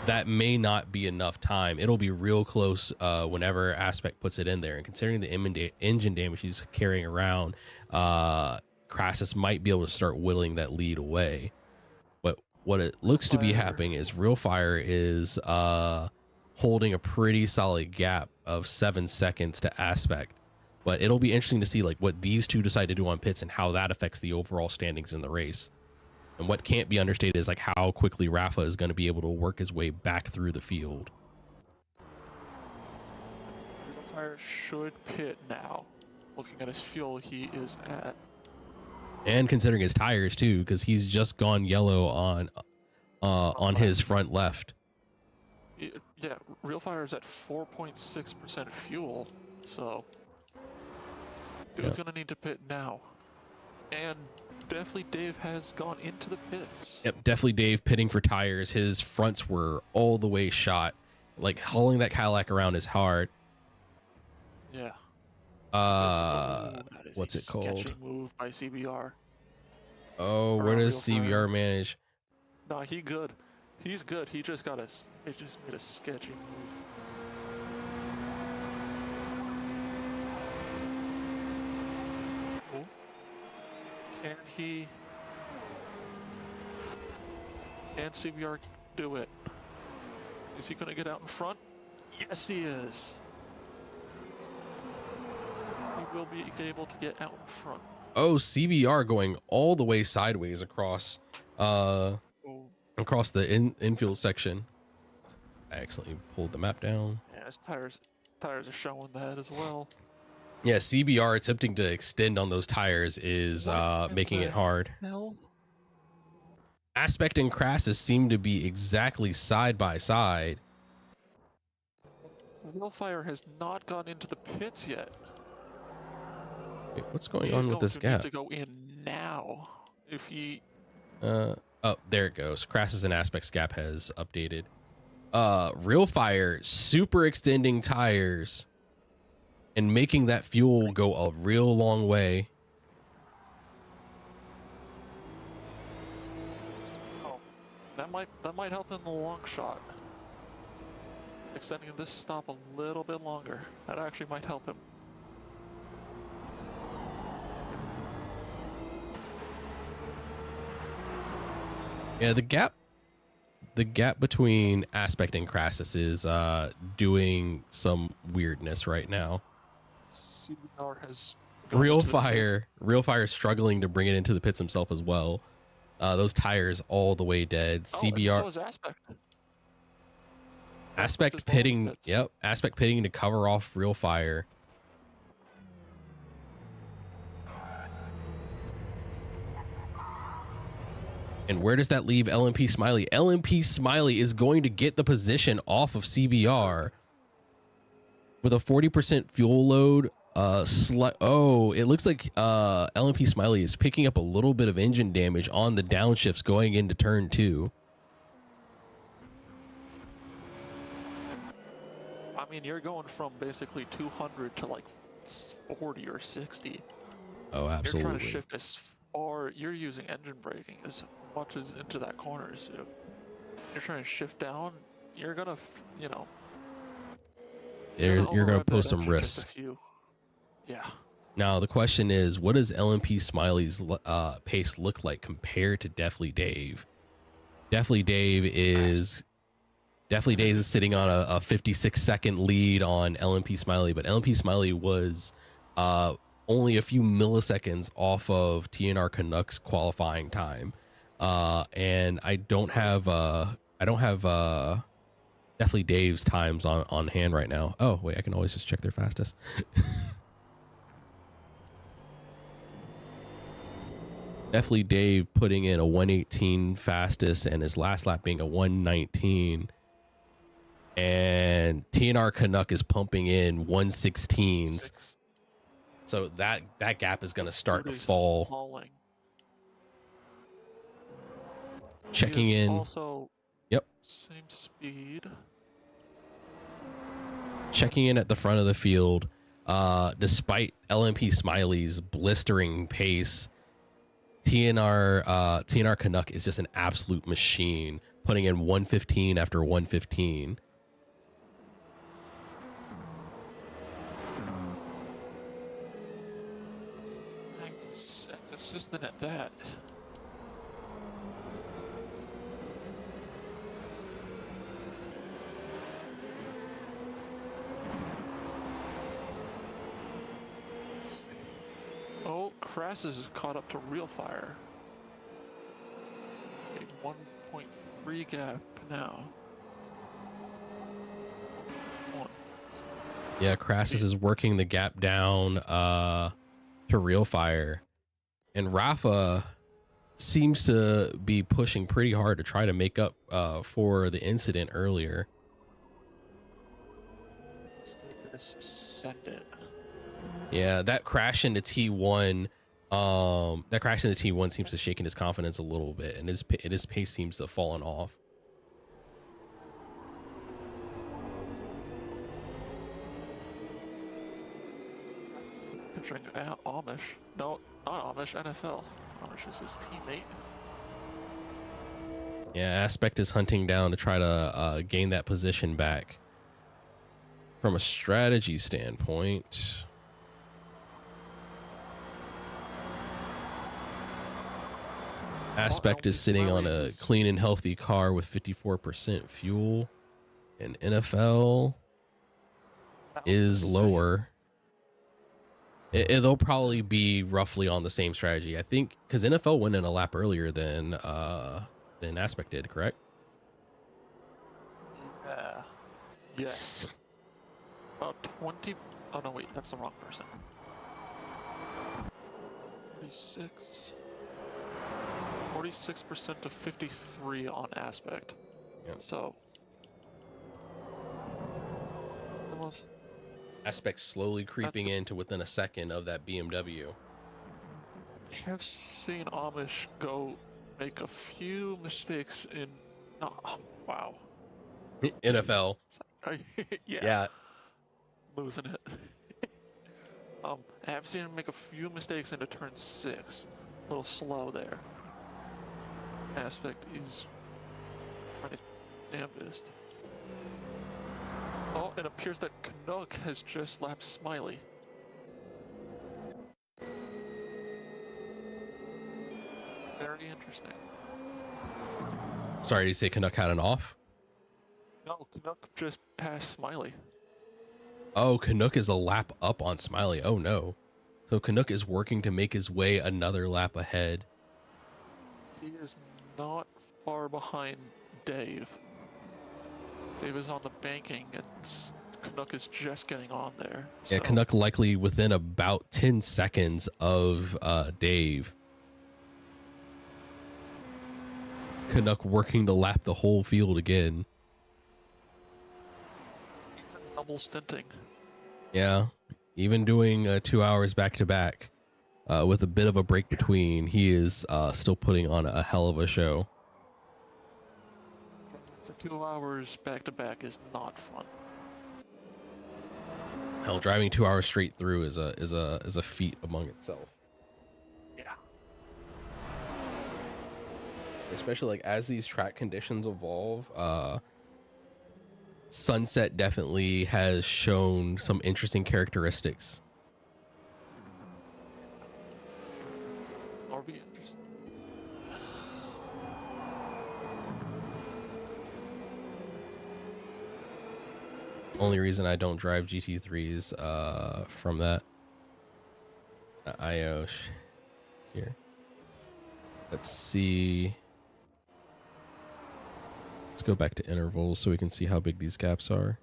that may not be enough time. It'll be real close whenever Aspect puts it in there. And considering the engine damage he's carrying around, Crassus might be able to start whittling that lead away. But what it looks to be happening is Real Fire is holding a pretty solid gap of 7 seconds to Aspect. But it'll be interesting to see like what these two decide to do on pits and how that affects the overall standings in the race. And what can't be understated is like how quickly Rafa is going to be able to work his way back through the field. Fire should pit now. Looking at his fuel, he is at. And considering his tires too, because he's just gone yellow on his front left. Yeah, Real Fire is at 4.6% fuel, so dude's gonna need to pit now. And definitely Dave has gone into the pits. Yep, definitely Dave pitting for tires. His fronts were all the way shot. Like hauling that Cadillac around is hard. Yeah. What's it called? Sketchy move by CBR. Oh, where does CBR manage? Nah, he good. He's good. He just got he just made a sketchy move. Oh. Can CBR do it? Is he gonna get out in front? Yes, he is. He will be able to get out in front. Oh, CBR going all the way sideways across across the infield section. I accidentally pulled the map down. Yeah, his tires are showing that as well. Yeah, CBR attempting to extend on those tires is making it hard. Hell? Aspect and Crassus seem to be exactly side by side. Real Fire has not gone into the pits yet. Wait, what's going on with this gap? Need to go in now. If he. Oh, there it goes. Crassus and Aspect's gap has updated. Real Fire super extending tires and making that fuel go a real long way. Oh, that might help in the long shot. Extending this stop a little bit longer. That actually might help him. Yeah, the gap between Aspect and Crassus is doing some weirdness right now. CBR has Real Fire is struggling to bring it into the pits himself as well. Those tires all the way dead. CBR. So is Aspect. Aspect pitting. Yep, Aspect pitting to cover off Real Fire. And where does that leave LMP Smiley? LMP Smiley is going to get the position off of CBR with a 40% fuel load. It looks like LMP Smiley is picking up a little bit of engine damage on the downshifts going into turn 2. I mean, you're going from basically 200 to like 40 or 60. Oh, absolutely. You're trying to shift as far. You're using engine braking as much as into that corner as you're trying to shift down. You're gonna, you know. You're gonna pose some risks. Yeah. Now the question is, what does LMP Smiley's pace look like compared to Deathly Dave? Deathly Dave is sitting on a 56-second lead on LMP Smiley, but LMP Smiley was only a few milliseconds off of TNR Canucks qualifying time, and I don't have Deathly Dave's times on hand right now. Oh wait, I can always just check their fastest. Definitely Dave putting in a 118 fastest and his last lap being a 119. And TNR Canuck is pumping in 116s. So that gap is going to start to fall. Falling. Checking He is in. Also, Yep. Same speed. Checking in at the front of the field. Despite LMP Smiley's blistering pace, TNR Canuck is just an absolute machine, putting in 115 after 115. He's consistent at that. Oh, Crassus is caught up to Real Fire. A 1.3 gap now. Yeah, Crassus is working the gap down to Real Fire. And Rafa seems to be pushing pretty hard to try to make up for the incident earlier. Send it. Yeah, that crash into T1 seems to shaken his confidence a little bit, and his pace seems to have fallen off. Picturing Amish. No, not Amish, NFL. Amish is his teammate. Yeah, Aspect is hunting down to try to gain that position back. From a strategy standpoint, Aspect is sitting on a clean and healthy car with 54% fuel, and NFL is lower. It'll probably be roughly on the same strategy, I think, because NFL went in a lap earlier than Aspect did, correct? Yeah. Yes. About 20. Oh no, wait, that's the wrong person. 46% to 53 on Aspect. Yep. So. Almost. Aspect slowly creeping into within a second of that BMW. I have seen Amish make a few mistakes in. Oh, wow. NFL. Yeah. Losing it. I have seen him make a few mistakes into turn 6. A little slow there. Aspect is trying his damnedest. Oh, it appears that Canuck has just lapped Smiley. Very interesting. Sorry, did you say Canuck had an off? No, Canuck just passed Smiley. Oh, Canuck is a lap up on Smiley. Oh no. So Canuck is working to make his way another lap ahead. He is not far behind Dave. Dave is on the banking and Canuck is just getting on there. Yeah, so. Canuck likely within about 10 seconds of Dave. Canuck working to lap the whole field again. Double stinting. Yeah, even doing 2 hours back to back with a bit of a break between, he is still putting on a hell of a show. For 2 hours back to back is not fun. Hell, driving 2 hours straight through is a feat among itself. Yeah. Especially like as these track conditions evolve, Sunset definitely has shown some interesting characteristics. Or be interesting. Only reason I don't drive GT3s from that IO here. Let's see. Let's go back to intervals so we can see how big these gaps are.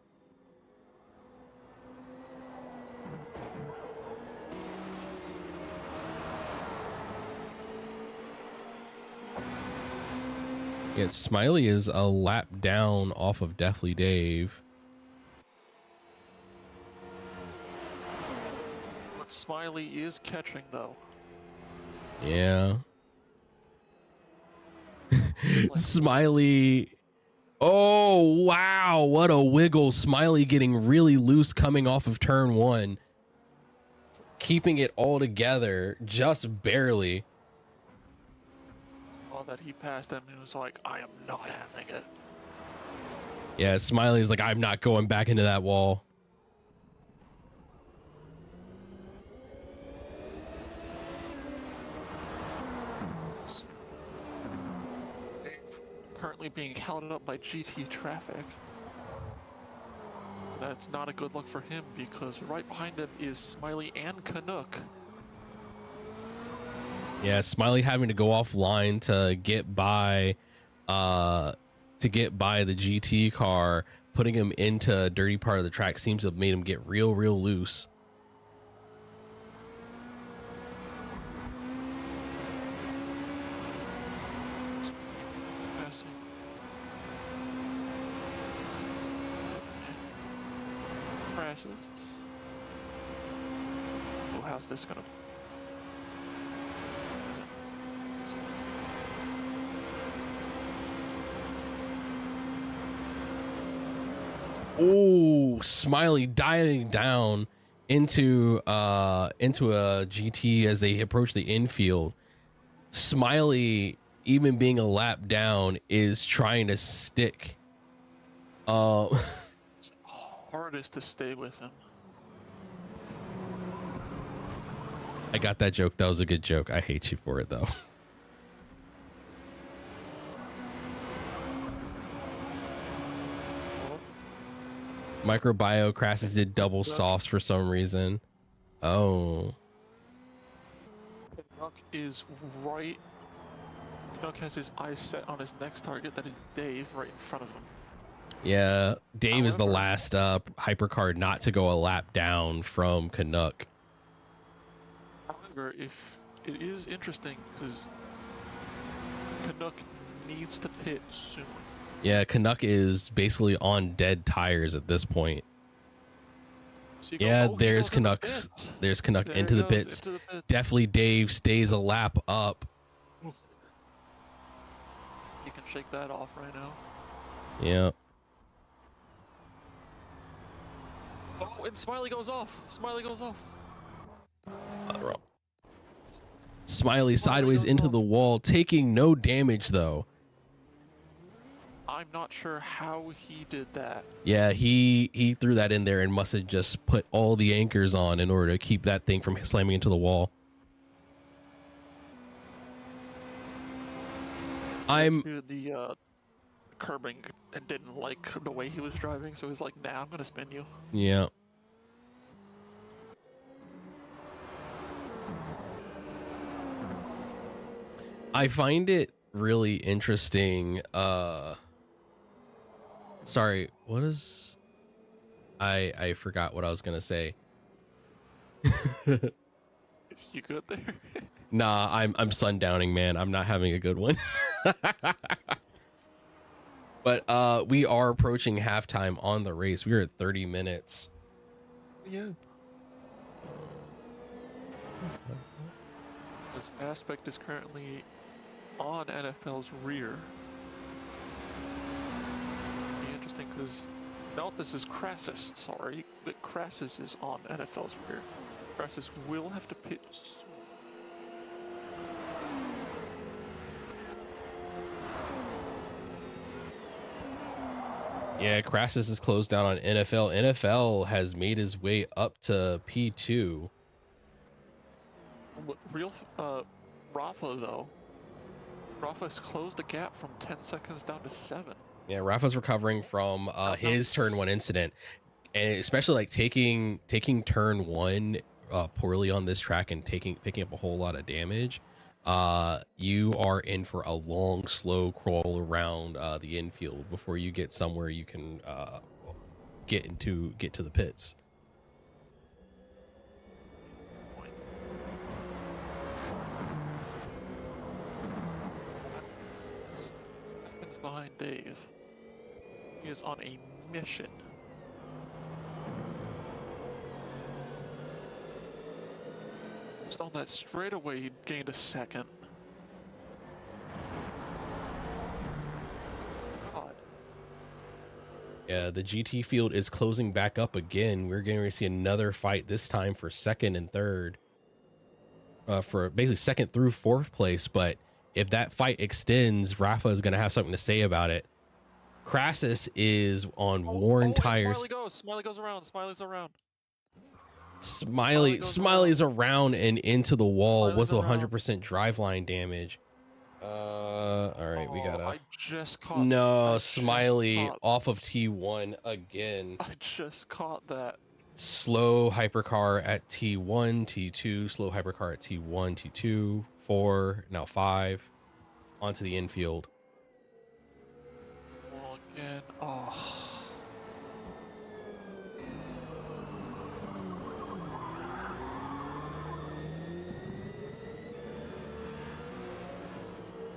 Yeah, Smiley is a lap down off of Deathly Dave. But Smiley is catching though. Yeah. Smiley. Oh, wow. What a wiggle. Smiley getting really loose coming off of turn 1. Keeping it all together just barely. Saw that he passed him and was like, I am not having it. Yeah, Smiley's like, I'm not going back into that wall. Currently being held up by GT traffic. That's not a good look for him because right behind him is Smiley and Canuck. Yeah, Smiley having to go offline to get by the GT car, putting him into a dirty part of the track seems to have made him get real loose. Passing. Crashes. Oh, how's this gonna? Oh, Smiley diving down into a GT as they approach the infield. Smiley, even being a lap down, is trying to stick. Hardest to stay with him. I got that joke. That was a good joke. I hate you for it though. Microbio Crassus did double softs for some reason. Oh. Canuck is right. Canuck has his eyes set on his next target, that is Dave, right in front of him. Yeah, Dave is the However- last hypercard not to go a lap down from Canuck. However, if it is interesting because Canuck needs to pit soon. Yeah, Canuck is basically on dead tires at this point. So you go, Yeah, oh, he there's goes in the Canuck's. pits. There's Canuck There into he the goes, pits. into the pits. Definitely Dave stays a lap up. You can shake that off right now. Yeah. Oh, and Smiley goes off. Smiley goes off. Smiley sideways goes into off. the wall, taking no damage though. I'm not sure how he did that. Yeah, he threw that in there and must have just put all the anchors on in order to keep that thing from slamming into the wall. To the curbing and didn't like the way he was driving, so he's like, nah, I'm gonna spin you. Yeah. I find it really interesting. Sorry, what is I forgot what I was gonna say. You good there? Nah, I'm sundowning, man. I'm not having a good one. But we are approaching halftime on the race. We are at 30 minutes. Yeah. This aspect is currently on NFL's rear. Be interesting because note this is Crassus. Sorry, that Crassus is on NFL's rear. Crassus will have to pit soon. Yeah, Crassus is closed down on NFL. NFL has made his way up to P2. Real Rafa though. Rafa's closed the gap from 10 seconds down to 7. Yeah, Rafa's recovering from his turn 1 incident, and especially like taking turn 1 poorly on this track and picking up a whole lot of damage. You are in for a long, slow crawl around the infield before you get somewhere you can get to the pits. behind Dave. He is on a mission. Just on that straightaway, he gained a second. God. Yeah, the GT field is closing back up again. We're going to see another fight, this time for second and third. For basically second through fourth place. But if that fight extends, Rafa is going to have something to say about it. Crassus is on worn tires. Smiley goes around. Smiley's around. Smiley's around and into the wall Smiley's with around. 100% driveline damage. All right, we gotta. I just caught. No, I just Smiley caught- off of T1 again. I just caught that. Slow hypercar at T1, T2, slow hypercar at T1, T2, 4, now 5, onto the infield. Well, again. Oh.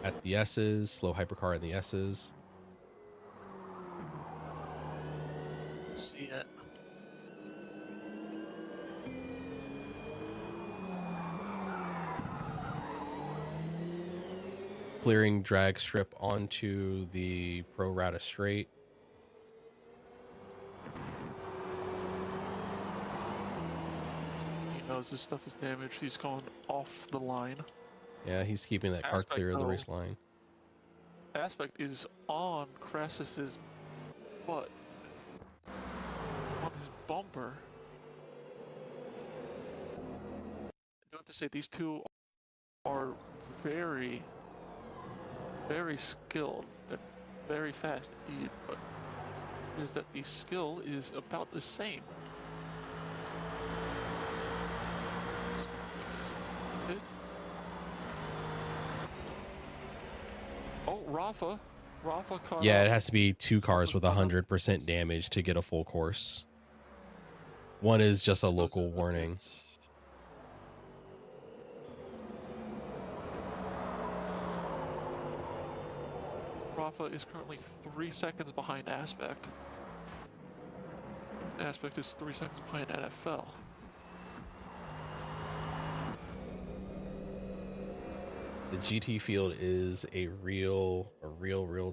At the S's, slow hypercar in the S's. See it. Clearing drag strip onto the pro rata straight. He knows this stuff is damaged. He's going off the line. Yeah, he's keeping that car Aspect, clear of the though. race line. Aspect is on Crassus's butt. On his bumper. I do have to say, these two are very, very skilled and very fast indeed, but is that the skill is about the same. Oh, Rafa caught Yeah, up. it has to be two cars with 100% damage to get a full course. One is just a local warning. Rafa is currently 3 seconds behind Aspect. Aspect is 3 seconds behind NFL. The GT field is a real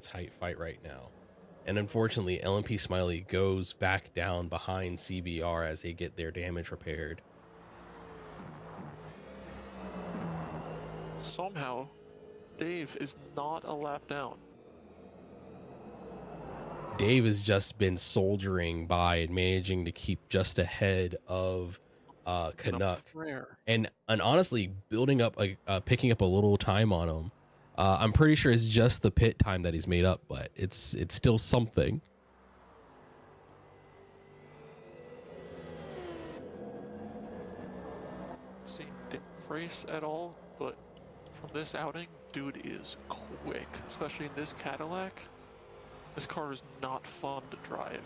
tight fight right now. And unfortunately, LMP Smiley goes back down behind CBR as they get their damage repaired. Somehow, Dave is not a lap down. Dave has just been soldiering by and managing to keep just ahead of Canuck. And honestly, building up, picking up a little time on him. I'm pretty sure it's just the pit time that he's made up, but it's still something. Seen Dick race at all, but from this outing, dude is quick, especially in this Cadillac. This car is not fun to drive.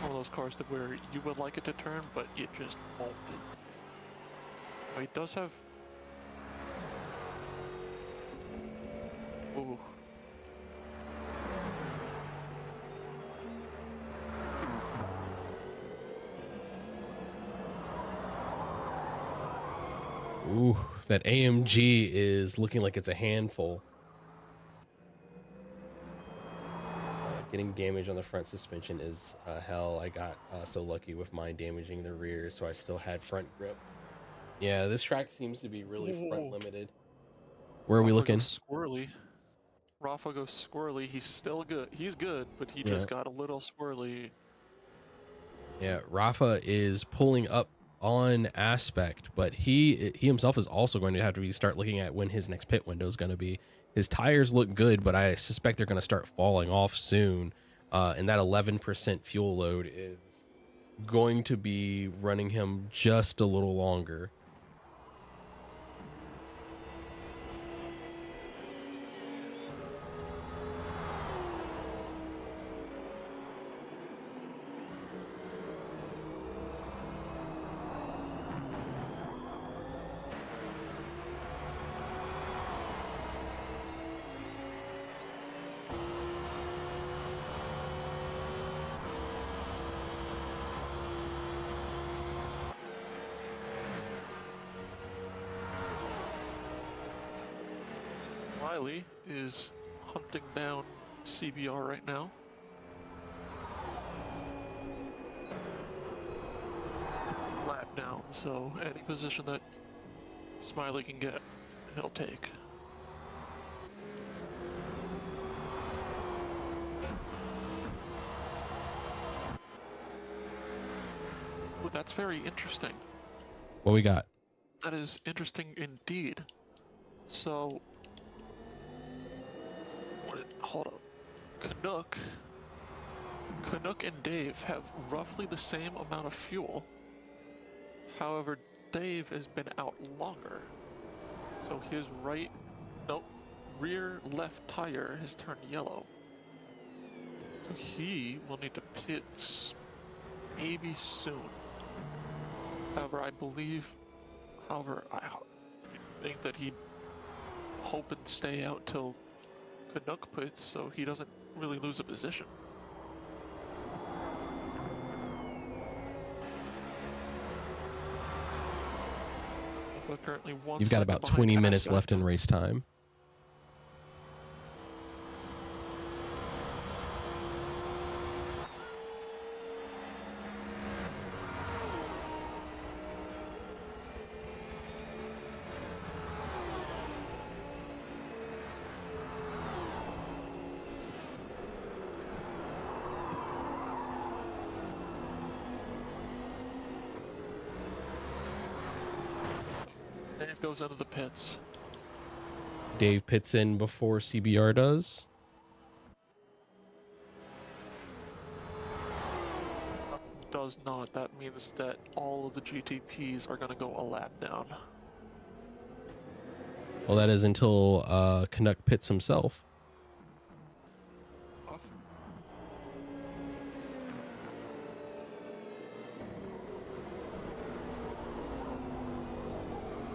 One of those cars that where you would like it to turn, but it just won't. But he does have. Ooh. Ooh, that AMG is looking like it's a handful. Getting damage on the front suspension is hell. I got so lucky with mine damaging the rear, so I still had front grip. Yeah, this track seems to be really front limited. Where are we looking? Goes squirrely. Rafa goes squirrely. He's still good. He's good, but he just got a little squirrely. Yeah, Rafa is pulling up on Aspect, but he himself is also going to have to start looking at when his next pit window is going to be. His tires look good, but I suspect they're going to start falling off soon. And that 11% fuel load is going to be running him just a little longer. Smiley is hunting down CBR right now. Lap down, so any position that Smiley can get, he'll take. Well, that's very interesting. What we got? That is interesting indeed. So, hold up. Canuck and Dave have roughly the same amount of fuel. However, Dave has been out longer. So his rear left tire has turned yellow. So he will need to pit maybe soon. However, I think that he'd hope and stay out till Canuck pits so he doesn't really lose a position. But currently You've got about 20 minutes left in race time. Dave goes into the pits. Dave pits in before CBR does. Does not. That means that all of the GTPs are going to go a lap down. Well, that is until Canuck pits himself.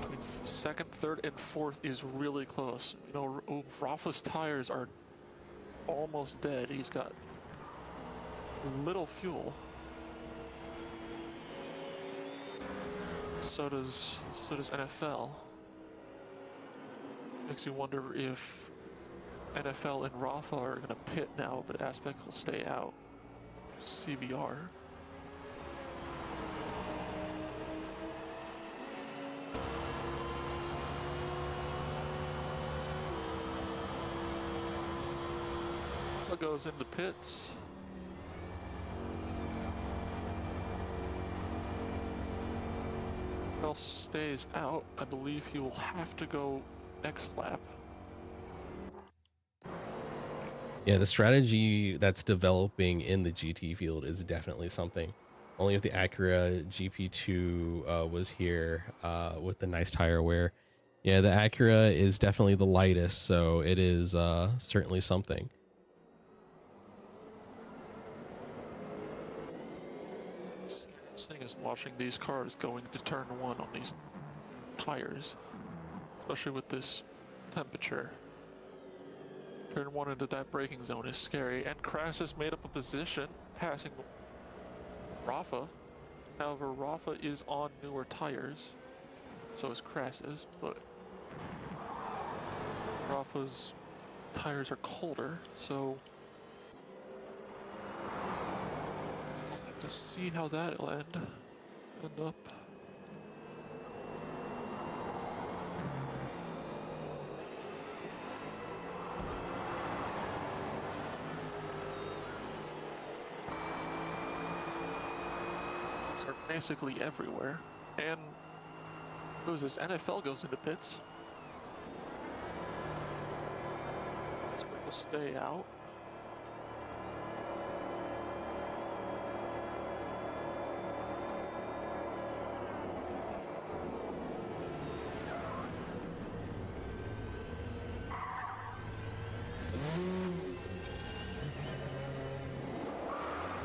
Between second, third, and fourth is really close. You know, Rafa's tires are almost dead. He's got little fuel. So does NFL. Makes you wonder if NFL and Rafa are gonna pit now, but Aspect will stay out. CBR. Rafa goes into pits. Stays out. I believe he will have to go next lap. Yeah, the strategy that's developing in the GT field is definitely something. Only if the Acura GP2 was here with the nice tire wear. Yeah, the Acura is definitely the lightest, so it is certainly something. This thing is watching these cars going to turn one on these tires, especially with this temperature. Turn one into that braking zone is scary, and Crassus made up a position, passing Rafa. However, Rafa is on newer tires, so is Crassus, but Rafa's tires are colder, so to see how that'll end up. Are basically everywhere, and who's this? NFL goes into pits. Will stay out.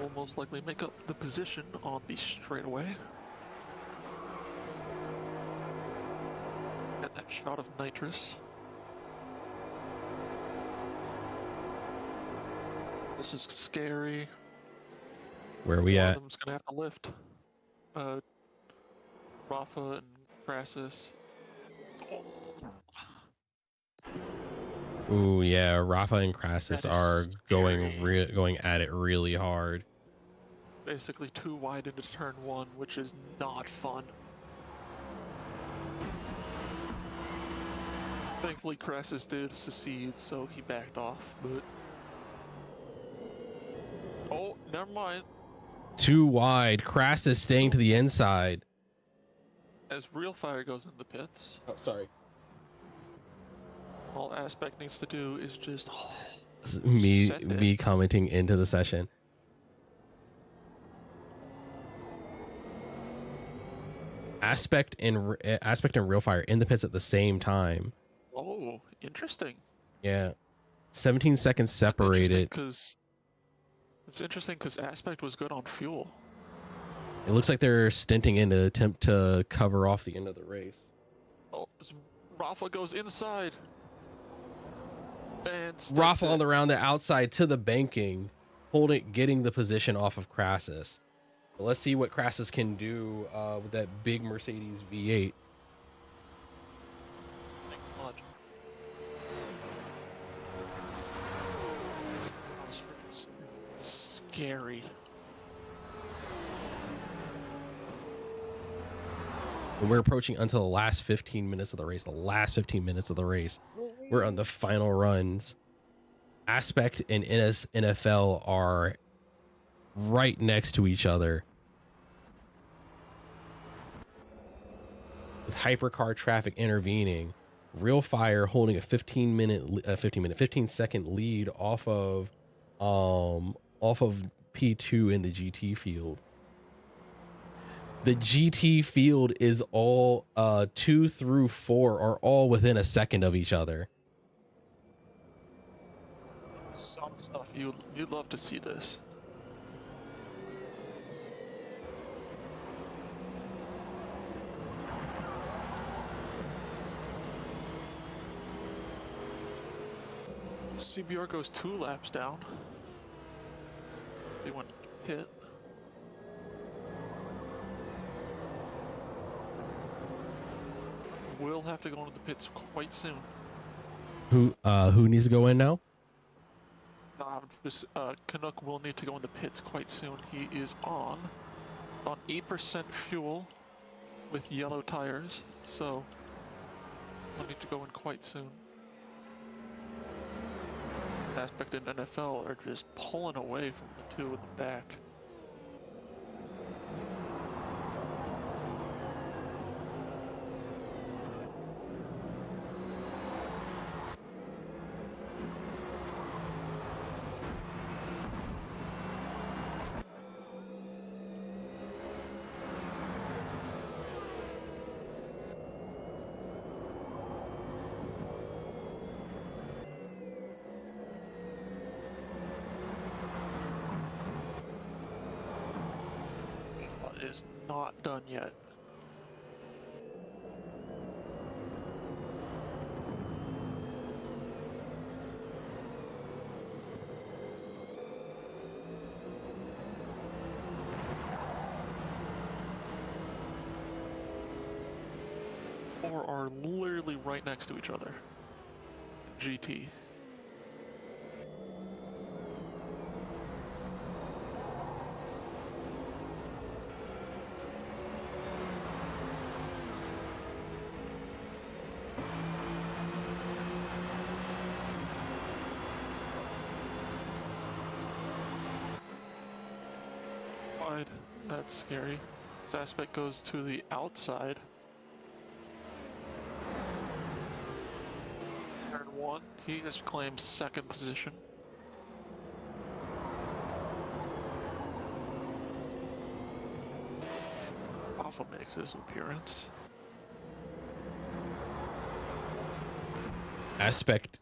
Will most likely make up the position on the straightaway. Get that shot of nitrous. This is scary. Where are we One at? of them's gonna have to lift. Rafa and Crassus. Oh. Ooh, yeah, Rafa and Crassus That is are going scary. going at it really hard. Basically too wide into turn 1, which is not fun. Thankfully, Crassus did secede, so he backed off, but... Oh, never mind. Too wide. Crassus staying to the inside. As Real Fire goes in the pits, Oh, sorry. all Aspect needs to do is just... send Me it. commenting into the session. Aspect and Real Fire in the pits at the same time. Oh, interesting. Yeah. 17 seconds separated. It's interesting because Aspect was good on fuel. It looks like they're stinting in to attempt to cover off the end of the race. Oh, Rafa goes inside. And Rafa on around the outside to the banking, getting the position off of Crassus. But let's see what Crassus can do with that big Mercedes V8. Scary. And we're approaching until the last 15 minutes of the race. We're on the final runs. Aspect and NFL are right next to each other. With hypercar traffic intervening, Real Fire holding a 15 second lead off of P2 in the GT field. The GT field is all 2 through 4 are all within a second of each other. Some stuff you'd love to see this. CBR goes 2 laps down. They went hit. Will have to go into the pits quite soon. Who needs to go in now? Canuck will need to go in the pits quite soon. He is on 8% fuel with yellow tires, so he'll need to go in quite soon. Aspect and NFL are just pulling away from the two in the back. Is not done yet. Four are literally right next to each other. GT. That's scary. This Aspect goes to the outside. Turn 1, he has claimed 2nd position. Alpha makes his appearance. Aspect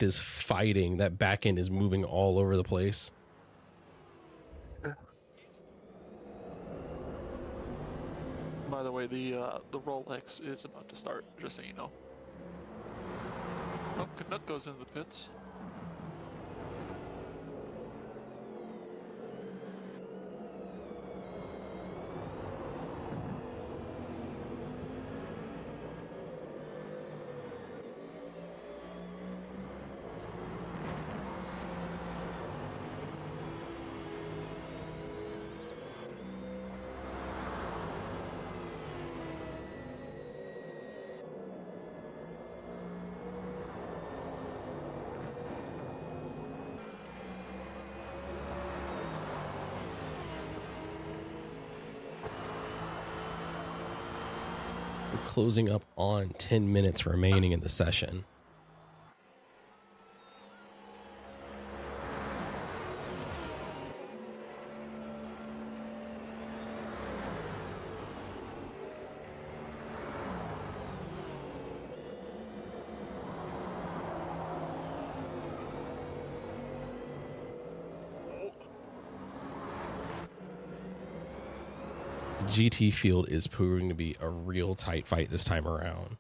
is fighting. That back end is moving all over the place. By the way, the Rolex is about to start, just so you know. Oh, Canuck goes into the pits. We're closing up on 10 minutes remaining in the session. GT field is proving to be a real tight fight this time around.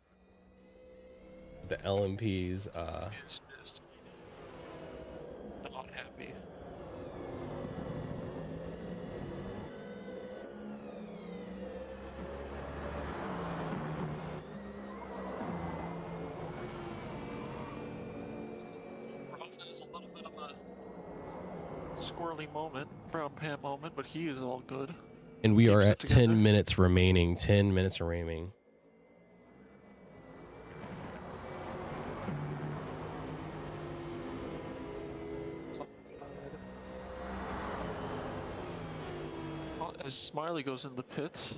The LMPs, Is not happy. Rafa has a little bit of a squirrely moment, brown pant moment, but he is all good. and we are Keeps it at together. 10 minutes remaining. 10 minutes remaining. As Smiley goes in the pits,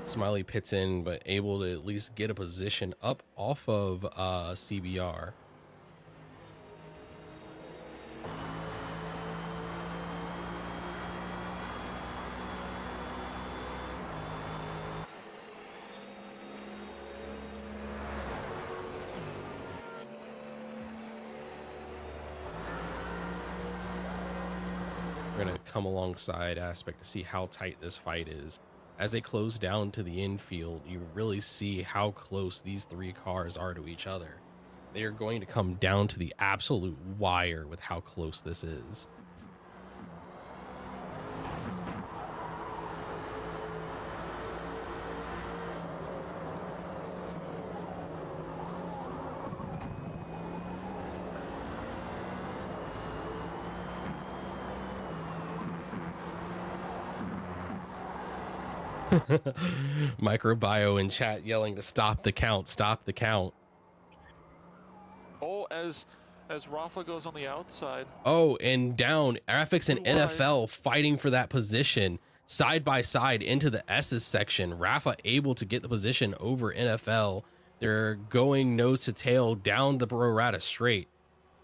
Smiley pits in, but able to at least get a position up off of CBR. We're going to come alongside Aspect to see how tight this fight is. As they close down to the infield, you really see how close these three cars are to each other. They are going to come down to the absolute wire with how close this is. Microbio in chat yelling to stop the count, stop the count. oh, as Rafa goes on the outside, Oh, and down Graphics and Too wide. NFL fighting for that position side by side into the S's section. Rafa able to get the position over NFL. They're going nose to tail down the Prorata straight.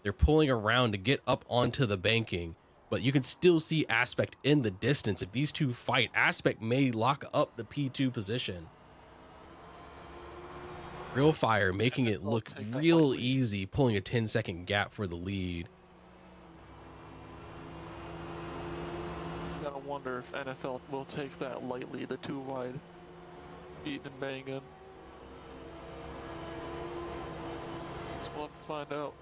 They're pulling around to get up onto the banking, but you can still see Aspect in the distance. If these two fight, Aspect may lock up the P2 position. Real Fire making it look take that real lightly. easy, pulling a 10-second gap for the lead. you gotta wonder if NFL will take that lightly, the too wide beating and banging. Guess we'll have to find out.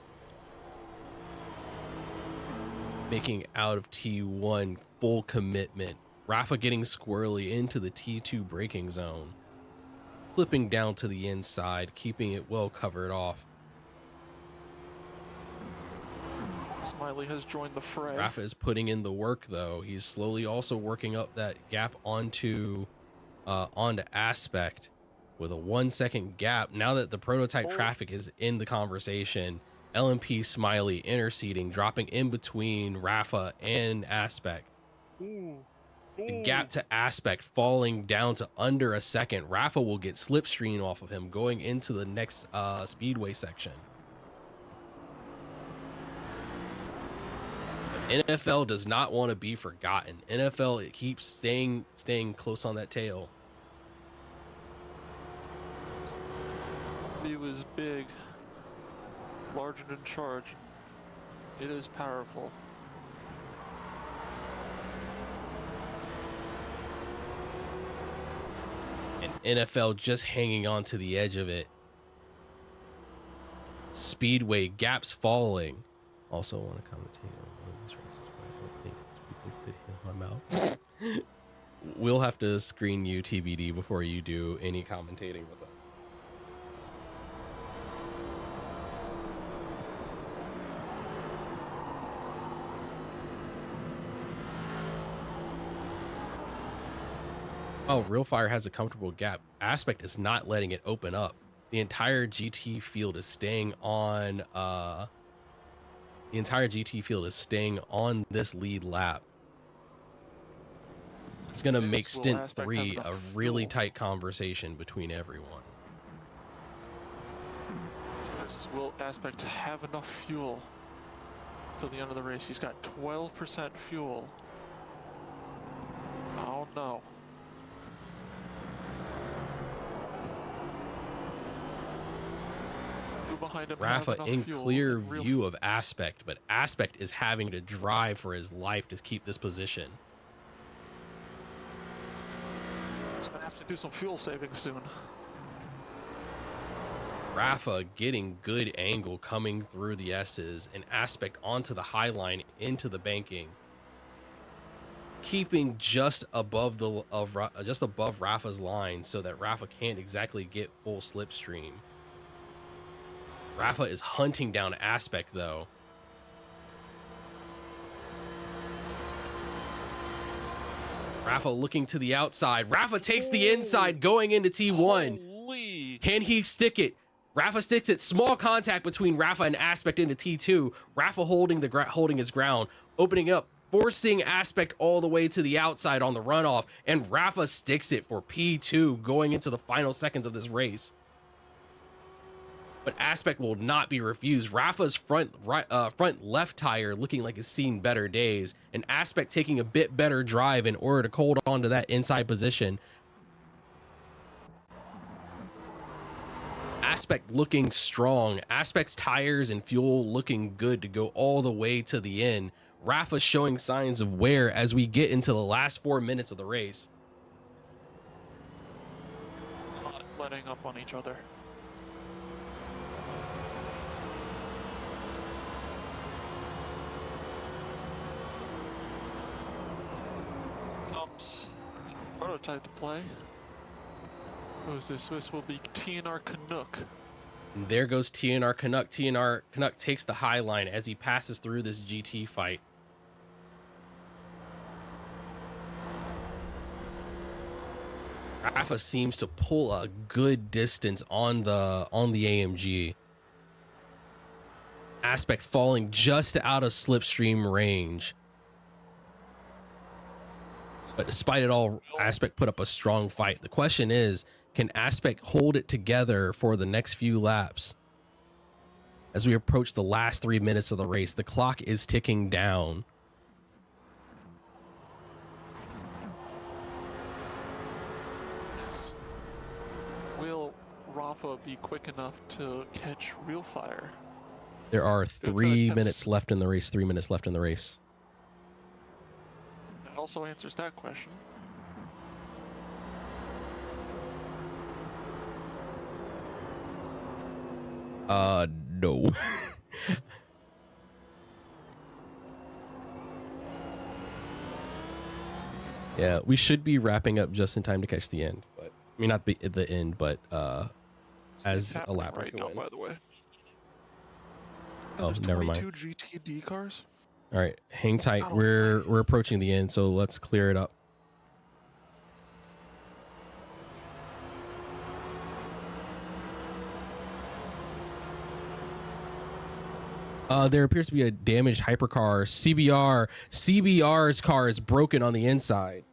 Making out of T1 full commitment. Rafa getting squirrely into the T2 braking zone. Flipping down to the inside, keeping it well covered off. Smiley has joined the fray. Rafa is putting in the work though. He's slowly also working up that gap onto Aspect with a 1 second gap. Now that the prototype traffic is in the conversation, LMP Smiley interceding, dropping in between Rafa and Aspect. The gap to Aspect falling down to under a second. Rafa will get slipstream off of him going into the next speedway section. But NFL does not want to be forgotten. NFL, it keeps staying close on that tail. He was big, large and in charge. It is powerful. And NFL just hanging on to the edge of it. Speedway gaps falling. Also want to commentate on one of these races, but I don't think people could hear my mouth. We'll have to screen you TBD before you do any commentating with us. Oh, Real Fire has a comfortable gap. Aspect is not letting it open up. The entire GT field is staying on this lead lap. It's gonna This make will stint Aspect have 3 enough a really fuel? tight conversation between everyone. Will Aspect have enough fuel till the end of the race? He's got 12% fuel. Oh no. Who behind him have Rafa enough in fuel clear and real view of Aspect, but Aspect is having to drive for his life to keep this position. He's gonna have to do some fuel saving soon. Rafa getting good angle coming through the S's, and Aspect onto the high line into the banking, keeping just above Rafa's line so that Rafa can't exactly get full slipstream. Rafa is hunting down Aspect though. Rafa looking to the outside. Rafa takes the inside going into T1. Holy. Can he stick it? Rafa sticks it. Small contact between Rafa and Aspect into T2. Rafa holding his ground, opening up, forcing Aspect all the way to the outside on the runoff, and Rafa sticks it for P2 going into the final seconds of this race. But Aspect will not be refused. Rafa's front left tire looking like it's seen better days, and Aspect taking a bit better drive in order to hold on to that inside position. Aspect looking strong. Aspect's tires and fuel looking good to go all the way to the end. Rafa showing signs of wear as we get into the last 4 minutes of the race. Not letting up on each other. Comes prototype to play. Who is this? This will be TNR Canuck. And there goes TNR Canuck. TNR Canuck takes the high line as he passes through this GT fight. Rafa seems to pull a good distance on the AMG. Aspect falling just out of slipstream range. But despite it all, Aspect put up a strong fight. The question is, can Aspect hold it together for the next few laps? As we approach the last 3 minutes of the race, the clock is ticking down. Yes. Will Rafa be quick enough to catch real fire? There are Good 3 times. minutes left in the race. 3 minutes left in the race. That also answers that question. No. Yeah, we should be wrapping up just in time to catch the end, but I mean not the end, but as It's a happening lap or right two now, in. by the way. Oh, There's never mind. 22 GTD cars. All right, hang tight. Oh, We're approaching the end, so let's clear it up. There appears to be a damaged hypercar. CBR's car is broken on the inside.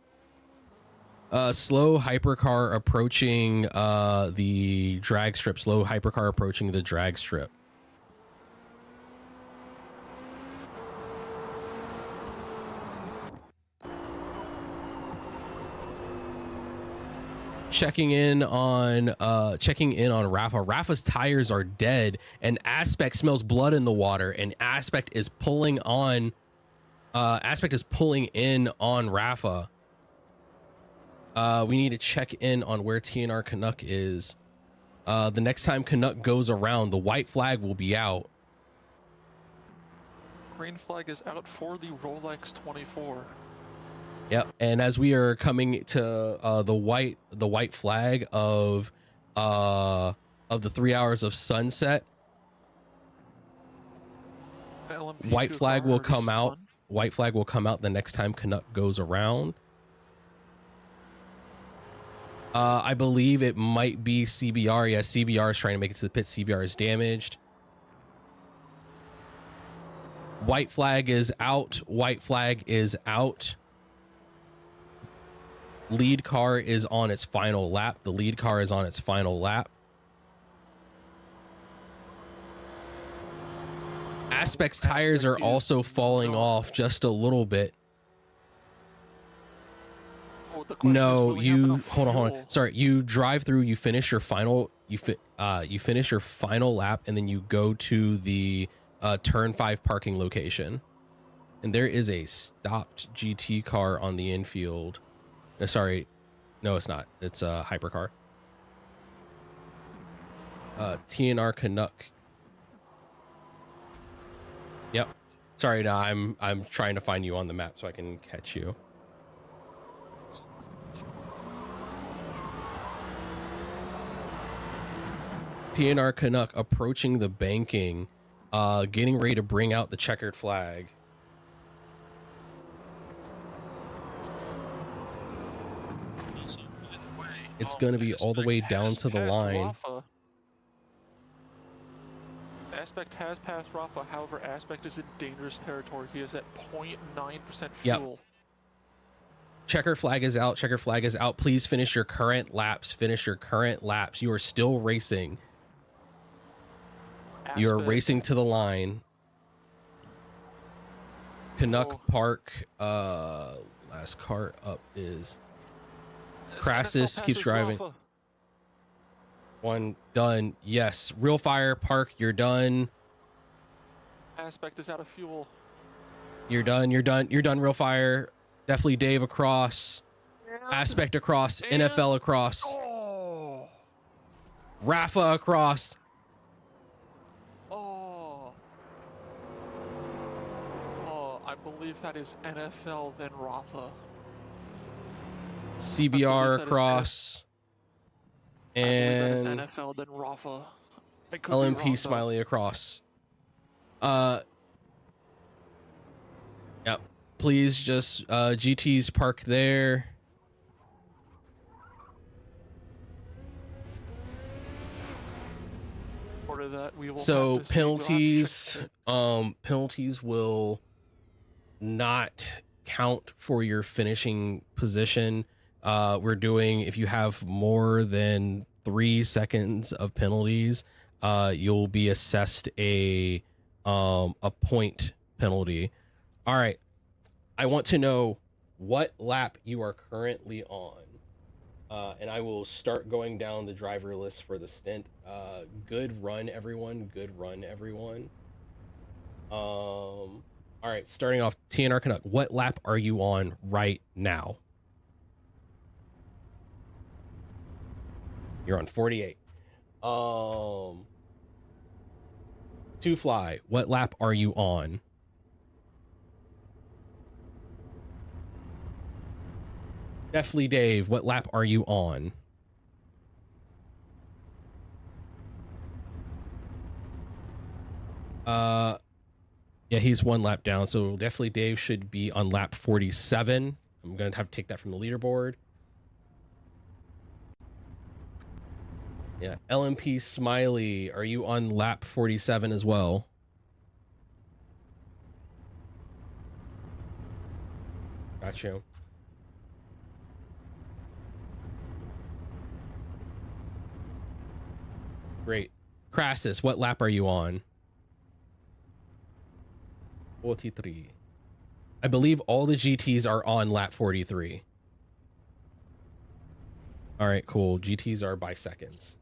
Slow hypercar approaching the drag strip. Slow hypercar approaching the drag strip. Checking in on Rafa. Rafa's tires are dead, and Aspect smells blood in the water, and Aspect is pulling in on Rafa. We need to check in on where TNR Canuck is. The next time Canuck goes around, the white flag will be out. Green flag is out for the Rolex 24. Yep, and as we are coming to the white flag of the 3 hours of sunset, LMP2 white flag car will already come out. spun. White flag will come out the next time Canuck goes around. I believe it might be CBR. Yes, CBR is trying to make it to the pit. CBR is damaged. White flag is out. White flag is out. Lead car is on its final lap. The lead car is on its final lap. Aspect's tires are Aspect is also falling not- off just a little bit. Oh, the question is, No, will we have you enough hold on. fuel? Sorry, you drive through. You finish your final. You finish your final lap, and then you go to the turn 5 parking location. And there is a stopped GT car on the infield. Sorry, no, it's not. It's a hypercar. TNR Canuck. Yep. Sorry, no, I'm trying to find you on the map so I can catch you. TNR Canuck approaching the banking, getting ready to bring out the checkered flag. It's going to be all the way down to the line. Aspect has passed Rafa, however, Aspect is in dangerous territory. He is at 0.9% Yep. fuel. Checker flag is out. Checker flag is out. Please finish your current laps. Finish your current laps. You are still racing. You are Aspect- racing to the line. Canuck Oh. Park. Last car up is NFL Crassus. Keeps passes driving. Rafa. One done. Yes. Real Fire Park. You're done. Aspect is out of fuel. You're done. You're done. You're done. Real Fire. Definitely Dave across. Aspect across. and- NFL across. Oh. Rafa across. Oh. Oh, I believe that is NFL then Rafa. CBR that is across. I believe that is And NFL then Rafa. I could be LMP wrong, though. Smiley across. Yep. Please just GT's park there. Order that we will So have to see- we'll have to check penalties will not count for your finishing position. We're doing, if you have more than 3 seconds of penalties, you'll be assessed a point penalty. All right. I want to know what lap you are currently on. And I will start going down the driver list for the stint. Good run, everyone. Good run, everyone. All right, starting off, TNR Canuck, what lap are you on right now? You're on 48. Two Fly, what lap are you on? Definitely Dave, what lap are you on? Yeah, he's 1 lap down, so definitely Dave should be on lap 47. I'm gonna have to take that from the leaderboard. Yeah, LMP Smiley, are you on lap 47 as well? Got you. Great. Crassus, what lap are you on? 43. I believe all the GTs are on lap 43. All right, cool. GTs are by seconds.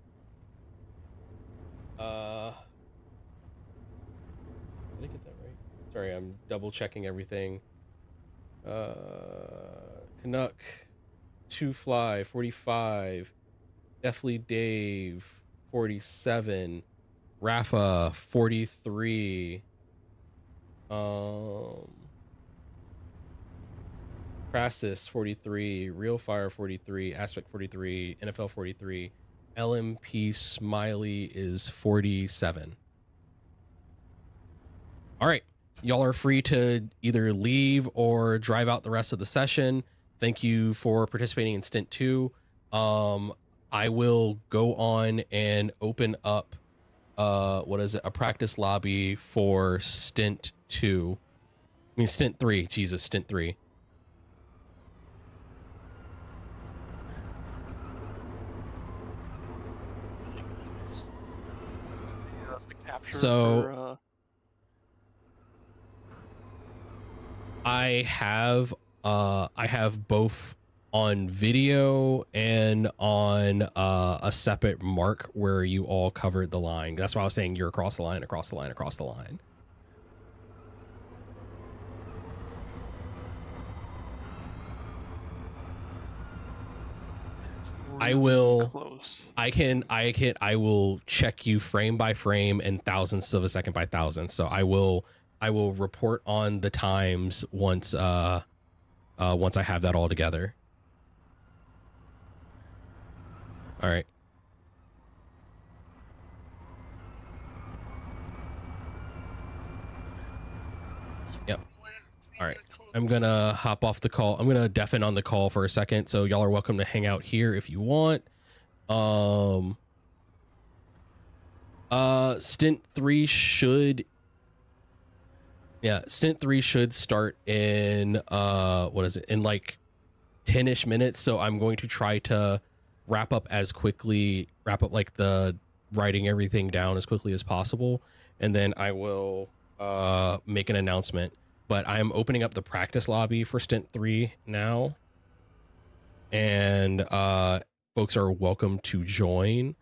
Did I get that right? Sorry, I'm double checking everything. Canuck, Two Fly, 45. Definitely Dave, 47. Rafa, 43. Crassus, 43. Real Fire, 43. Aspect, 43. NFL, 43. LMP Smiley is 47. All right. Y'all are free to either leave or drive out the rest of the session. Thank you for participating in Stint 2. I will go on and open up a practice lobby for Stint 2. I mean Stint 3. Jesus, Stint 3. capture So- for, I have both on video and on a separate mark where you all covered the line. That's why I was saying you're across the line, across the line, across the line. I really will- close. I will check you frame by frame and thousandths of a second by thousandths. So I will report on the times once I have that all together. All right. Yep. All right. I'm going to hop off the call. I'm going to deafen on the call for a second. So y'all are welcome to hang out here if you want. Stint 3 should start in what is it? In like 10ish minutes. So I'm going to try to wrap up like the writing everything down as quickly as possible, and then I will make an announcement. But I'm opening up the practice lobby for Stint 3 now, and folks are welcome to join.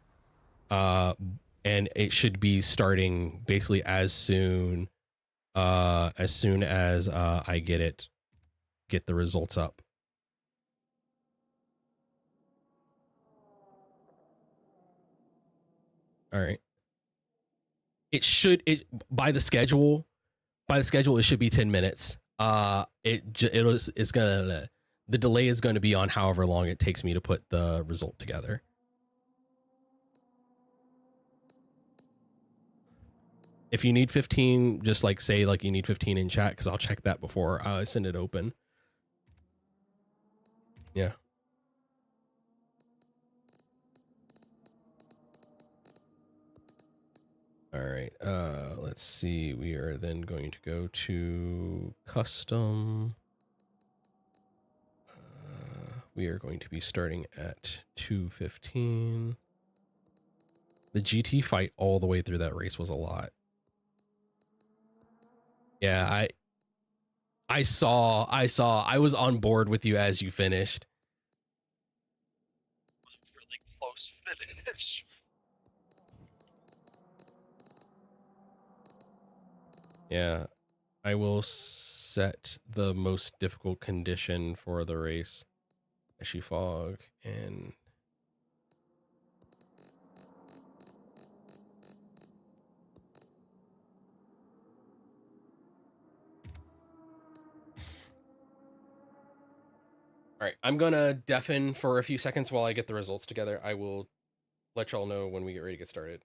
And it should be starting basically as soon as I get the results up. All right. By the schedule, it should be 10 minutes. The delay is going to be on however long it takes me to put the result together. If you need 15, just like say like you need 15 in chat, because I'll check that before I send it open. Yeah. All right. Let's see. We are then going to go to custom. We are going to be starting at 2:15. The GT fight all the way through that race was a lot. Yeah, I saw. I was on board with you as you finished. Really close finish. Yeah, I will set the most difficult condition for the race. Ashy fog and all right, I'm gonna deafen for a few seconds while I get the results together. I will let y'all know when we get ready to get started.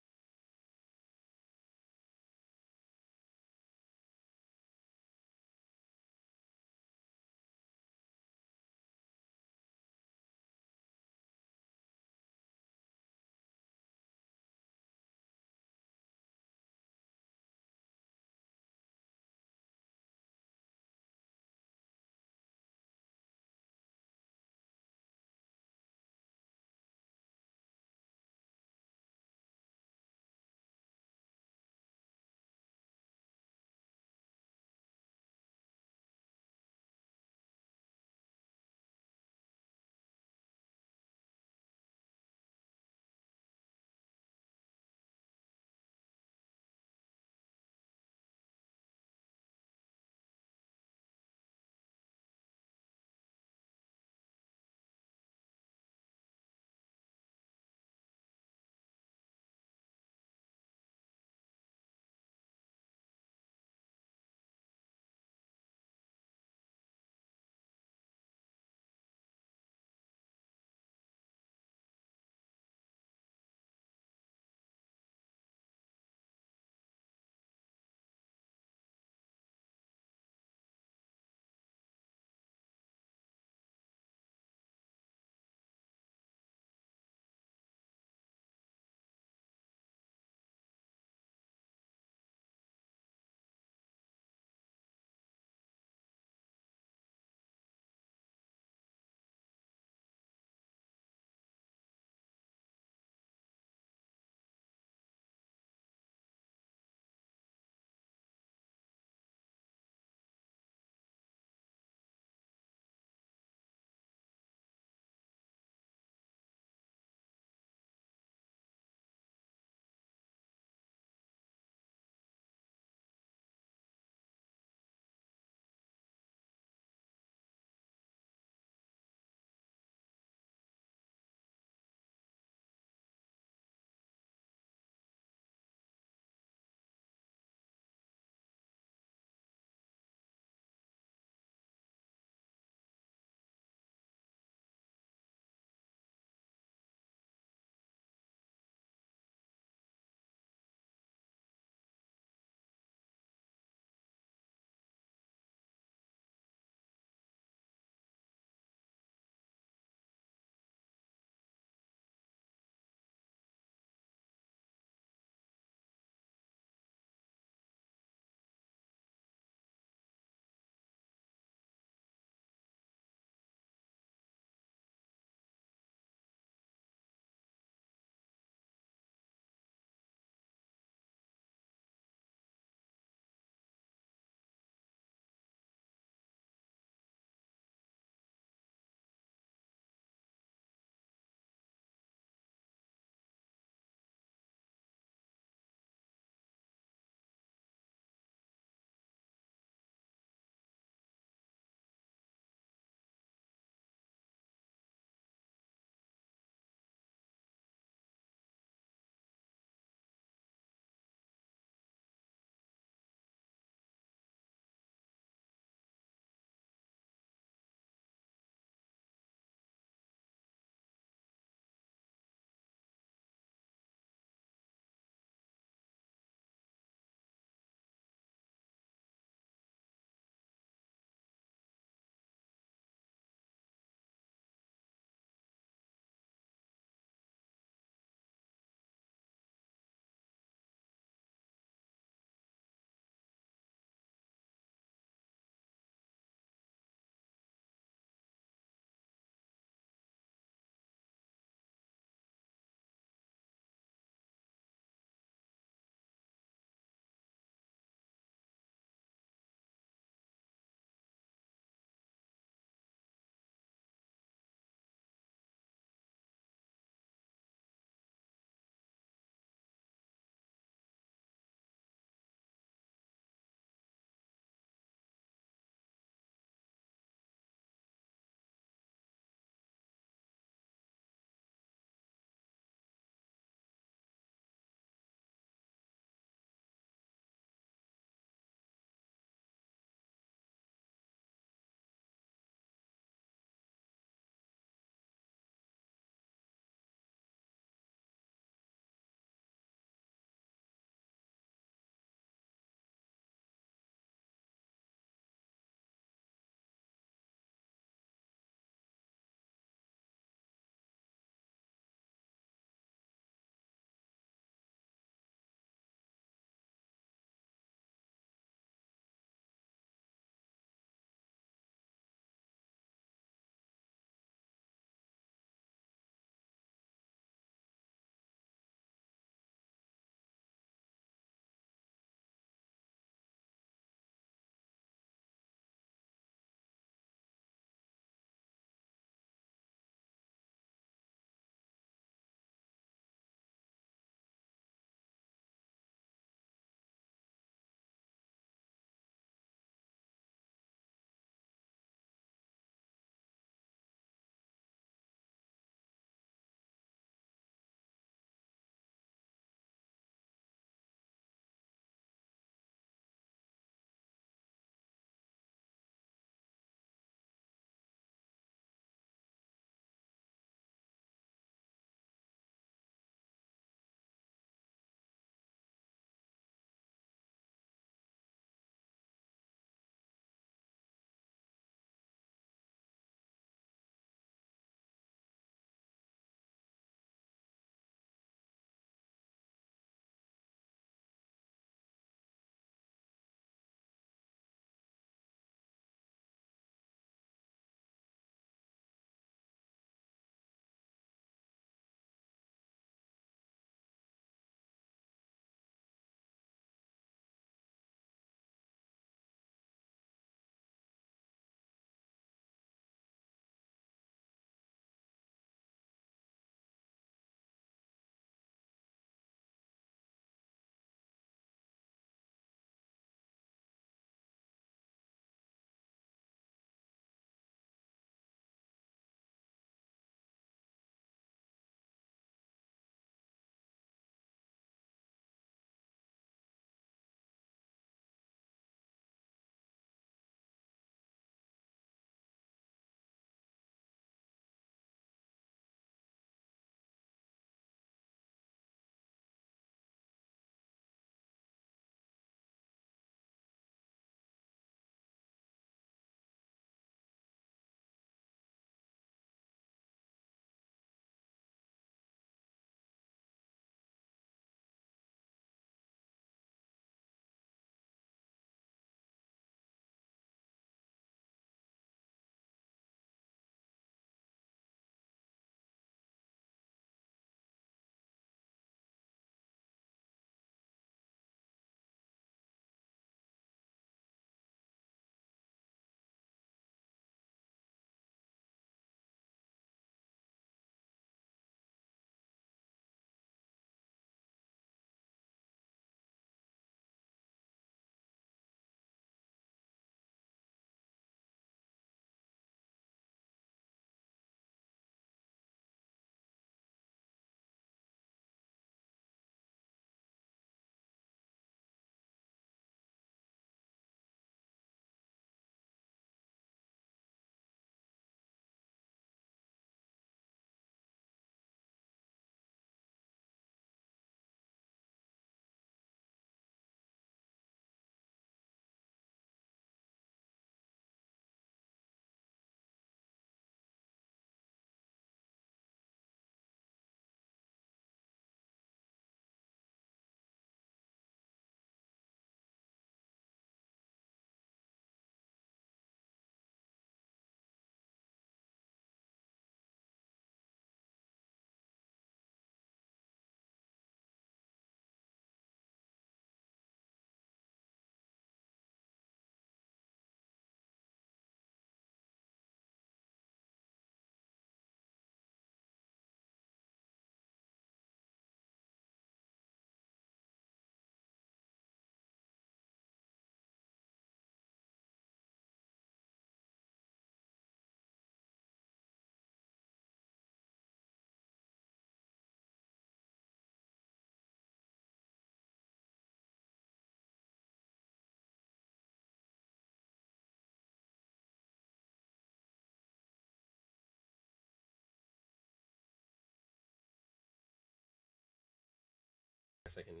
guess I can do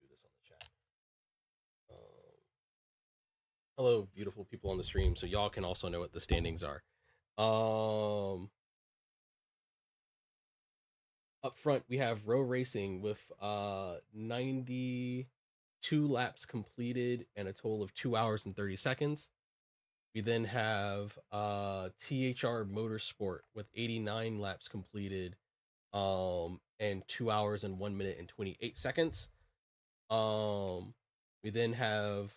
this on the chat. Hello, beautiful people on the stream, so y'all can also know what the standings are. Up front, we have Row Racing with 92 laps completed and a total of 2 hours and 30 seconds. We then have THR Motorsport with 89 laps completed and 2 hours and 1 minute and 28 seconds. We then have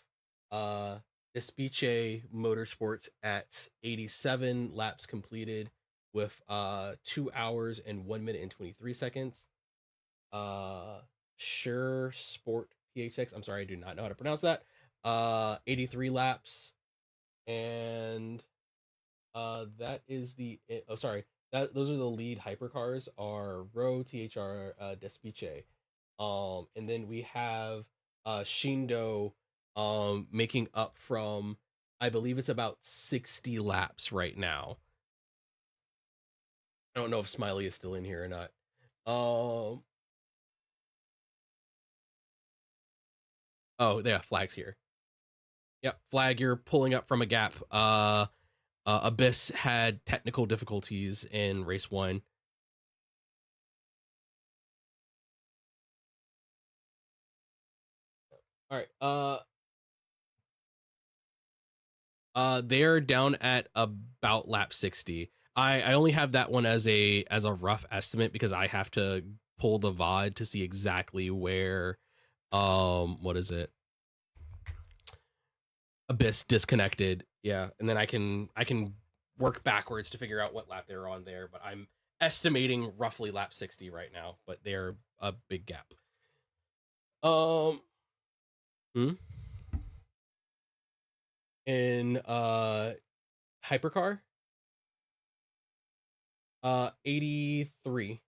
Despice Motorsports at 87 laps completed with 2 hours and 1 minute and 23 seconds. Sure Sport PHX, I'm sorry, I do not know how to pronounce that. 83 laps, and that is the those are the lead hypercars are Row, THR, Despice. And then we have Shindo making up from, I believe it's about 60 laps right now. I don't know if Smiley is still in here or not. Oh yeah, Flag's here. Yep, Flag, you're pulling up from a gap. Abyss had technical difficulties in race 1. All right. They're down at about lap 60. I only have that one as a rough estimate because I have to pull the VOD to see exactly where what is it? Abyss disconnected. Yeah, and then I can work backwards to figure out what lap they're on there, but I'm estimating roughly lap 60 right now, but they're a big gap. In hypercar, 83.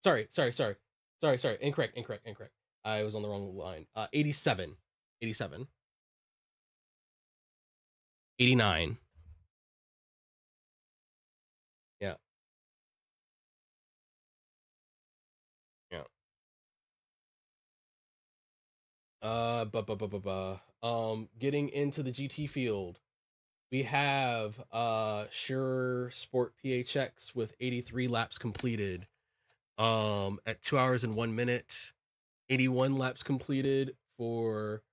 Sorry. Incorrect. I was on the wrong line. 87. 89. Yeah. Getting into the GT field, we have Sure Sport PHX with 83 laps completed. At 2 hours and 1 minute, 81 laps completed for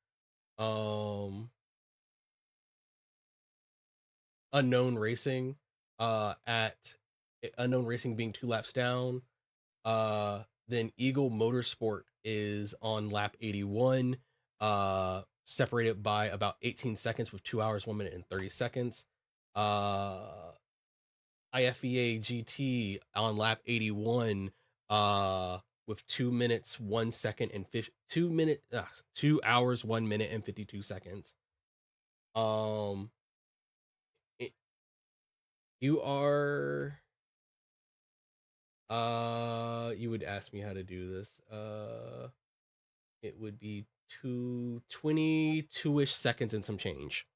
Unknown Racing. At Unknown Racing being 2 laps down. Then Eagle Motorsport is on lap 81, separated by about 18 seconds with 2 hours, 1 minute, and 30 seconds. IFEA GT on lap 81, with 2 minutes, 1 second, and 2 hours, 1 minute, and 52 seconds. You are. You would ask me how to do this. It would be 22-ish seconds and some change.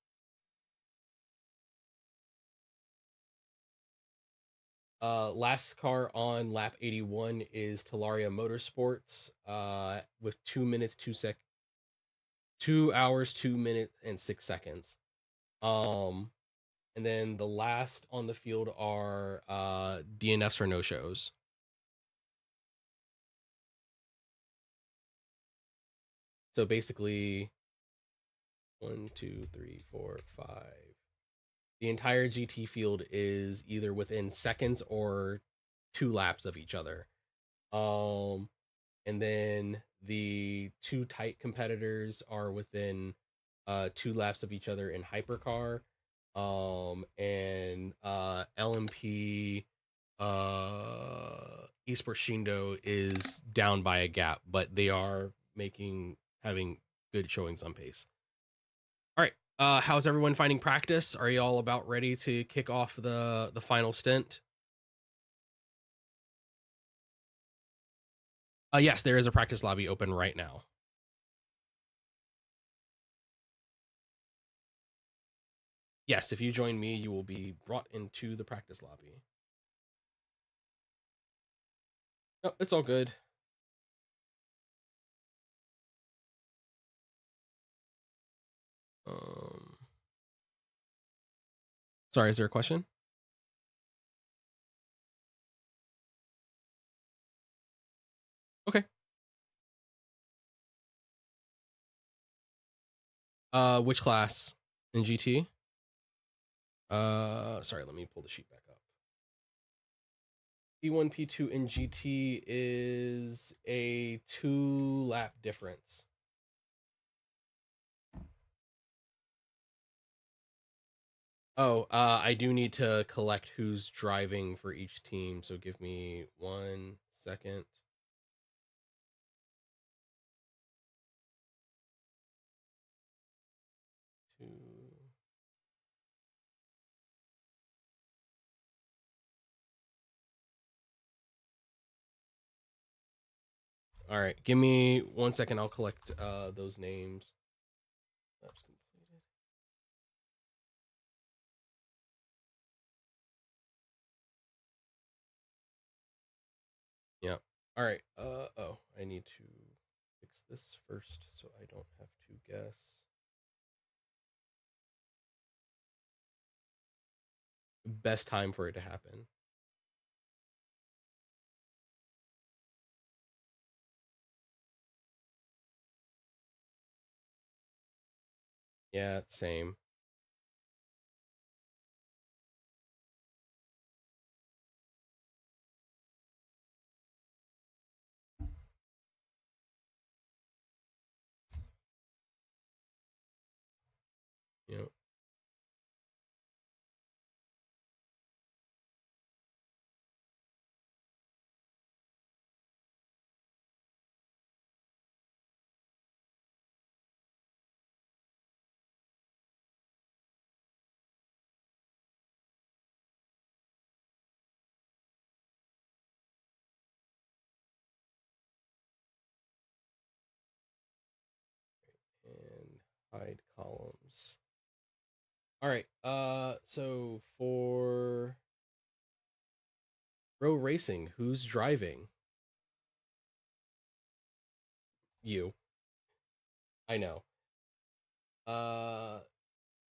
Last car on lap 81 is Talaria Motorsports, with 2 minutes, 2 hours, 2 minutes, and 6 seconds. And then the last on the field are DNFs or no-shows. So basically, 1, 2, 3, 4, 5. The entire GT field is either within seconds or 2 laps of each other. And then the 2 tight competitors are within 2 laps of each other in hypercar. And LMP Esports Shindo is down by a gap, but they are having good showings on pace. All right. How's everyone finding practice? Are you all about ready to kick off the final stint? Yes, there is a practice lobby open right now. Yes, if you join me, you will be brought into the practice lobby. No, it's all good. Sorry, is there a question? Okay. Which class in GT? Sorry, let me pull the sheet back up. P1, P2 in GT is a 2-lap difference. Oh, I do need to collect who's driving for each team, so give me 1 second. Two. All right, give me 1 second. I'll collect those names. That's completed. Yeah. All right. Oh, I need to fix this first so I don't have to guess. Best time for it to happen. Yeah, same. Yep. And hide columns. All right. So for row racing, who's driving? You. I know.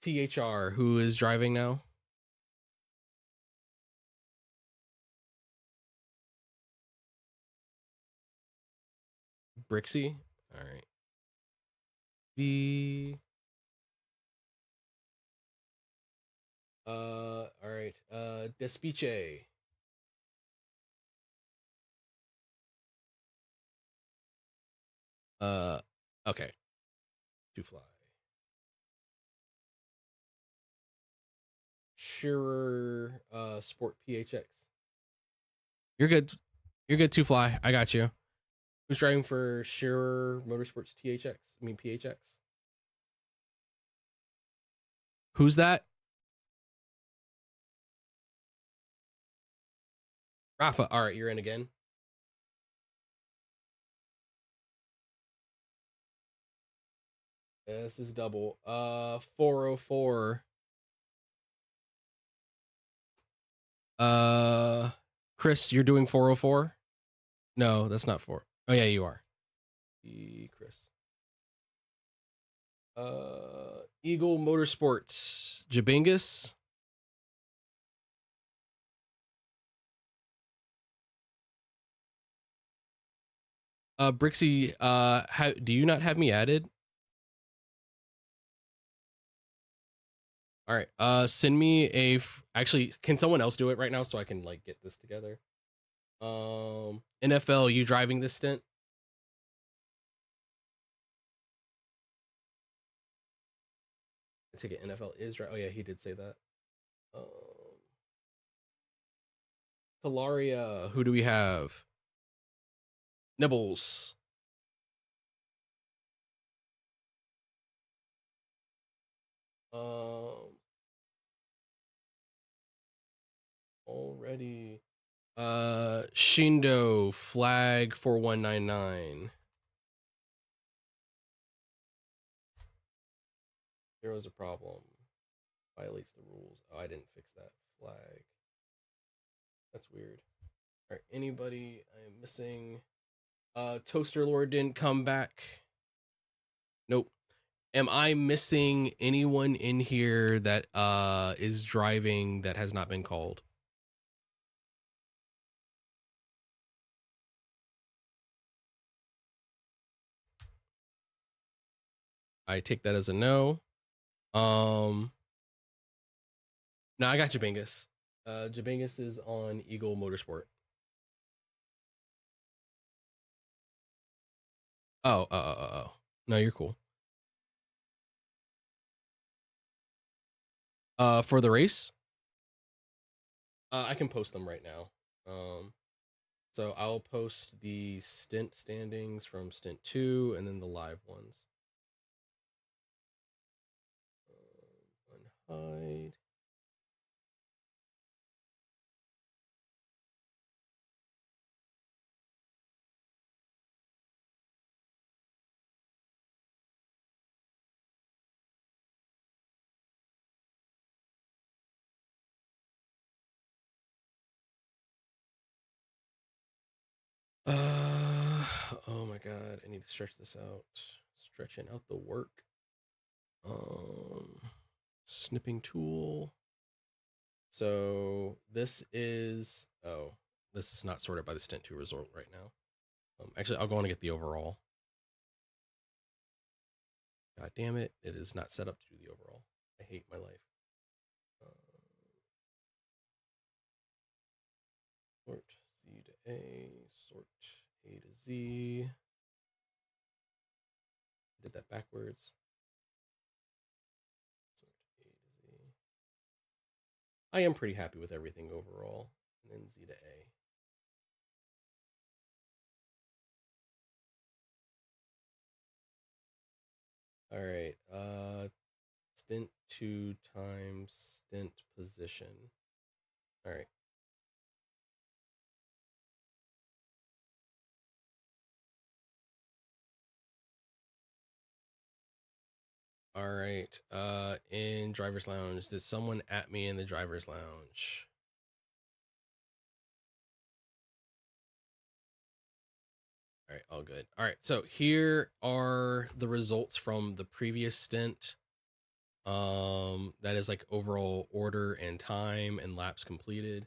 THR, who is driving now? Brixie. All right. V. All right. Despiche. Okay. To fly. Shearer, Sport PHX. You're good. You're good to fly. I got you. Who's driving for Shearer Motorsports THX? I mean PHX. Who's that? Rafa. All right, you're in again. This is double. 404. Chris, you're doing 404? No, that's not 4. Oh yeah, you are. Chris. Eagle Motorsports, Jabingus. Brixie, do you not have me added? All right. Send me actually, can someone else do it right now so I can like get this together? NFL, you driving this stint? I take it NFL is driving. Oh yeah, he did say that. Talaria, who do we have? Nibbles. Already. Shindo, flag 4199. There was a problem. Violates the rules. Oh, I didn't fix that flag. That's weird. All right, anybody I am missing? Toaster Lord didn't come back. Nope. Am I missing anyone in here that is driving that has not been called? I take that as a no. No, I got Jabingus. Jabingus is on Eagle Motorsport. Oh. No, you're cool. For the race, I can post them right now. So I'll post the stint standings from stint 2 and then the live ones. Unhide. Oh my god, I need to stretch this out. Stretching out the work. Snipping tool. So this is this is not sorted by the stint 2 result right now. Actually, I'll go on and get the overall. God damn it, it is not set up to do the overall. I hate my life. Sort Z to A, sort A to Z. Did that backwards. Sort A to Z. I am pretty happy with everything overall. And then Z to A. All right. Stint 2 times stint position. All right. All right. In driver's lounge, did someone at me in the driver's lounge? All right, all good. All right, so here are the results from the previous stint. That is like overall order and time and laps completed.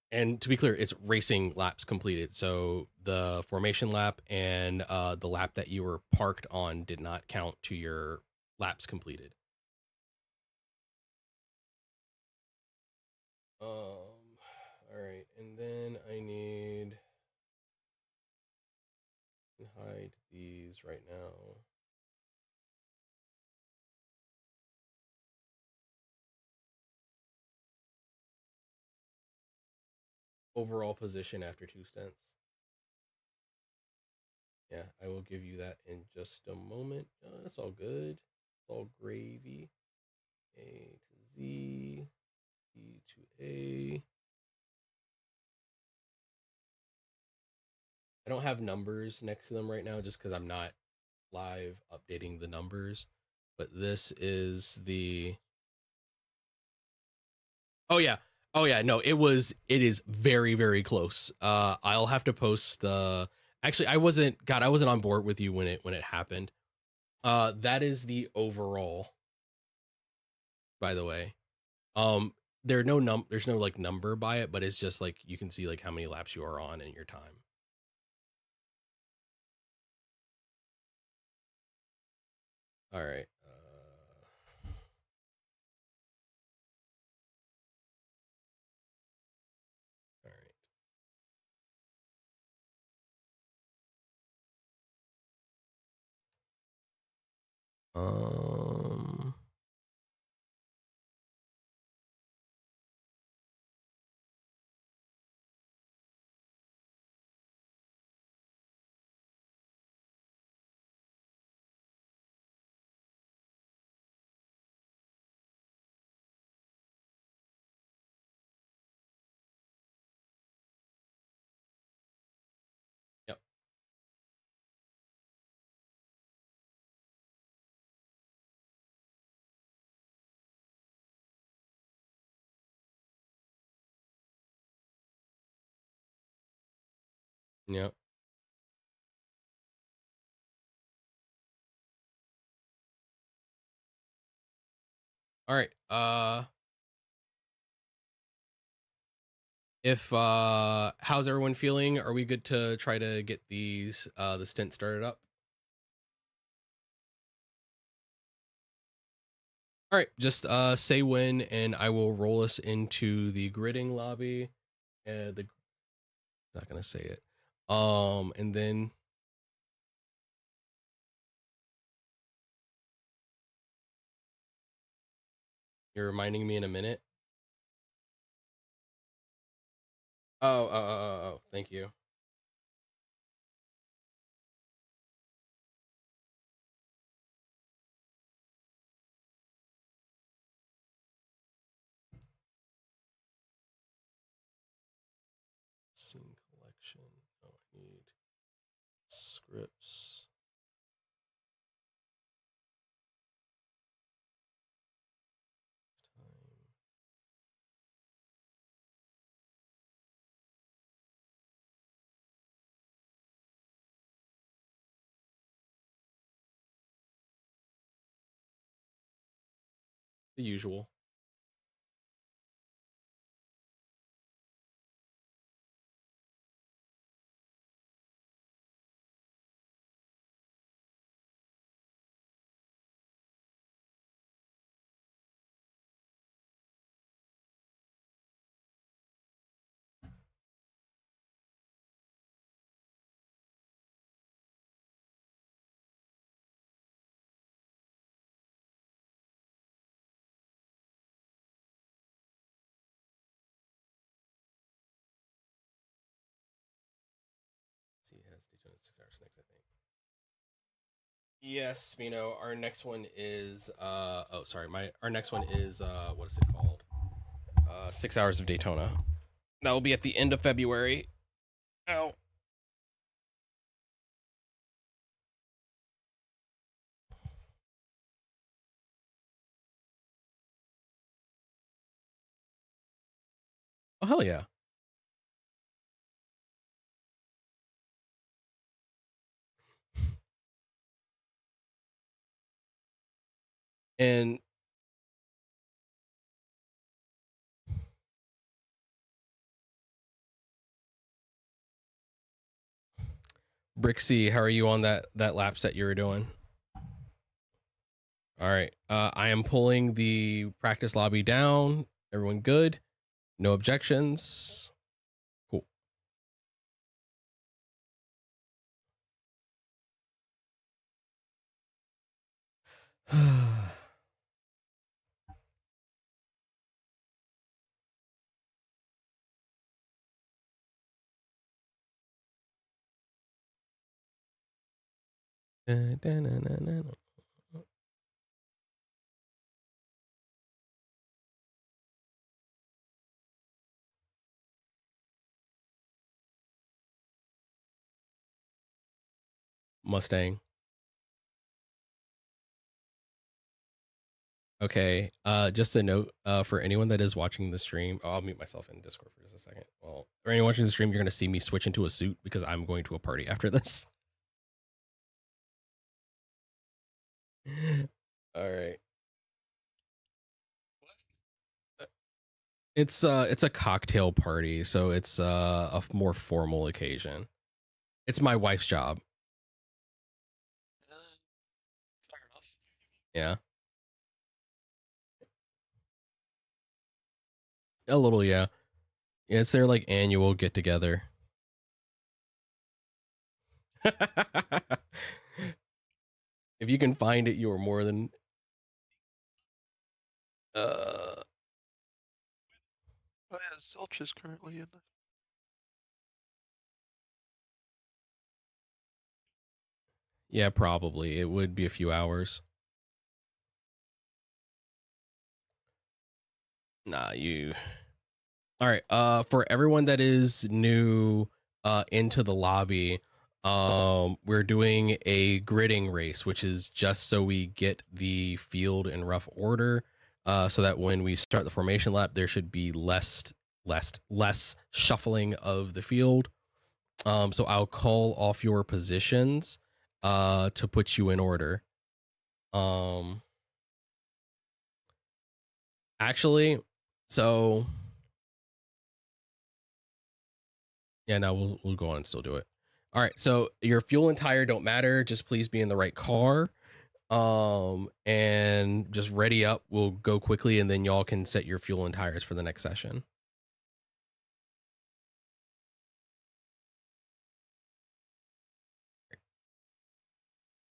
And to be clear, it's racing laps completed. So the formation lap and the lap that you were parked on did not count to your laps completed. All right, and then I need to hide these right now. Overall position after 2 stints. Yeah, I will give you that in just a moment. That's all good. It's all gravy. A to Z, E to A. I don't have numbers next to them right now just because I'm not live updating the numbers. But this is the. Oh yeah. Oh yeah. No, it is very, very close. I'll have to post actually I wasn't on board with you when it happened. That is the overall, by the way. There's no like number by it, but it's just like you can see like how many laps you are on in your time. All right. All right. Yep. Yep. All right. If how's everyone feeling? Are we good to try to get these the stint started up? All right, just say when, and I will roll us into the gridding lobby. The not gonna say it. And then you're reminding me in a minute. Oh, thank you. Scene collection. Oh, I need scripts. Time. The usual. See, it has Daytona 6 hours next, I think. Yes, Mino. Our next one is oh sorry, our next one is what is it called? 6 hours of Daytona. That will be at the end of February. Ow. Oh hell yeah. And Brixie, how are you on that lap set you were doing? All right. I am pulling the practice lobby down. Everyone good? No objections. Cool. Mustang. Okay. Just a note for anyone that is watching the stream. Oh, I'll mute myself in Discord for just a second. Well, for anyone watching the stream, you're gonna see me switch into a suit because I'm going to a party after this. All right. It's a cocktail party, so it's a more formal occasion. It's my wife's job. Fair enough. Yeah. A little, yeah. Yeah, it's their like annual get together. If you can find it, you are more than Oh yeah, Zilch is currently in. yeah, probably. It would be a few hours. Nah, you. All right. For everyone that is new into the lobby, we're doing a gridding race, which is just so we get the field in rough order, so that when we start the formation lap, there should be less shuffling of the field. So I'll call off your positions to put you in order. Actually, so yeah, no, we'll go on and still do it. All right, so your fuel and tire don't matter. Just please be in the right car. And just ready up. We'll go quickly, and then y'all can set your fuel and tires for the next session.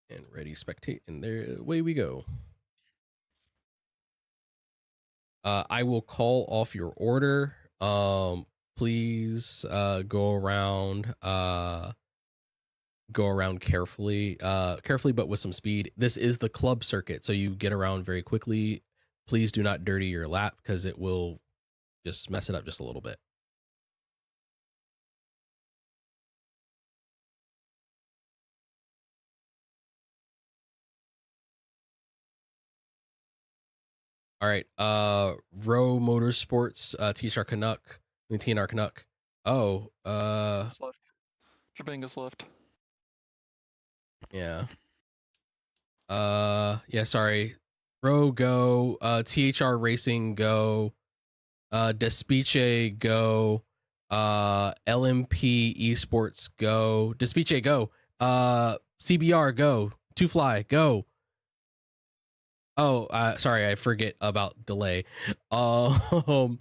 And ready, spectate, and there, away we go. I will call off your order. Please go around carefully, but with some speed. This is the club circuit, so you get around very quickly. Please do not dirty your lap because it will just mess it up just a little bit. All right. Row Motorsports, T-Star Canuck, TNR Canuck. Oh, It's left. Jabanga's left. yeah. Yeah, sorry. Row go, THR Racing go, Despiche go, LMP Esports go, Despiche go, CBR go, Two Fly go. Oh, sorry, I forget about delay. Where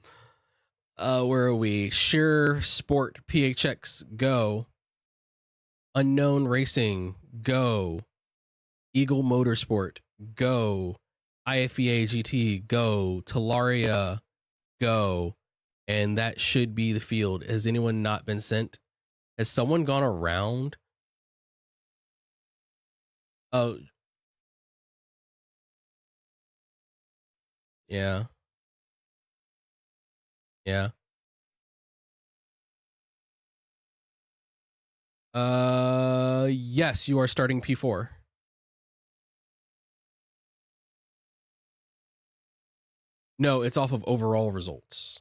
are we? Sure Sport PHX go. Unknown Racing go. Eagle Motorsport go. IFEA GT go. Talaria go. And that should be the field. Has anyone not been sent? Has someone gone around? Oh, yeah. Yeah. Yes, you are starting P4. No, it's off of overall results.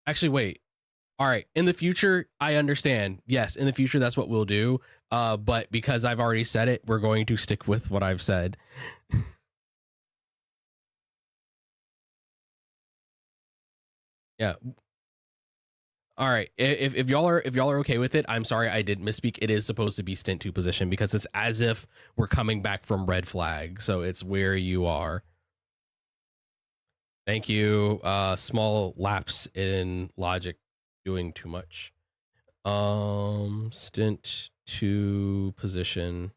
Actually, wait. All right. In the future, I understand. Yes, in the future, that's what we'll do. But because I've already said it, we're going to stick with what I've said. Yeah. All right. If y'all are okay with it, I'm sorry I did misspeak. It is supposed to be stint 2 position because it's as if we're coming back from red flag. So it's where you are. Thank you. Small lapse in logic doing too much. Stint 2 position.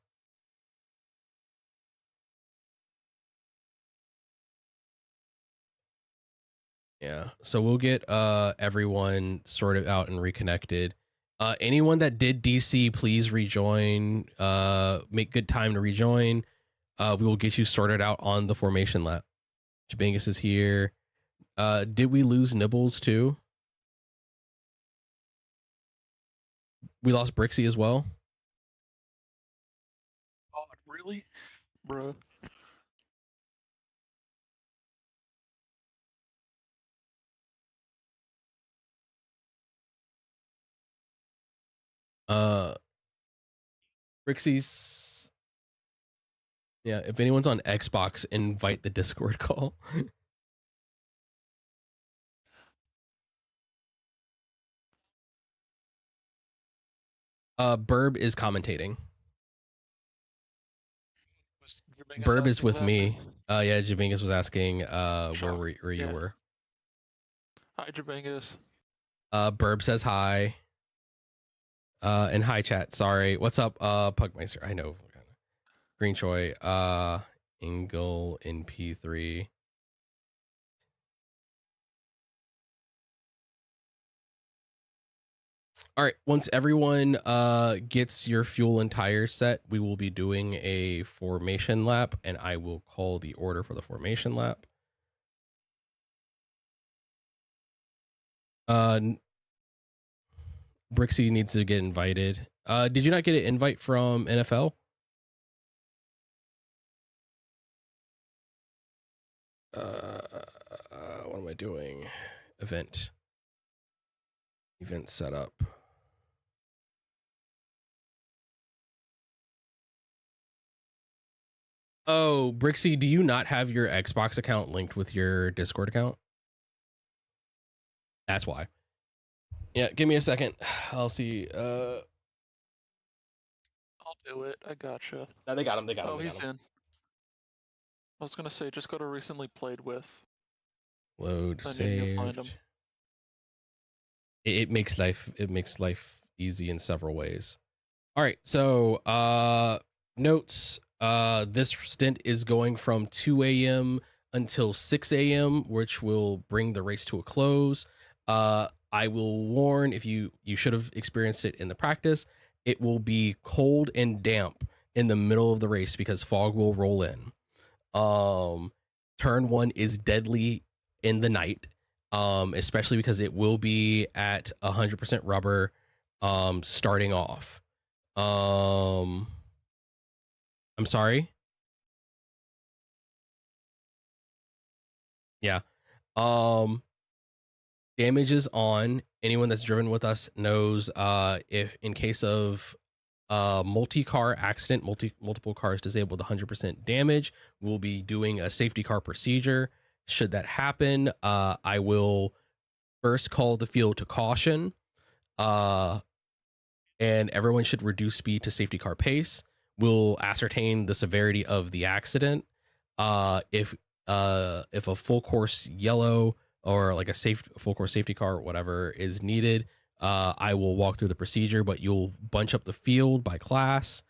Yeah. So we'll get everyone sorted out and reconnected. Anyone that did DC, please rejoin. Make good time to rejoin. We will get you sorted out on the formation lap. Jabangus is here. Did we lose Nibbles too? We lost Brixie as well. Oh, really? Bruh. Brixie's. Yeah, if anyone's on Xbox, invite the Discord call. Burb is commentating. Burb is with me. Yeah, Jabangus was asking where you were. Hi, Jabangus. Burb says hi. And hi chat. Sorry. What's up, Pugmeister? I know. Green Choi. Ingle in P3. All right. Once everyone gets your fuel and tires set, we will be doing a formation lap, and I will call the order for the formation lap. Brixie needs to get invited. Did you not get an invite from NFL? What am I doing? Event setup. Oh, Brixie, do you not have your Xbox account linked with your Discord account? That's why. Yeah, give me a second. I'll see. I'll do it. I gotcha. No, they got him. They got him. Oh, They got he's him. in. I was gonna say, just go to recently played with. Load And then you'll find him. saved. It makes life easy in several ways. All right, so notes. This stint is going from 2 a.m. until 6 a.m., which will bring the race to a close. I will warn, if you should have experienced it in the practice, it will be cold and damp in the middle of the race because fog will roll in. Turn 1 is deadly in the night, especially because it will be at 100% rubber starting off. I'm sorry. Yeah. Damage is on. Anyone that's driven with us knows if in case of multi-car accident, multiple cars disabled 100% damage, we'll be doing a safety car procedure. Should that happen, I will first call the field to caution, and everyone should reduce speed to safety car pace. We'll ascertain the severity of the accident. If a full course yellow or like a full course safety car or whatever is needed, I will walk through the procedure, but you'll bunch up the field by class.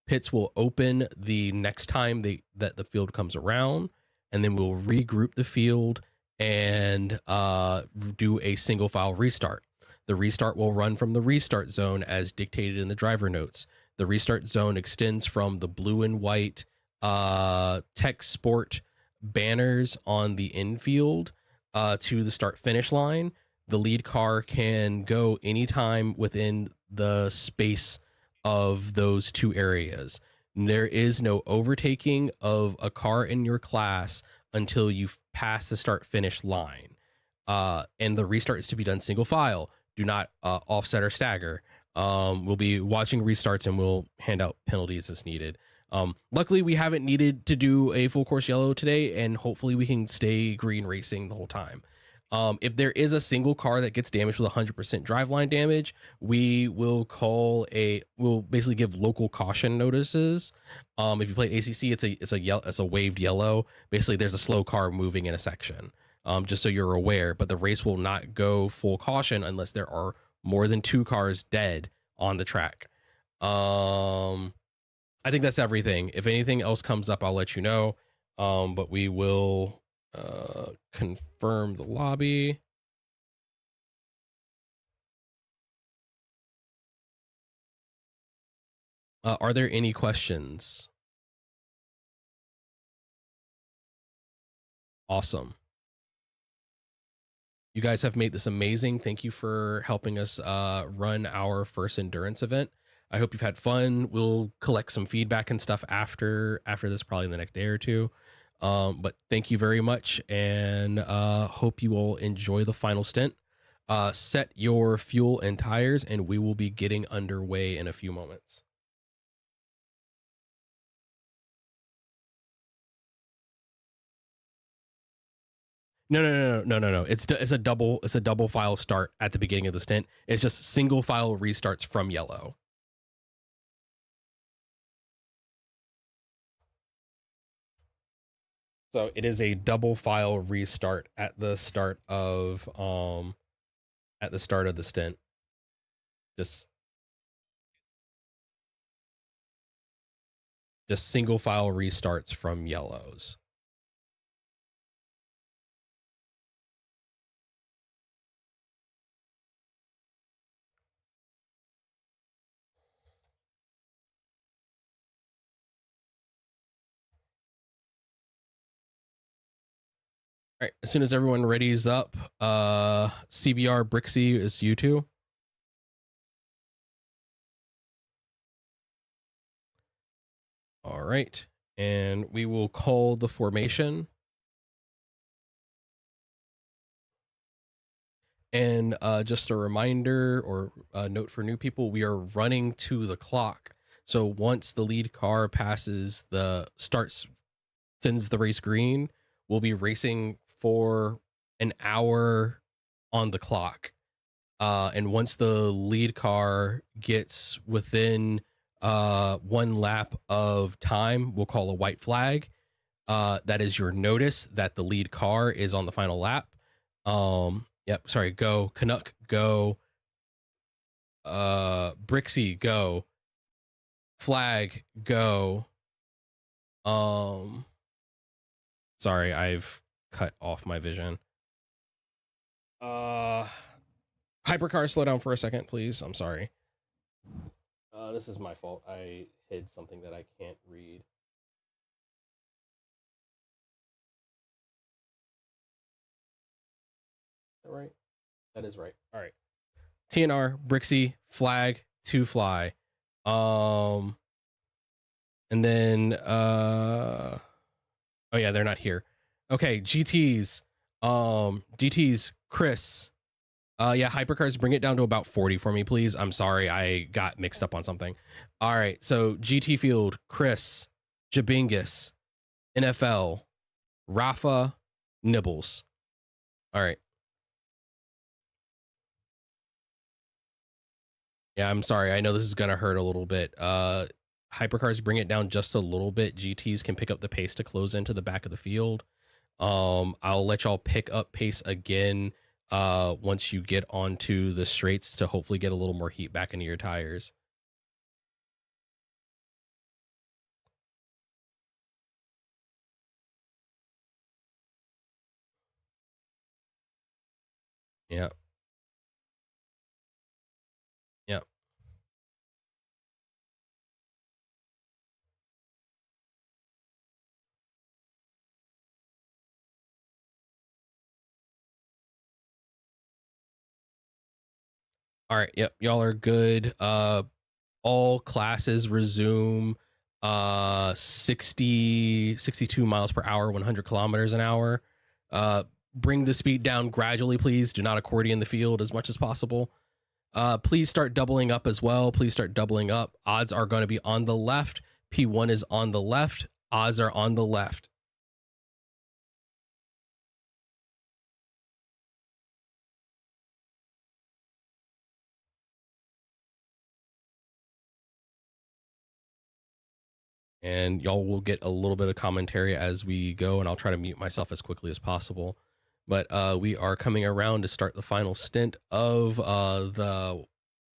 Pits will open the next time that the field comes around, and then we'll regroup the field and do a single file restart. The restart will run from the restart zone as dictated in the driver notes. The restart zone extends from the blue and white Tech Sport banners on the infield to the start finish line. The lead car can go anytime within the space of those two areas. There is no overtaking of a car in your class until you've passed the start finish line. And the restart is to be done single file. Do not offset or stagger. We'll be watching restarts and we'll hand out penalties as needed. Luckily, we haven't needed to do a full course yellow today, and hopefully we can stay green racing the whole time. If there is a single car that gets damaged with 100% driveline damage, we will we'll basically give local caution notices. If you play ACC, it's a waved yellow. Basically, there's a slow car moving in a section. Just so you're aware, but the race will not go full caution unless there are more than 2 cars dead on the track. I think that's everything. If anything else comes up, I'll let you know. But we will confirm the lobby. Are there any questions? Awesome. You guys have made this amazing. Thank you for helping us run our first endurance event. I hope you've had fun. We'll collect some feedback and stuff after this, probably in the next day or two. But thank you very much, and hope you all enjoy the final stint. Set your fuel and tires, and we will be getting underway in a few moments. No. It's a double file start at the beginning of the stint. It's just single file restarts from yellow. So it is a double file restart at the start of the stint. Just single file restarts from yellows. All right, as soon as everyone readies up, CBR Brixie is you two. All right, and we will call the formation. And just a reminder or a note for new people, we are running to the clock. So once the lead car passes the sends the race green, we'll be racing for an hour on the clock. And once the lead car gets within 1 lap of time, we'll call a white flag. That is your notice that the lead car is on the final lap. Yep, sorry, go. Canuck, go. Brixie, go. Flag, go. Sorry, I've cut off my vision. Hypercar, slow down for a second, please. I'm sorry. This is my fault. I hid something that I can't read. Is that right? That is right. All right. TNR, Brixie, flag, to fly. And then oh yeah, they're not here. Okay, GTs. GTs, Chris. Yeah, hypercars, bring it down to about 40 for me, please. I'm sorry, I got mixed up on something. All right, so GT field, Chris, Jabingus, NFL, Rafa, Nibbles. All right. Yeah, I'm sorry. I know this is gonna hurt a little bit. Hypercars, bring it down just a little bit. GTs can pick up the pace to close into the back of the field. I'll let y'all pick up pace again once you get onto the straights to hopefully get a little more heat back into your tires. Yeah. Yeah. All right. Yep. Y'all are good. All classes resume 62 miles per hour, 100 kilometers an hour. Bring the speed down gradually, please. Do not accordion the field as much as possible. Please start doubling up as well. Please start doubling up. Odds are going to be on the left. P1 is on the left. Odds are on the left. And y'all will get a little bit of commentary as we go, and I'll try to mute myself as quickly as possible. But we are coming around to start the final stint of the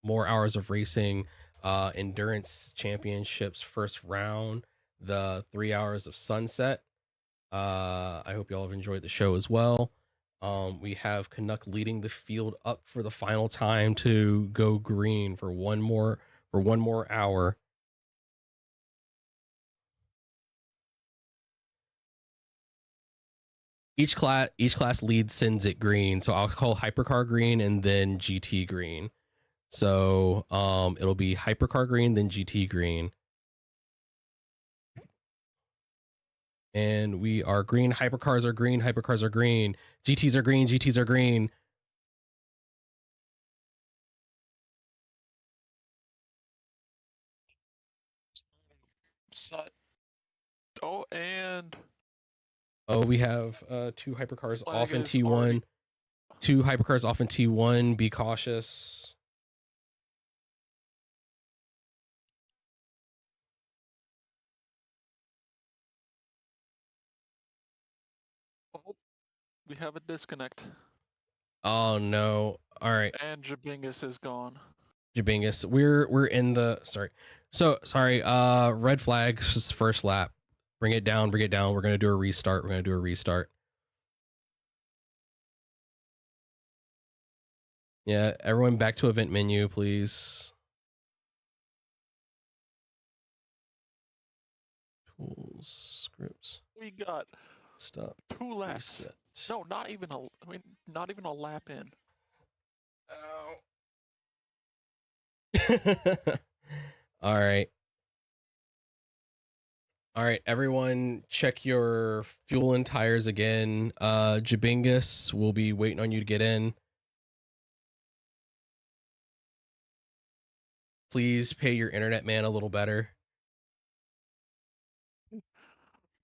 More Hours of Racing Endurance Championships first round, the 3 hours of sunset. I hope y'all have enjoyed the show as well. We have Canuck leading the field up for the final time to go green for one more hour. Each class lead sends it green, so I'll call hypercar green and then GT green. So it'll be hypercar green, then GT green. And we are green. Hypercars are green. Hypercars are green. GTs are green. GTs are green. Oh, and we have 2 hypercars off in T1. already... 2 hypercars off in T1. Be cautious. Oh, we have a disconnect. Oh no. All right. And Jabingus is gone. Jabingus. We're in the sorry. Red flag, first lap. Bring it down, bring it down. We're gonna do a restart. Yeah, everyone back to event menu, please. Tools, scripts. We got Stop. 2 laps. Reset. No, not even a lap in. All right. All right, everyone, check your fuel and tires again. Jabingus will be waiting on you to get in. Please pay your internet man a little better.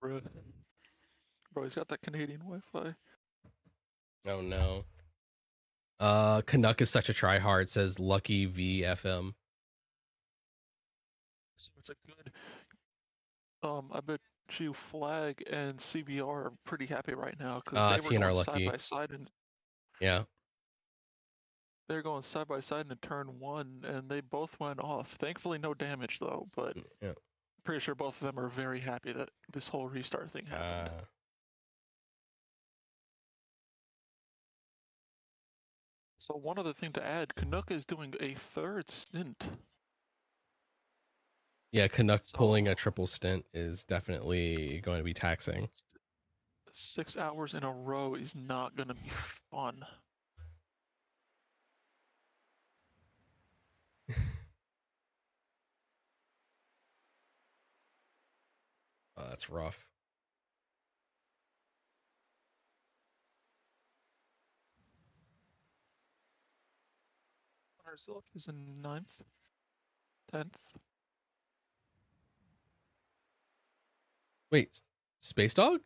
Bruh. Bro, he's got that Canadian Wi-Fi. Oh no. Canuck is such a tryhard, says Lucky VFM. So it's a good. I bet you Flag and CBR are pretty happy right now because they were TNR going Lucky. side by side and Yeah. they're going side by side in turn 1, and they both went off. Thankfully, no damage though. But Yeah. pretty sure both of them are very happy that this whole restart thing happened. So one other thing to add, Canuck is doing a 3rd stint. Yeah, Canuck pulling a triple stint is definitely going to be taxing. 6 hours in a row is not going to be fun. Oh, that's rough. Silk is in 9th, 10th. Wait, Space Dog?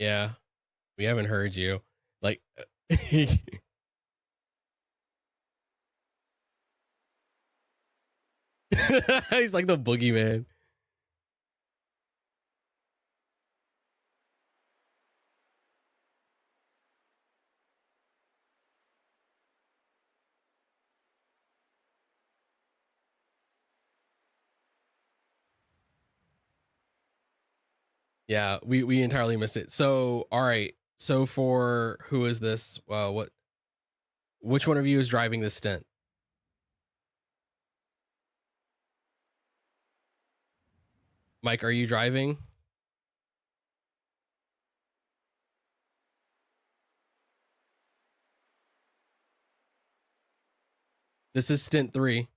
Yeah, we haven't heard you. Like, he's like the boogeyman. Yeah, we entirely missed it. So, all right. So for who is this? Which one of you is driving this stint? Mike, are you driving? This is stint 3.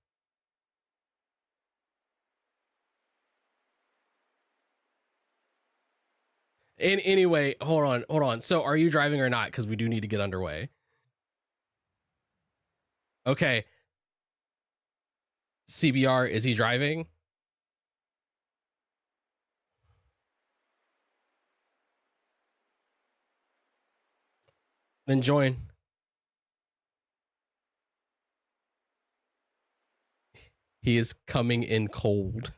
Anyway, hold on. So are you driving or not? Because we do need to get underway. Okay. CBR, is he driving? Then join. He is coming in cold.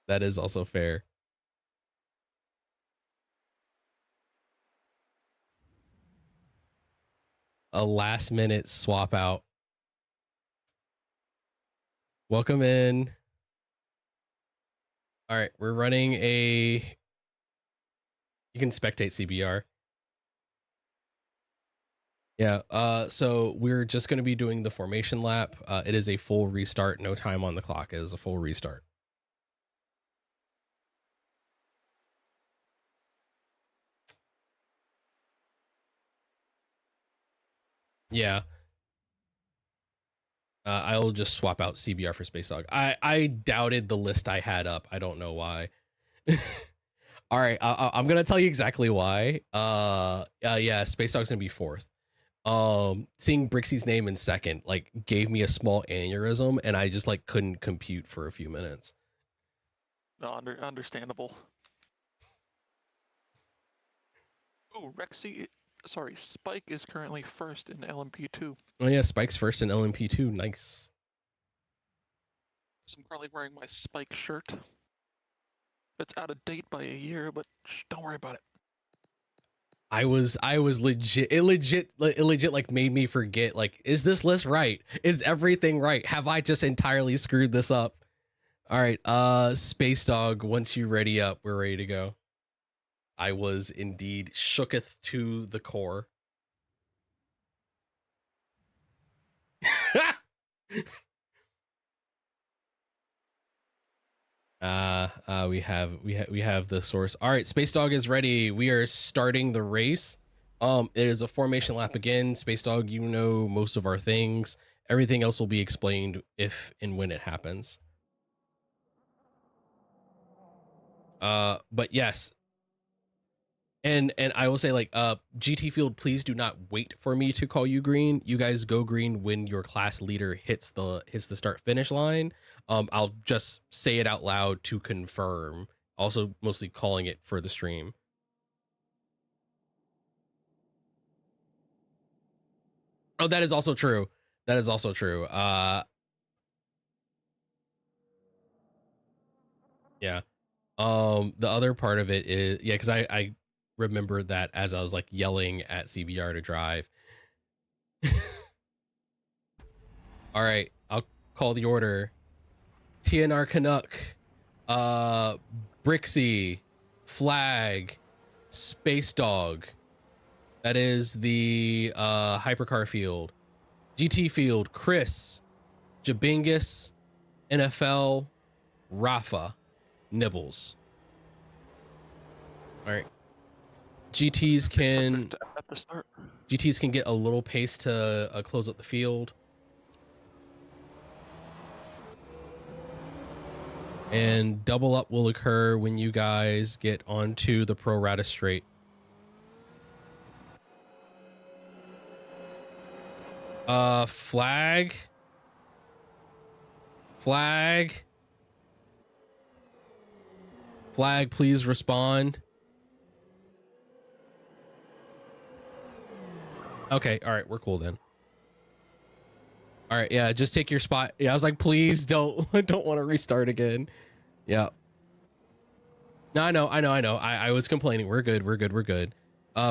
That is also fair. A last minute swap out. Welcome in. All right, we're running a... You can spectate CBR. Yeah, so we're just going to be doing the formation lap. It is a full restart, no time on the clock. It is a full restart. Yeah. I'll just swap out CBR for Space Dog. I doubted the list I had up. I don't know why. All right, I'm gonna tell you exactly why. Yeah, Space Dog's gonna be 4th. Seeing Brixie's name in 2nd like gave me a small aneurysm, and I just like couldn't compute for a few minutes. No, understandable. Oh, Spike is currently 1st in LMP2. Oh yeah, Spike's 1st in LMP2. Nice. So I'm currently wearing my Spike shirt. It's out of date by a year, but don't worry about it. I was legit. It legit like made me forget. Like, is this list right? Is everything right? Have I just entirely screwed this up? All right, Space Dog. Once you ready up, we're ready to go. I was indeed shooketh to the core. We have the source. All right, Space Dog is ready. We are starting the race. It is a formation lap again. Space Dog, you know most of our things. Everything else will be explained if and when it happens. But yes. And I will say, like, GT Field, please do not wait for me to call you green. You guys go green when your class leader hits the start finish line. I'll just say it out loud to confirm. Also, mostly calling it for the stream. Oh, that is also true. That is also true. Yeah. The other part of it is, yeah, because I remembered that as I was like yelling at CBR to drive. All right, I'll call the order. TNR Canuck, Brixie, Flag, Space Dog. That is the hypercar field. GT field, Chris, Jabingus, NFL, Rafa, Nibbles. All right. GTs can at the start. GTs can get a little pace to close up the field. And double up will occur when you guys get onto the pro rata straight. Flag. Flag, please respond. Okay, all right, we're cool then. All right, yeah, just take your spot. Yeah, I was like, please don't want to restart again. Yeah. No, I know. I was complaining. We're good.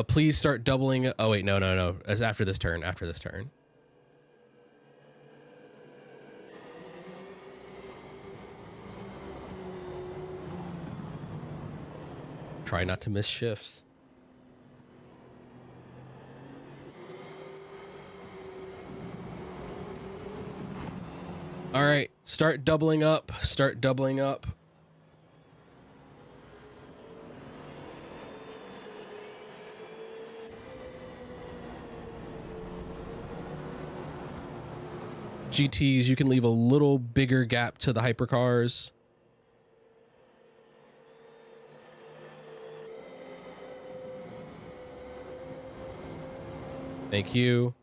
Please start doubling. Oh wait, no. It's after this turn. Try not to miss shifts. All right, start doubling up. GTs, you can leave a little bigger gap to the hypercars. Thank you.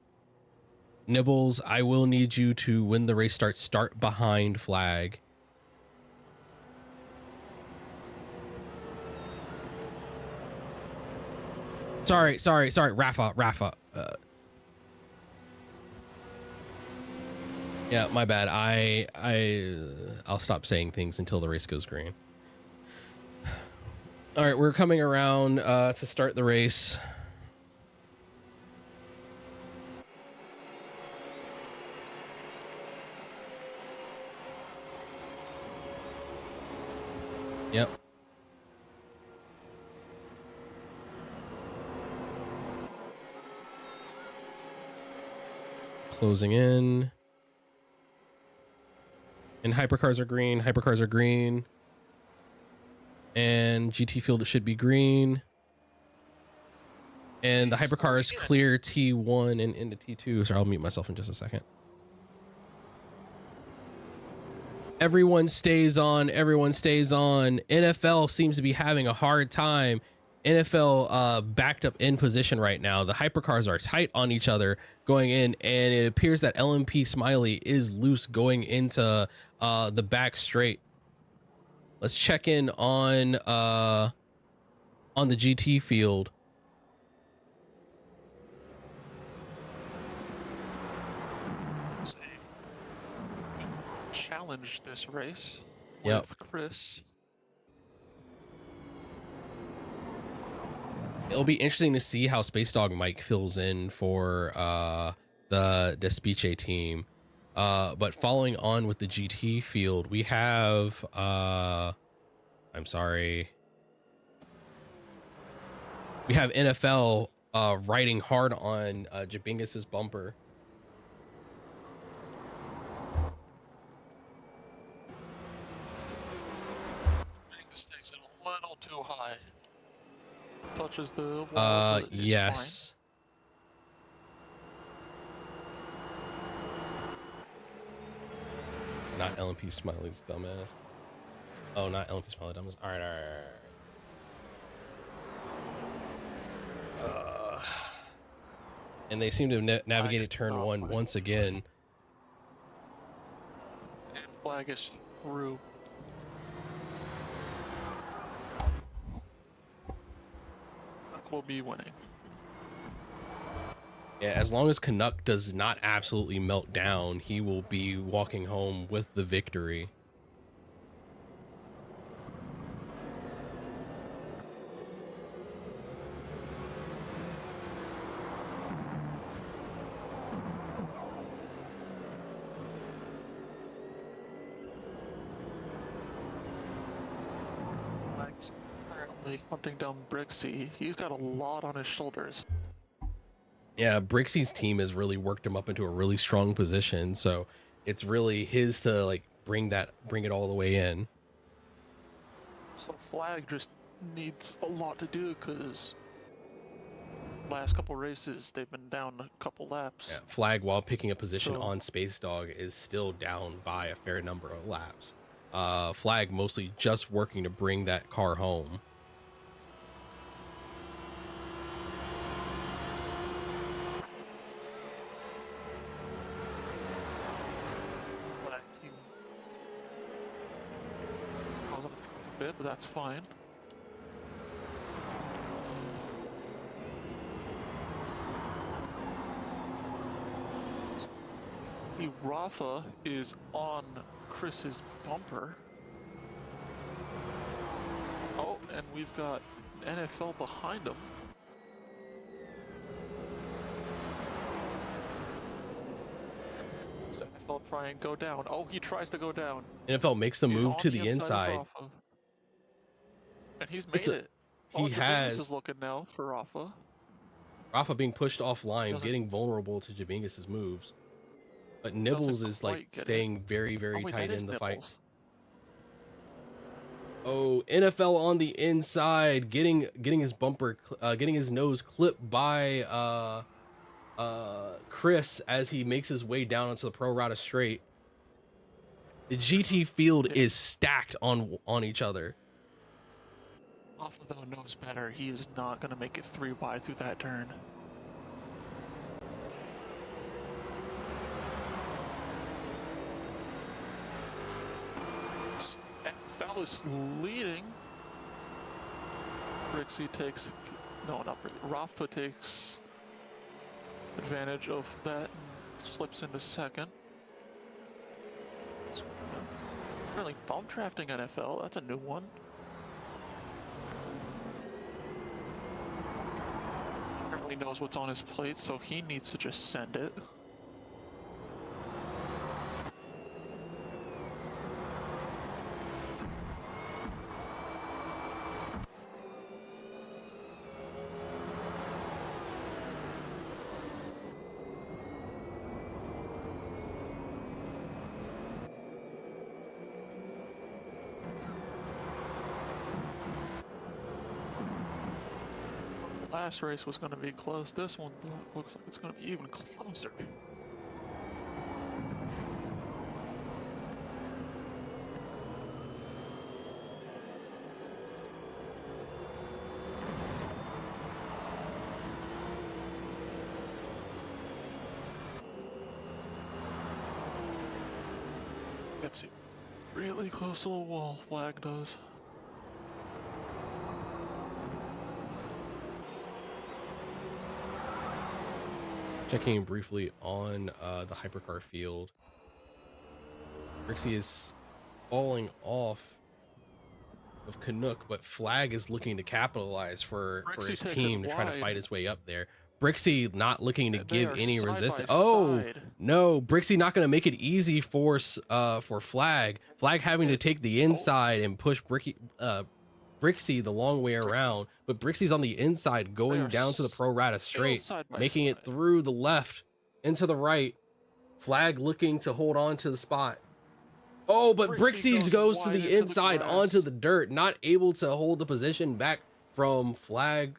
Nibbles, I will need you to, when the race starts, start behind Flag. Sorry, Rafa. Yeah, my bad. I'll stop saying things until the race goes green. All right, we're coming around to start the race. Yep. Closing in. And hypercars are green. And GT field should be green. And the hypercars clear T1 and into T2. So I'll mute myself in just a second. Everyone stays on. NFL seems to be having a hard time. NFL backed up in position right now. The hypercars are tight on each other going in, and it appears that LMP Smiley is loose going into the back straight. Let's check in on the GT field. Challenge this race Yep. with Chris. It'll be interesting to see how Space Dog Mike fills in for the Despiche team. But following on with the GT field, we have I'm sorry. We have NFL riding hard on Jabingus's bumper. Jabingus takes it a little too high. Touches the wall. Yes. Not LMP Smiley's dumbass. Oh, not LMP Smiley dumbass. All right. And they seem to have navigated turn one once again. And flag is through. Will be winning. Yeah, as long as Canuck does not absolutely melt down, he will be walking home with the victory. Currently hunting down Brixie. He's got a lot on his shoulders. Yeah, Brixie's team has really worked him up into a really strong position, so it's really his to like bring it all the way in. So Flag just needs a lot to do because last couple races they've been down a couple laps. Yeah, Flag, while picking a position So- on Space Dog, is still down by a fair number of laps. Flag mostly just working to bring that car home. But he causing a bit, but that's fine. See, Rafa is on Chris's bumper. Oh, and we've got NFL behind him. Does NFL try and go down? Oh, he tries to go down. NFL makes the He's move on to the of inside. Rafa. And he's made it. He Javingus has is looking now for Rafa. Rafa being pushed offline, Doesn't- getting vulnerable to Javingus' moves. But Nibbles is like quite get it. staying very, very Oh, wait, tight that is in the fight. Nibbles. Oh, NFL on the inside, getting his bumper, getting his nose clipped by Chris as he makes his way down onto the Pro Rata straight. The GT field is stacked on each other. Rafa though knows better. He is not going to make it 3 wide through that turn. NFL is leading. Brixie takes, no, not Brixie. Rafa takes advantage of that and slips into second. Really bump drafting NFL. That's a new one. Apparently knows what's on his plate, so he needs to just send it. Last race was going to be close. This one looks like it's going to be even closer. Gets it really close to the wall, Flag does. Checking briefly on the hypercar field. Brixie is falling off of Canuck, but Flag is looking to capitalize for Brixie his takes team it to try to wide. fight his way up there. Brixie not looking to They give are any side by resistance. Oh side. no, Brixie not going to make it easy for Flag. Flag having to take the inside and push Brixie the long way around, but Brixie's on the inside going are down to the Pro Rata straight, side by making it side. through the left into the right. Flag looking to hold on to the spot. Oh, but Brixie Brixie goes goes to wide the into the inside grass. onto the dirt, not able to hold the position back from Flag.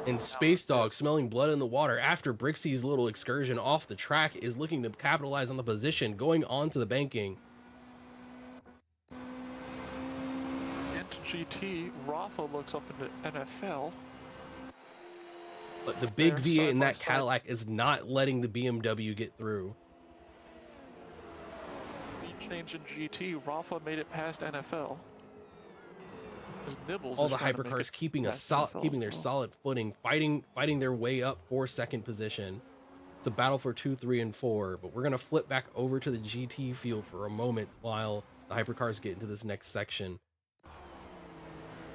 And Space Dog, smelling blood in the water after Brixie's little excursion off the track, is looking to capitalize on the position, going on to the banking. Into GT, Rafa looks up into NFL. But the big They're V8 side in by that side. Cadillac is not letting the BMW get through. Change in GT, Rafa made it past NFL. Nibbles All is the trying to make hypercars it keeping past NFL keeping as their well. solid footing, fighting their way up for second position. It's a battle for 2, 3, and 4, but we're gonna flip back over to the GT field for a moment while the hypercars get into this next section,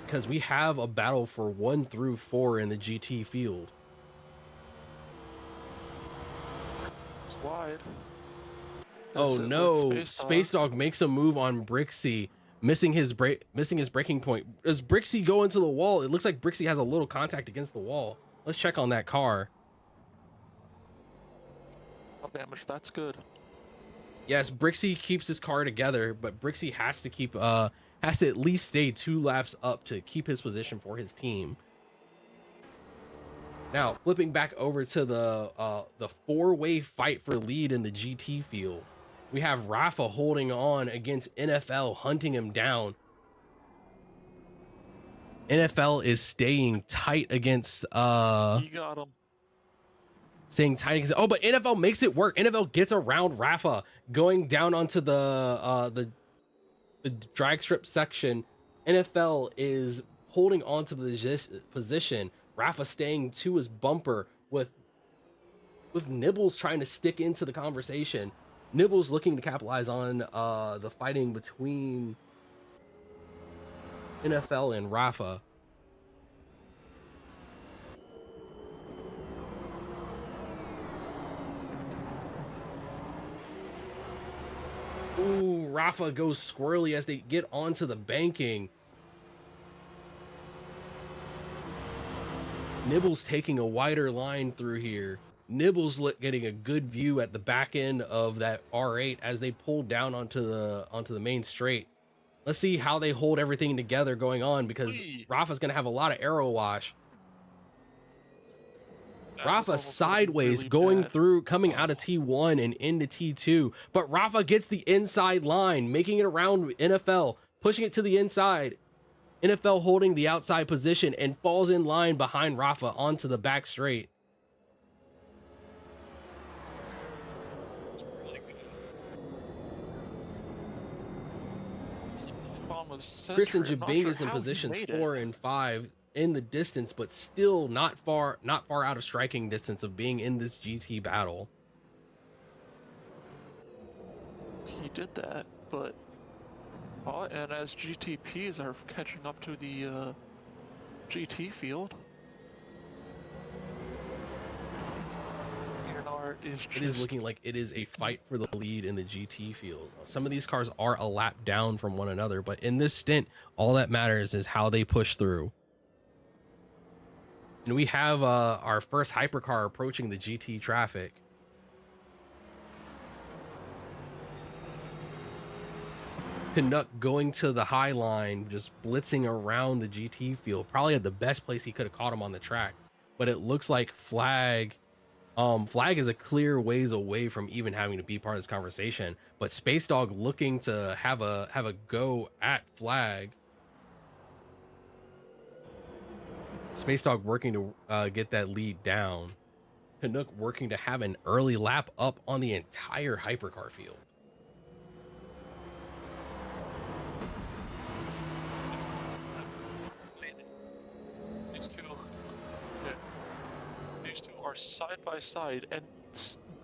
because we have a battle for 1 through 4 in the GT field. It's wide. Oh As it no! with Space Dog makes a move on Brixie, missing his breaking point. Does Brixie go into the wall? It looks like Brixie has a little contact against the wall. Let's check on that car. Oh, damage, that's good. Yes, Brixie keeps his car together, but Brixie has to keep has to at least stay 2 laps up to keep his position for his team. Now, flipping back over to the 4-way fight for lead in the GT field. We have Rafa holding on against NFL, hunting him down. NFL is staying tight against You got him. staying tight against, oh, but NFL makes it work. NFL gets around Rafa, going down onto the drag strip section. NFL is holding on to the position. Rafa staying to his bumper with Nibbles trying to stick into the conversation. Nibbles looking to capitalize on the fighting between NFL and Rafa. Ooh, Rafa goes squirrely as they get onto the banking. Nibbles taking a wider line through here. Nibbles getting a good view at the back end of that R8 as they pull down onto the main straight. Let's see how they hold everything together going on, because Rafa's gonna have a lot of aero wash. Rafa sideways really going bad. through, coming out of T1 and into T2, but Rafa gets the inside line, making it around NFL, pushing it to the inside. NFL holding the outside position and falls in line behind Rafa onto the back straight. Chris and Jabing is in positions 4 and 5 in the distance, but still not far out of striking distance of being in this GT battle. He did that, but and as GTPs are catching up to the GT field, It is looking like it is a fight for the lead in the GT field. Some of these cars are a lap down from one another, but in this stint, all that matters is how they push through. And we have our first hypercar approaching the GT traffic. Canuck going to the high line, just blitzing around the GT field, probably at the best place he could have caught him on the track. But it looks like Flag is a clear ways away from even having to be part of this conversation. But Space Dog looking to have a go at Flag. Space Dog working to get that lead down. Canuck working to have an early lap up on the entire hypercar field. These two are side by side and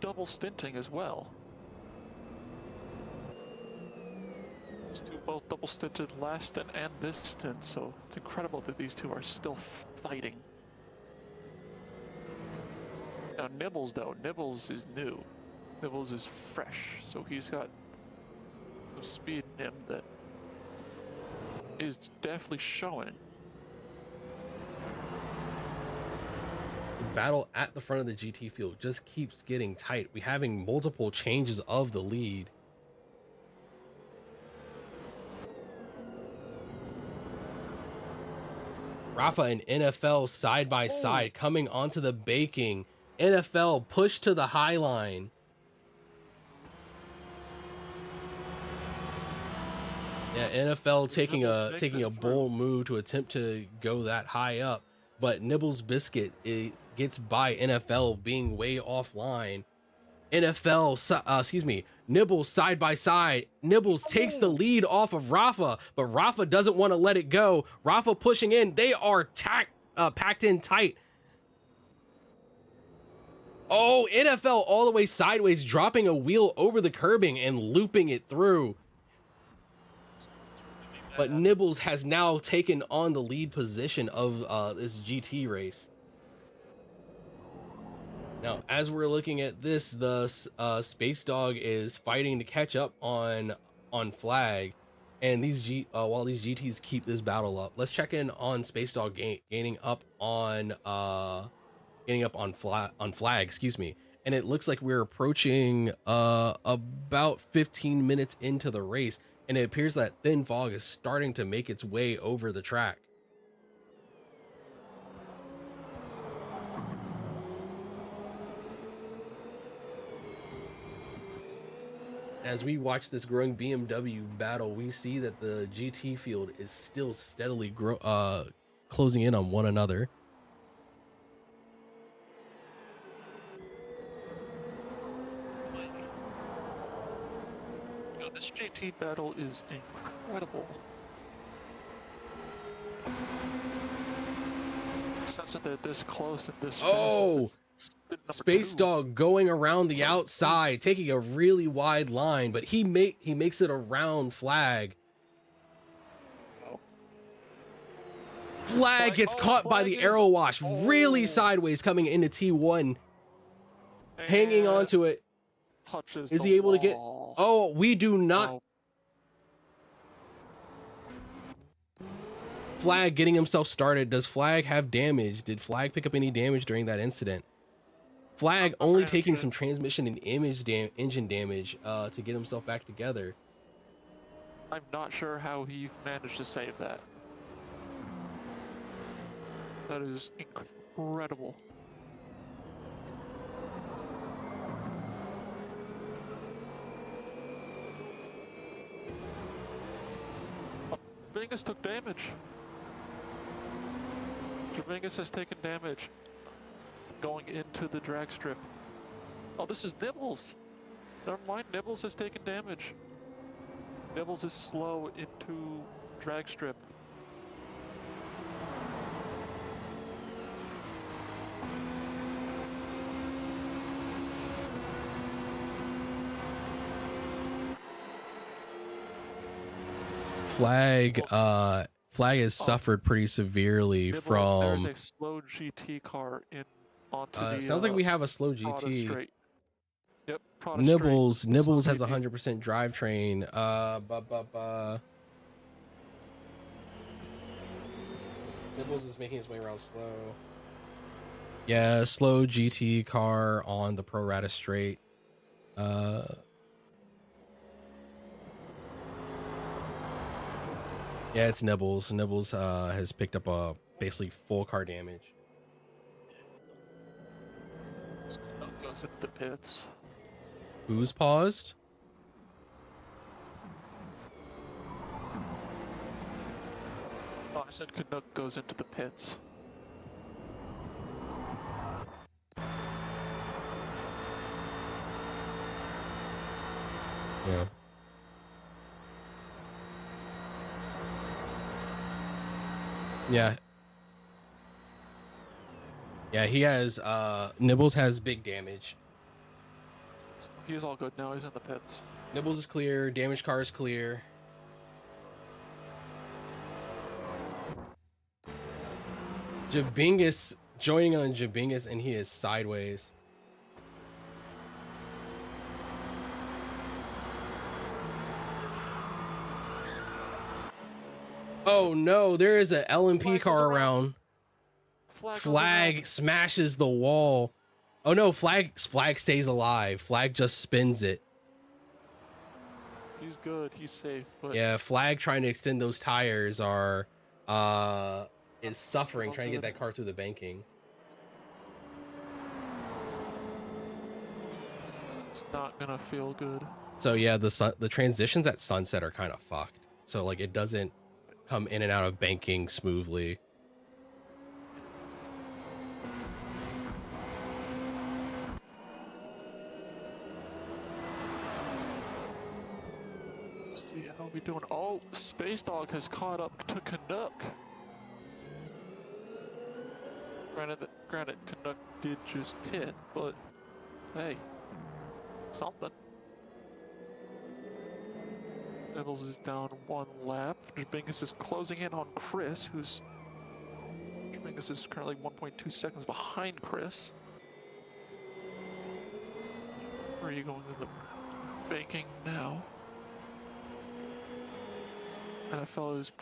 double stinting as well. These two both double stinted last stint and this stint, so it's incredible that these two are still fighting. Now Nibbles though, Nibbles is new. Nibbles is fresh, so he's got some speed in him that is definitely showing. The battle at the front of the GT field just keeps getting tight. We're having multiple changes of the lead. Rafa and NFL side by side coming onto the baking. NFL push to the high line. Yeah, NFL taking a bold move to attempt to go that high up, but Nibbles Biscuit, it gets by NFL being way offline. Nibbles side by side. Nibbles takes the lead off of Rafa, but Rafa doesn't want to let it go. Rafa pushing in. They are packed in tight. Oh, NFL all the way sideways, dropping a wheel over the curbing and looping it through. But Nibbles has now taken on the lead position of this GT race. Now, as we're looking at this, the Space Dog is fighting to catch up on Flag, and while these GTs keep this battle up, let's check in on Space Dog gaining up on Flag. Excuse me. And it looks like we're approaching about 15 minutes into the race, and it appears that thin fog is starting to make its way over the track. As we watch this growing BMW battle, we see that the GT field is still steadily closing in on one another. This GT battle is incredible. Since they're this close and this fast. Space Dog going around the outside, taking a really wide line, but he makes it around Flag. Flag gets caught by the arrow wash, really sideways coming into T1, hanging onto it. Is he able to get? Oh, we do not. Flag getting himself started. Does Flag have damage? Did Flag pick up any damage during that incident? Flag only taking some transmission and engine damage to get himself back together. I'm not sure how he managed to save that. That is incredible. Javingus took damage. Javingus has taken damage going into the drag strip. Oh, this is Nibbles. Never mind, Nibbles has taken damage. Nibbles is slow into drag strip. Flag has suffered pretty severely Nibbles, from. There's a slow GT car in onto the. Sounds like we have a slow GT. Straight. Yep. Prada Nibbles straight. Nibbles has GT. 100% drivetrain. Nibbles is making his way around slow. Yeah, slow GT car on the Pro Rata straight. Yeah, it's Nibbles. Nibbles has picked up a basically full car damage. Goes into the pits. Who's paused? Oh, I said Canuck goes into the pits. Yeah. Yeah. Yeah, he has Nibbles has big damage. He's all good now, he's in the pits. Nibbles is clear, damage car is clear. Jabingus joining on Jabingus, and he is sideways. Oh no, there is a LMP car around. Flag smashes the wall. Oh no, Flag stays alive. Flag just spins it. He's good, he's safe. But Yeah, Flag trying to extend those tires are is suffering trying to get that car through the banking. It's not gonna feel good. So yeah, the transitions at Sunset are kind of fucked. So like it doesn't come in and out of banking smoothly. Let's see how we doing. Oh, Space Dog has caught up to Canuck. Granted, Canuck did just pit, but hey, something. Devils is down 1 lap. Jabingus is closing in on Chris, Jabingus is currently 1.2 seconds behind Chris. Where are you going in the banking now? NFL is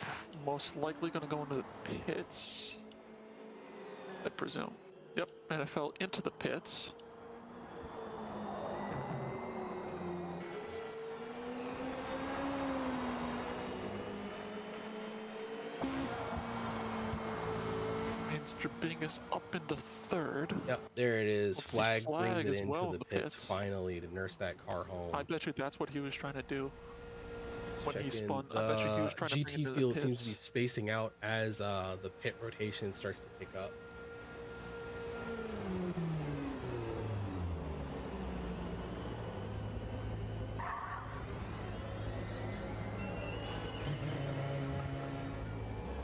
most likely going to go into the pits, I presume. Yep, NFL into the pits. Means Jabingus up into 3rd. Yep, there it is. Let's see, Flag brings Flag it as into well the in the pits pits. finally to nurse that car home. I bet you that's what he was trying to do when he Check in. spun. I bet you he was The trying to bring it GT into the field pits. seems to be spacing out as the pit rotation starts to pick up.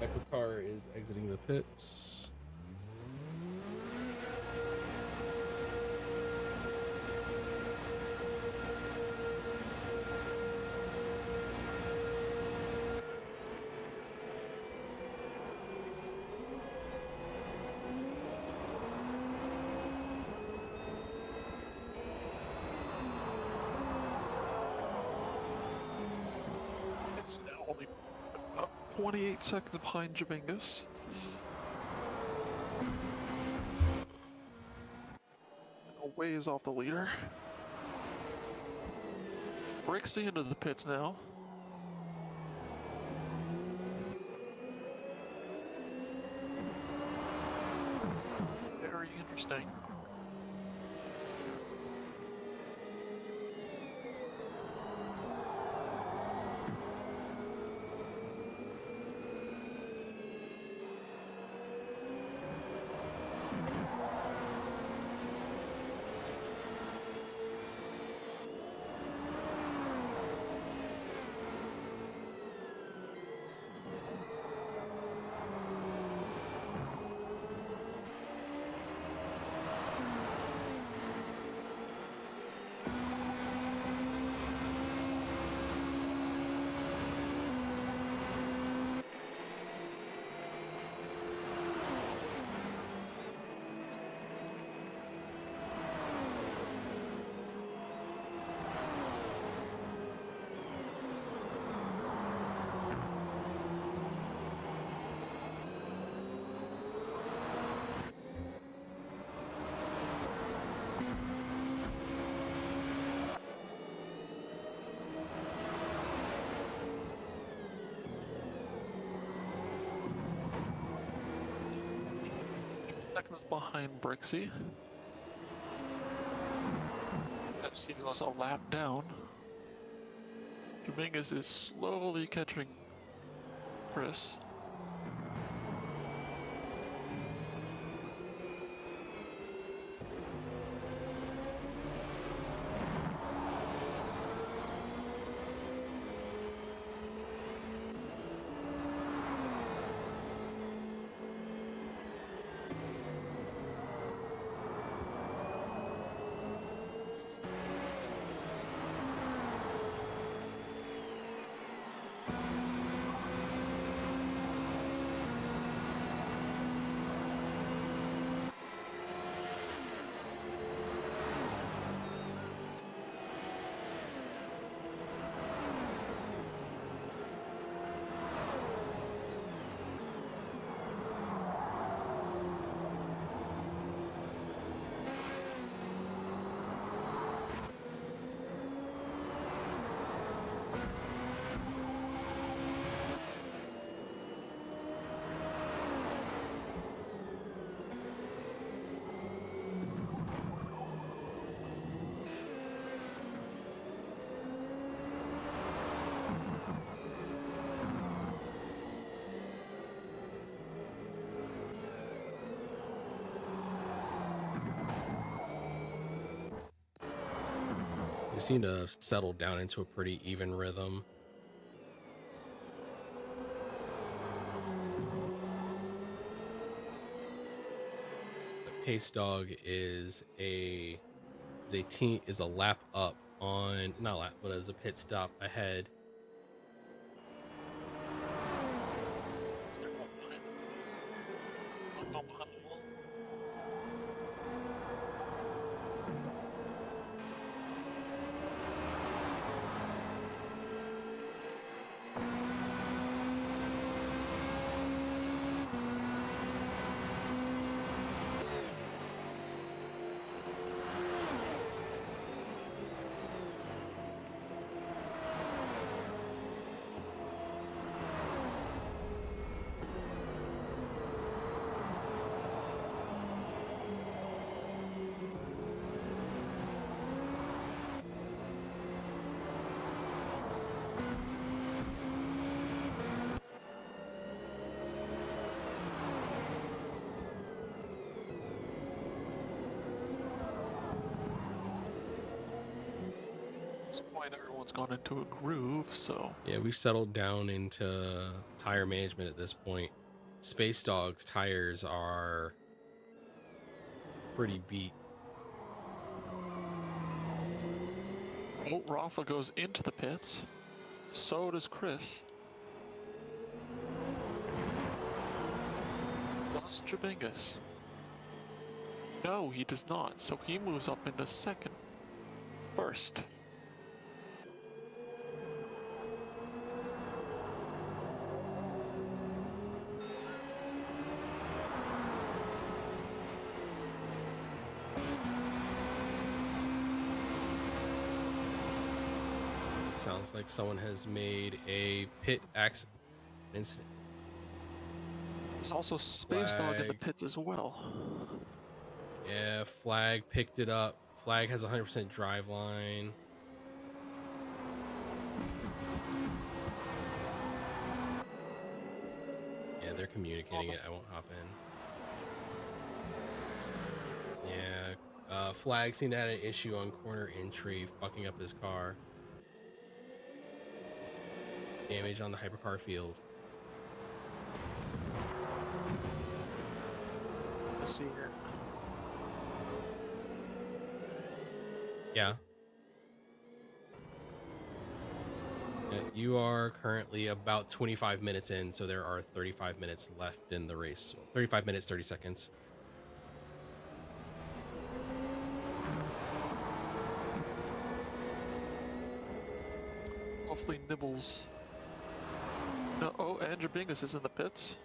Echo car is exiting the pits. It's now only 28 seconds behind Jabingus. A ways off the leader. Brixie into the pits now. Very interesting. Seconds behind Brixie. As he goes a lap down. Dominguez is slowly catching Chris. seem to have settled down into a pretty even rhythm. The pace dog is a lap up on, not lap, but as a pit stop ahead. At this point, everyone's gone into a groove, so Yeah, we've settled down into tire management at this point. Space Dog's tires are pretty beat. oh, Rafa goes into the pits. So does Chris. Does Jabingus? No, he does not. So he moves up into second. First. Sounds like someone has made a pit accident incident. There's also Space Dog in the Flag. pits as well. Yeah, Flag picked it up. Flag has 100% drive line. Yeah, they're communicating it. I won't hop in. Yeah, Flag seemed to have an issue on corner entry, fucking up his car. Damage on the hypercar field. I see it. Yeah. You are currently about 25 minutes in, so there are 35 minutes left in the race. 35 minutes, 30 seconds. Hopefully Nibbles. No, oh, and Jabingus is in the pits.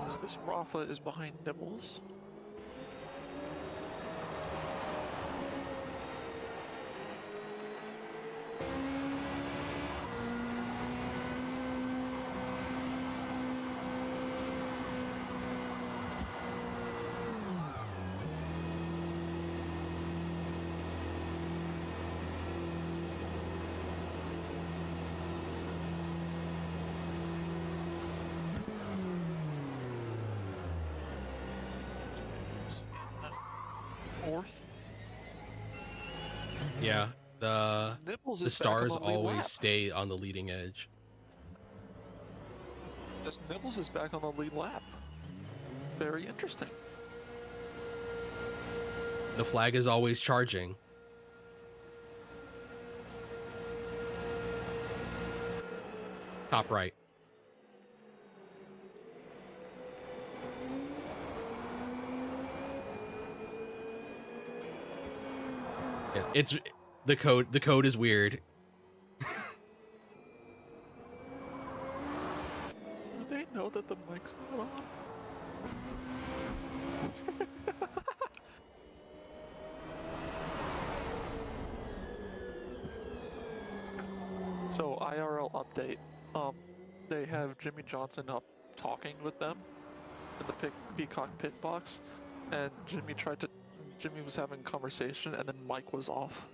So this Rafa is behind Nibbles. Fourth. Yeah, Nibbles the is back stars on the lead always lap. stay on the leading edge. This Nibbles is back on the lead lap. Very interesting. The Flag is always charging. Top right. Yeah, it's the code. The code is weird. Do they know that the mic's not on? So IRL update. They have Jimmy Johnson up talking with them in the Peacock pit box, and Jimmy was having a conversation, and then mic was off.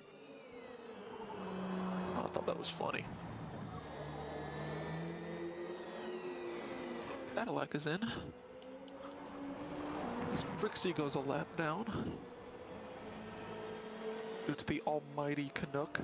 I thought that was funny. Cadillac is in. As Brixie goes a lap down due to the almighty Canuck.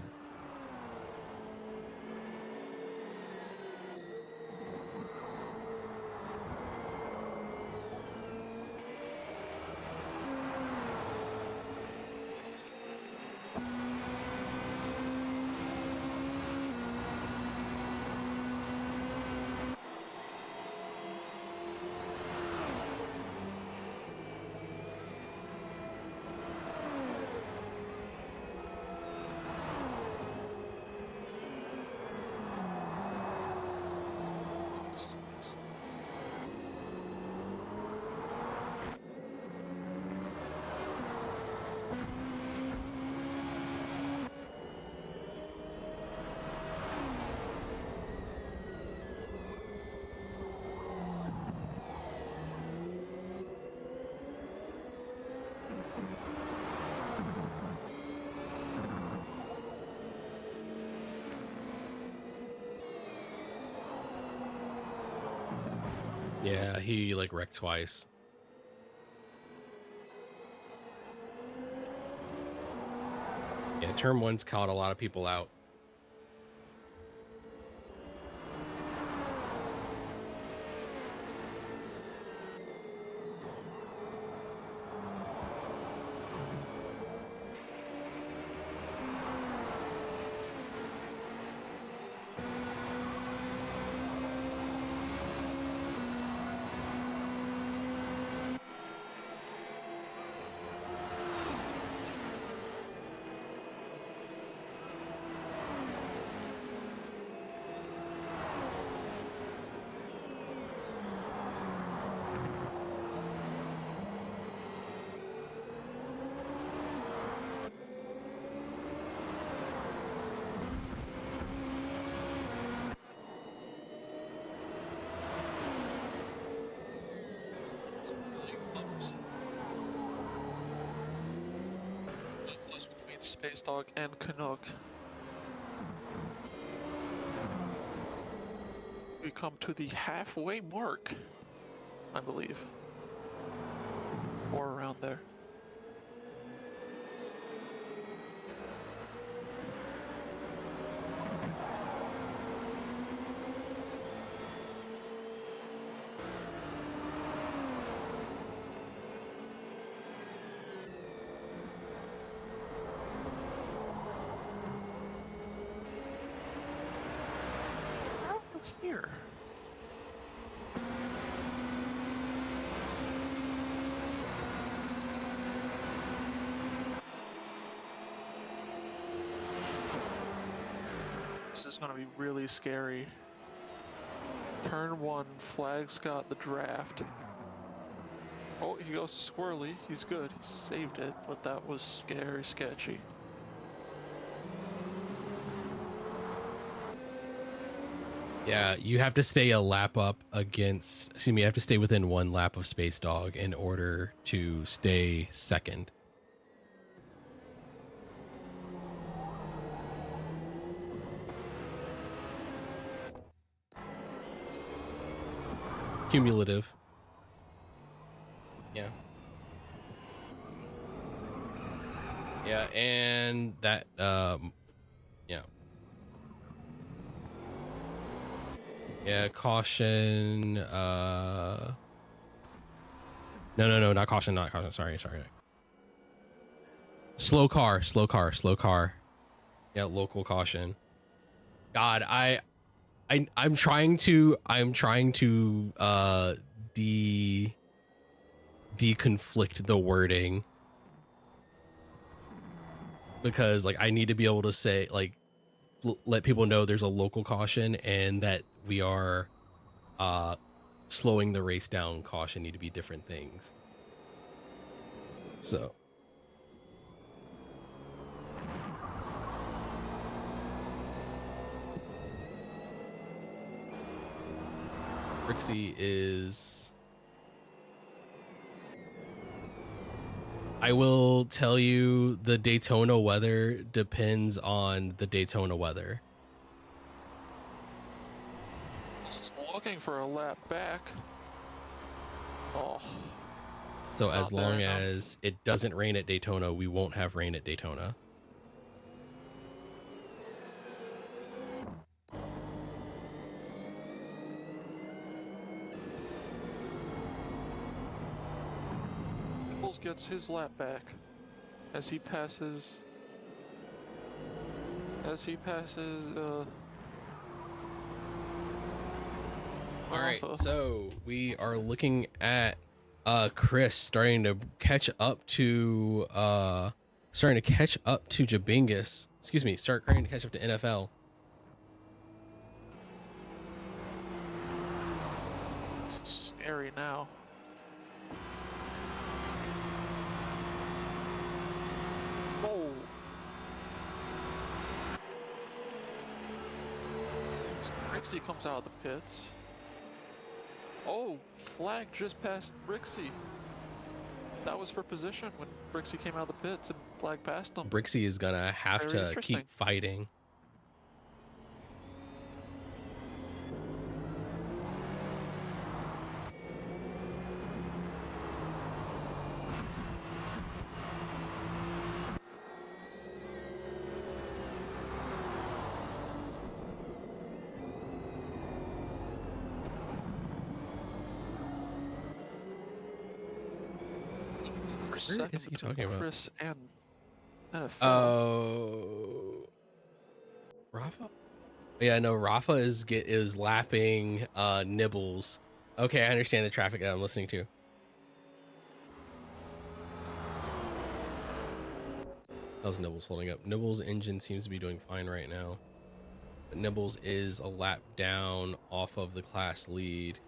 Yeah, he like wrecked twice. Yeah, turn one's caught a lot of people out. Close between Space Dog and Canuck. We come to the halfway mark, I believe. Or around there. Here. This is gonna be really scary. Turn 1, Flag's got the draft. Oh, he goes squirrely. He's good. He saved it, but that was scary sketchy. Yeah, you have to stay a lap up against, excuse me, you have to stay within 1 lap of Space Dog in order to stay second. Cumulative. Yeah. Yeah, and that, yeah. Yeah, caution, no, not caution, sorry. Slow car. Yeah, local caution. God, I'm trying to deconflict the wording, because like I need to be able to say, like, let people know there's a local caution and that we are slowing the race down. Caution need to be different things. So Brixie is, I will tell you, the Daytona weather depends on the Daytona weather. Just looking for a lap back. Oh. So as Not there long enough. as it doesn't rain at Daytona, we won't have rain at Daytona. Bulls gets his lap back as he passes. All right, Rafa. so we are looking at Chris starting to catch up to Jabingus. Excuse me, starting to catch up to NFL. This is scary now. Oh. Brixie comes out of the pits. Oh, flag just passed Brixie. That was for position when Brixie came out of the pits and flag passed him. Brixie is gonna have Very to interesting. keep fighting. For Where second is he between talking about? Chris and NFL. Oh, Rafa? Yeah, no, Rafa is lapping Nibbles. Okay, I understand the traffic that I'm listening to. How's Nibbles holding up? Nibbles' engine seems to be doing fine right now. But Nibbles is a lap down off of the class lead.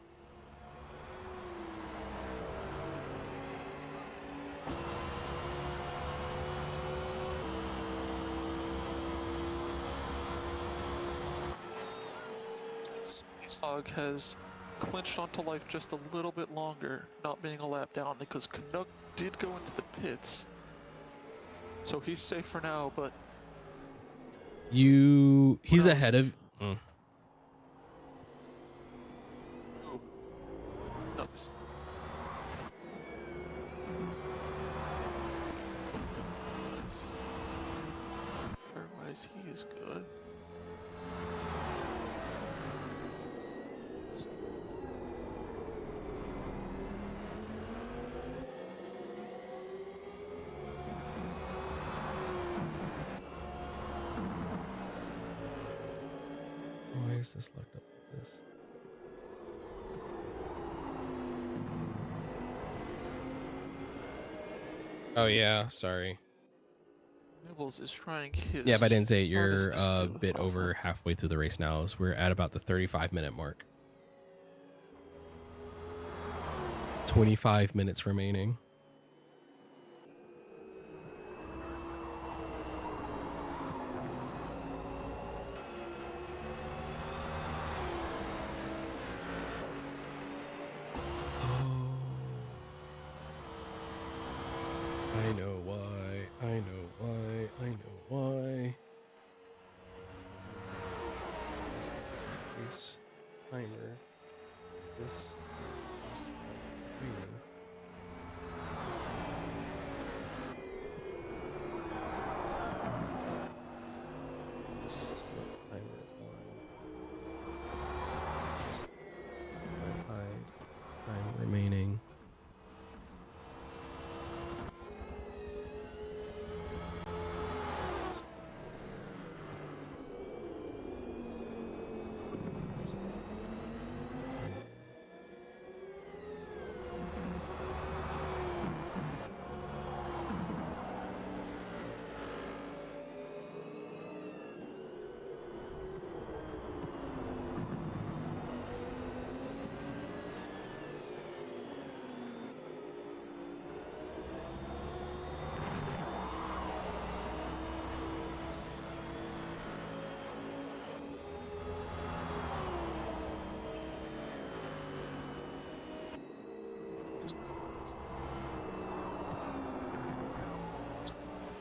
Space Dog has clinched onto life just a little bit longer, not being a lap down, because Canuck did go into the pits. So he's safe for now, but He's knows? ahead of. no, it's- otherwise he is good. Why is this locked up like this? Oh yeah, sorry. Nibbles is trying his Yeah, if I didn't say it, hardest you're to a stay with bit Rafa. over halfway through the race now. So we're at about the 35-minute mark. 25 minutes remaining. I know why. I know why. I know why. Race timer. This is timer. This is what timer on. Hide. Time remaining.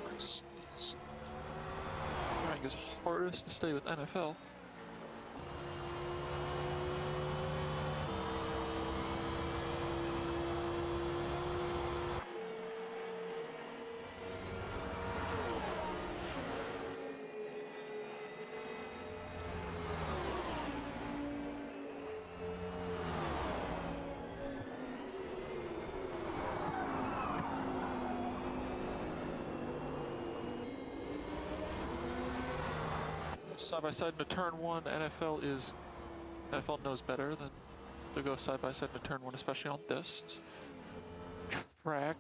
Chris is trying his hardest to stay with NFL. side by side into turn 1. NFL knows better than to go side by side into turn 1, especially on this track.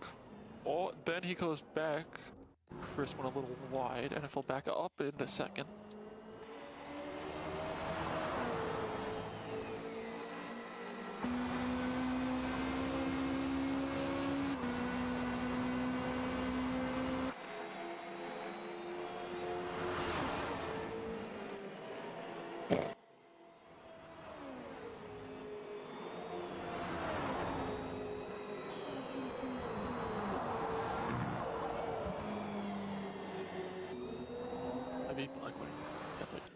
Oh, then he goes back. Chris went a little wide. NFL back up into second. Heavy black white. Definitely.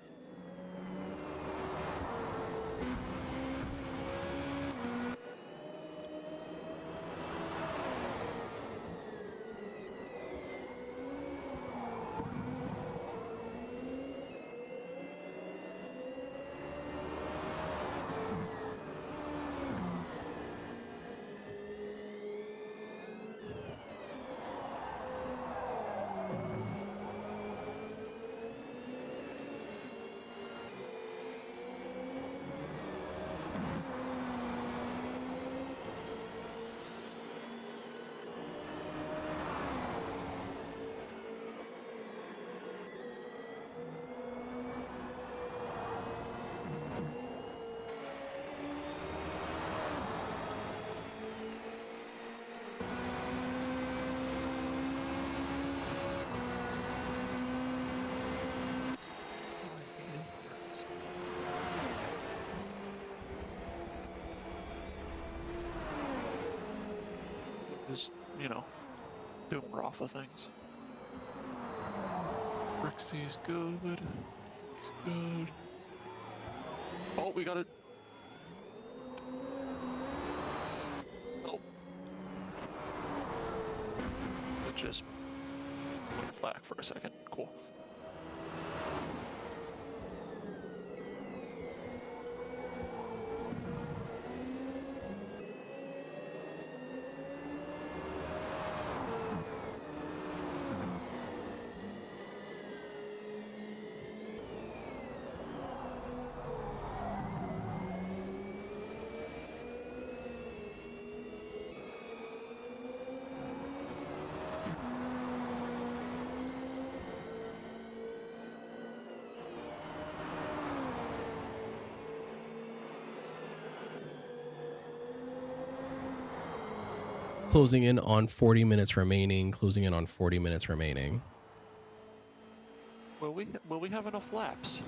Just, you know, doing Rafa things. Rixie's good. He's good. Oh, we got it. Oh. It just went black for a second. Cool. Closing in on 40 minutes remaining. Closing in on 40 minutes remaining. Will we have enough laps?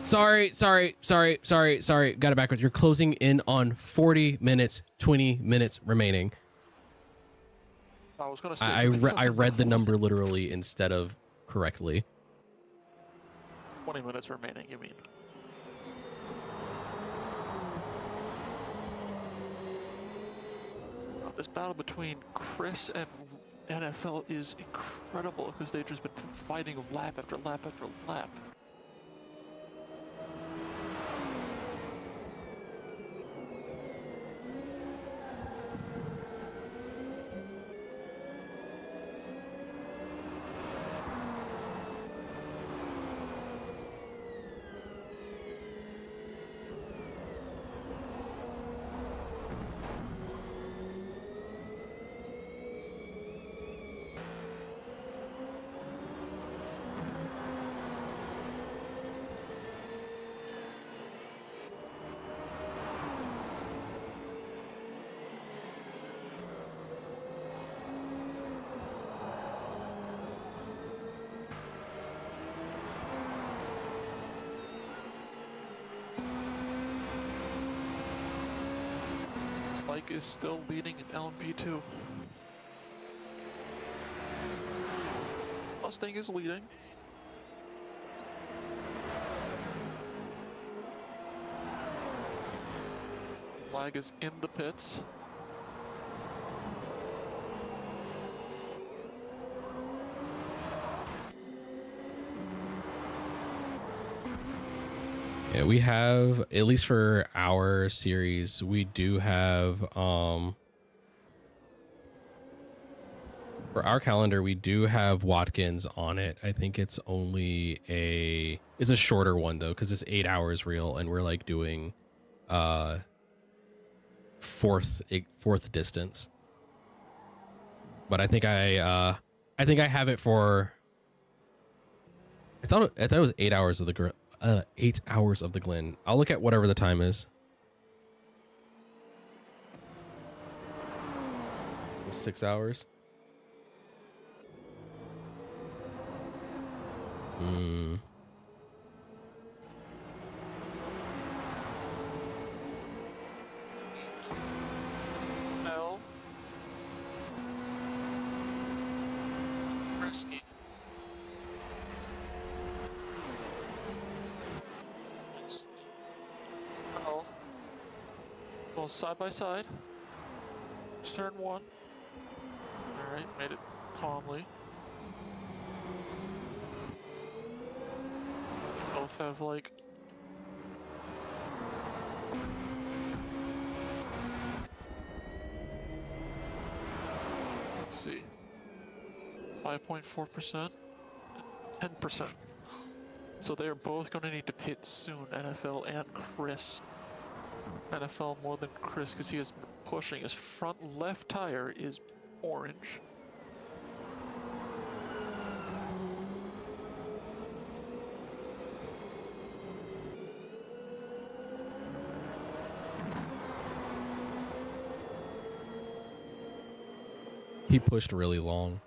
Sorry. Got it backwards. You're closing in on 40 minutes, 20 minutes remaining. I was gonna say. I read the number literally instead of correctly. 20 minutes remaining, you mean? This battle between Chris and NFL is incredible because they've just been fighting lap after lap after lap. Spike is still leading in LMP2. Mustang is leading. Flag is in the pits. Yeah, we have, at least for our series, we do have For our calendar, we do have Watkins on it. I think it's only it's a shorter one though, because it's 8 hours real, and we're like doing fourth distance. But I think I have it for. I thought it was 8 hours of the 8 hours of the Glen. I'll look at whatever the time is. 6 hours. Hmm. No. Risky. No. Well, side by side. Turn one. Alright, made it calmly. Both have like let's see, 5.4%, 10%. So they're both going to need to pit soon, NFL and Chris. NFL more than Chris because he has been pushing. His front left tire is orange. He pushed really long.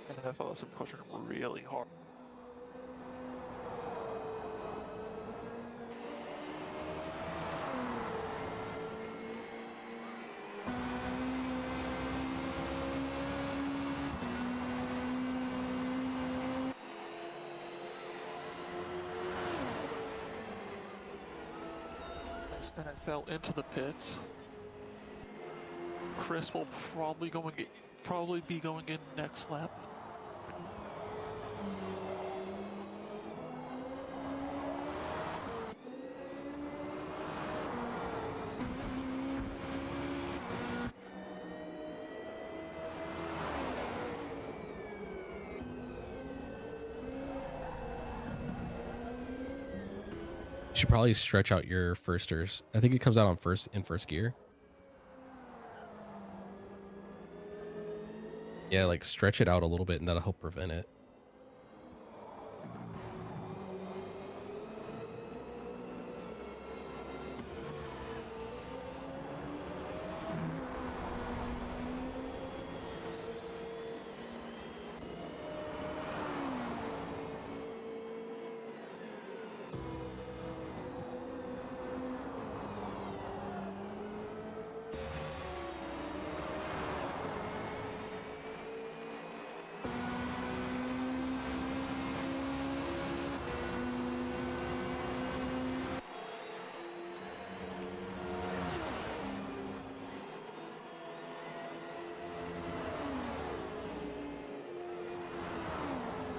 NFL has been pushing really hard. NFL into the pits. Chris will probably be going in next lap. You should probably stretch out your firsters. I think it comes out on first gear. Yeah, like stretch it out a little bit, and that'll help prevent it.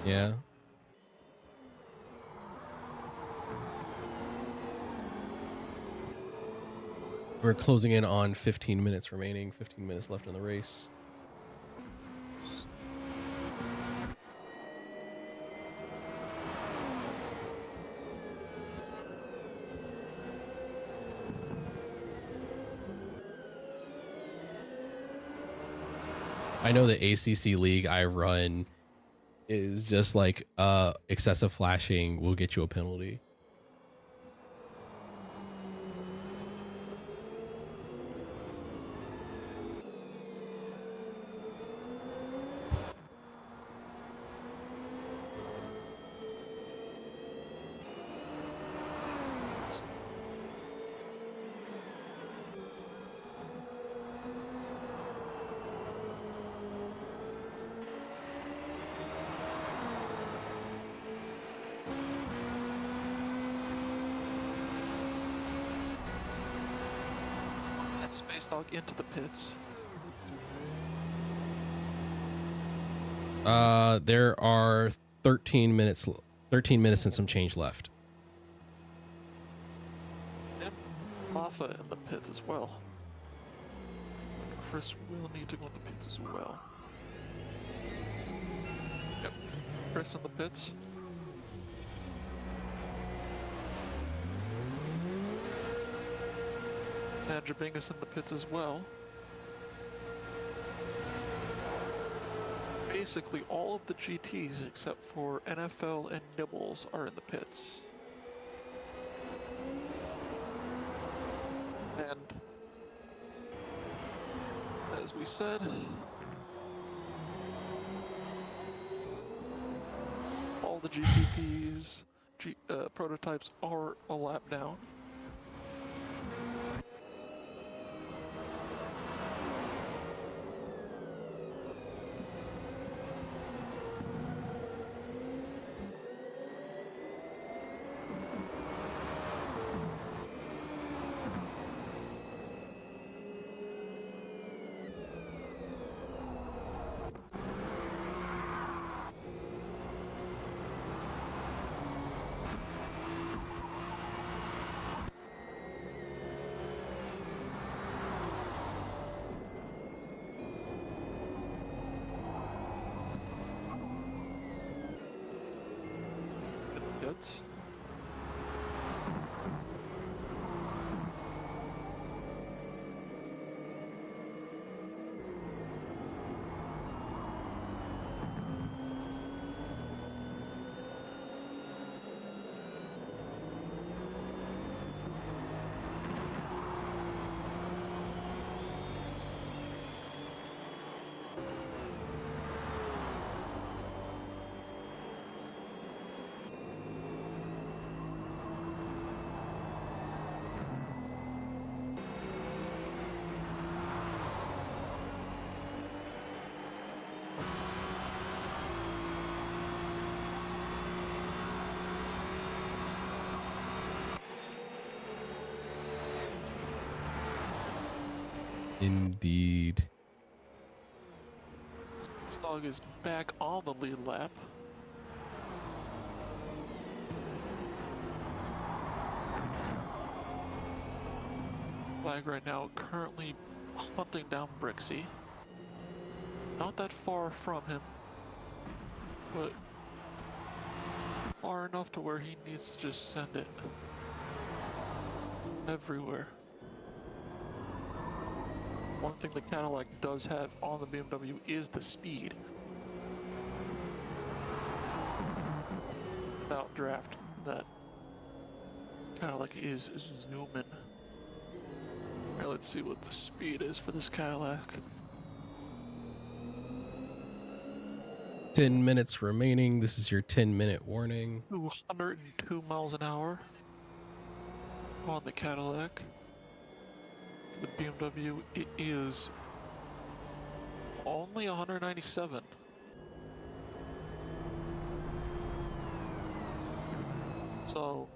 Yeah. We're closing in on 15 minutes remaining, 15 minutes left in the race. I know the ACC league I run is just like excessive flashing will get you a penalty. And Space Dog into the pits. There are 13 minutes and some change left. And Lava in the pits as well. Chris will need to go in the pits as well. Yep. Chris in the pits. And Jabingus in the pits as well. Basically, all of the GTs except for NFL and Nibbles are in the pits. And as we said, all the GTPs, prototypes are a lap down. Pits. Indeed. This dog is back on the lead lap. Flag right now currently hunting down Brixie. Not that far from him, but far enough to where he needs to just send it everywhere. One thing the Cadillac does have on the BMW is the speed. Without draft, that Cadillac is zooming. Alright, let's see what the speed is for this Cadillac. 10 minutes remaining. This is your 10-minute warning. 202 miles an hour on the Cadillac. The BMW, it is only 197. So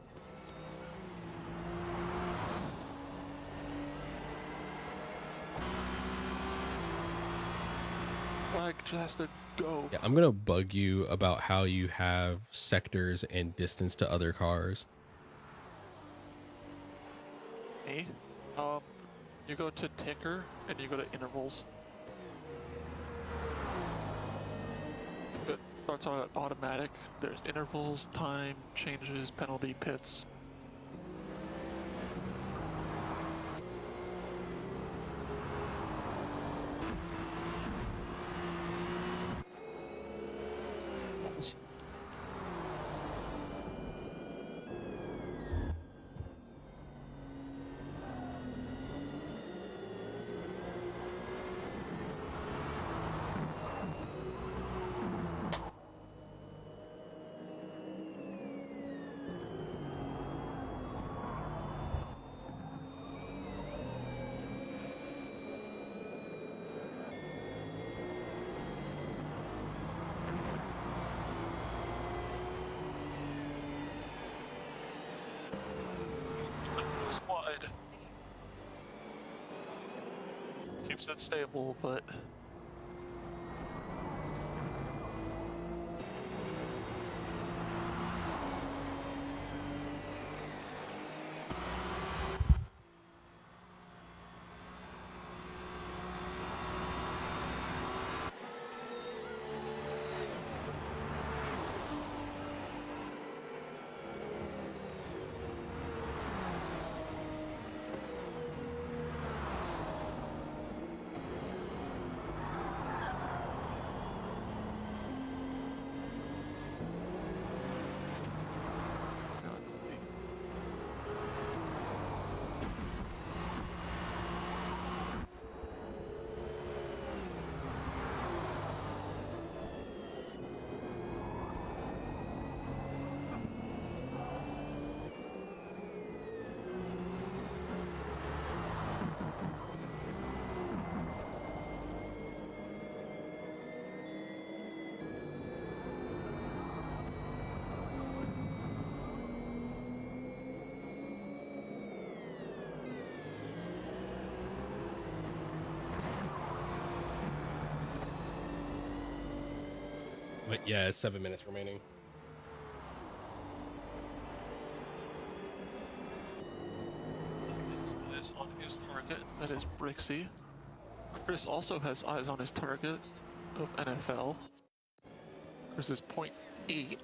flag just has to go. Yeah, I'm gonna bug you about how you have sectors and distance to other cars. Me? You go to Tinker and you go to intervals. It starts on automatic. There's intervals, time, changes, penalty, pits. Wide. Keeps it stable, but Yeah, it's 7 minutes remaining. Eyes on his target, that is Brixie. Chris also has eyes on his target of NFL. Chris is 0.8.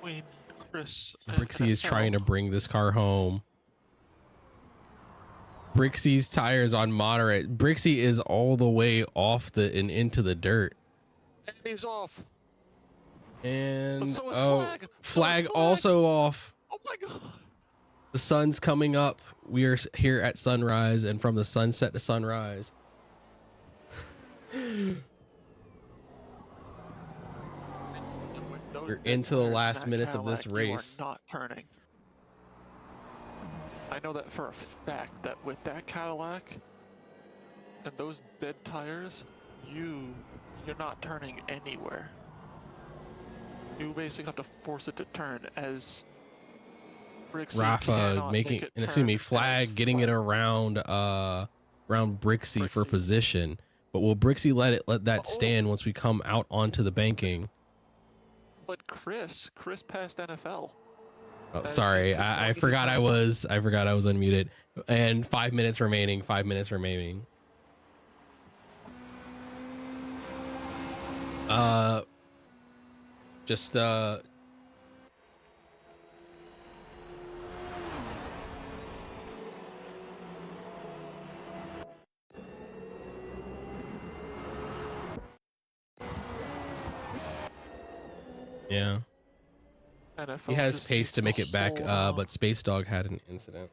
Between Chris and Brixie is NFL. trying to bring this car home. Brixie's tires on moderate. Brixie is all the way off the and into the dirt. And he's off. And so is oh, Flag. So is Flag Flag. also off. Oh my god. The sun's coming up. We are here at sunrise, and from the sunset to sunrise. We're into the last minutes of this race. You are not turning. I know that for a fact that with that Cadillac and those dead tires, you're not turning anywhere. You basically have to force it to turn as Brixie Rafa making, and excuse me, Flag getting it around around Brixie for position. But will Brixie let that stand once we come out onto the banking? But Chris passed NFL. Oh, sorry, I forgot I was unmuted. And 5 minutes remaining. 5 minutes remaining. Just yeah. NFL He has pace to make it back, but Space Dog had an incident.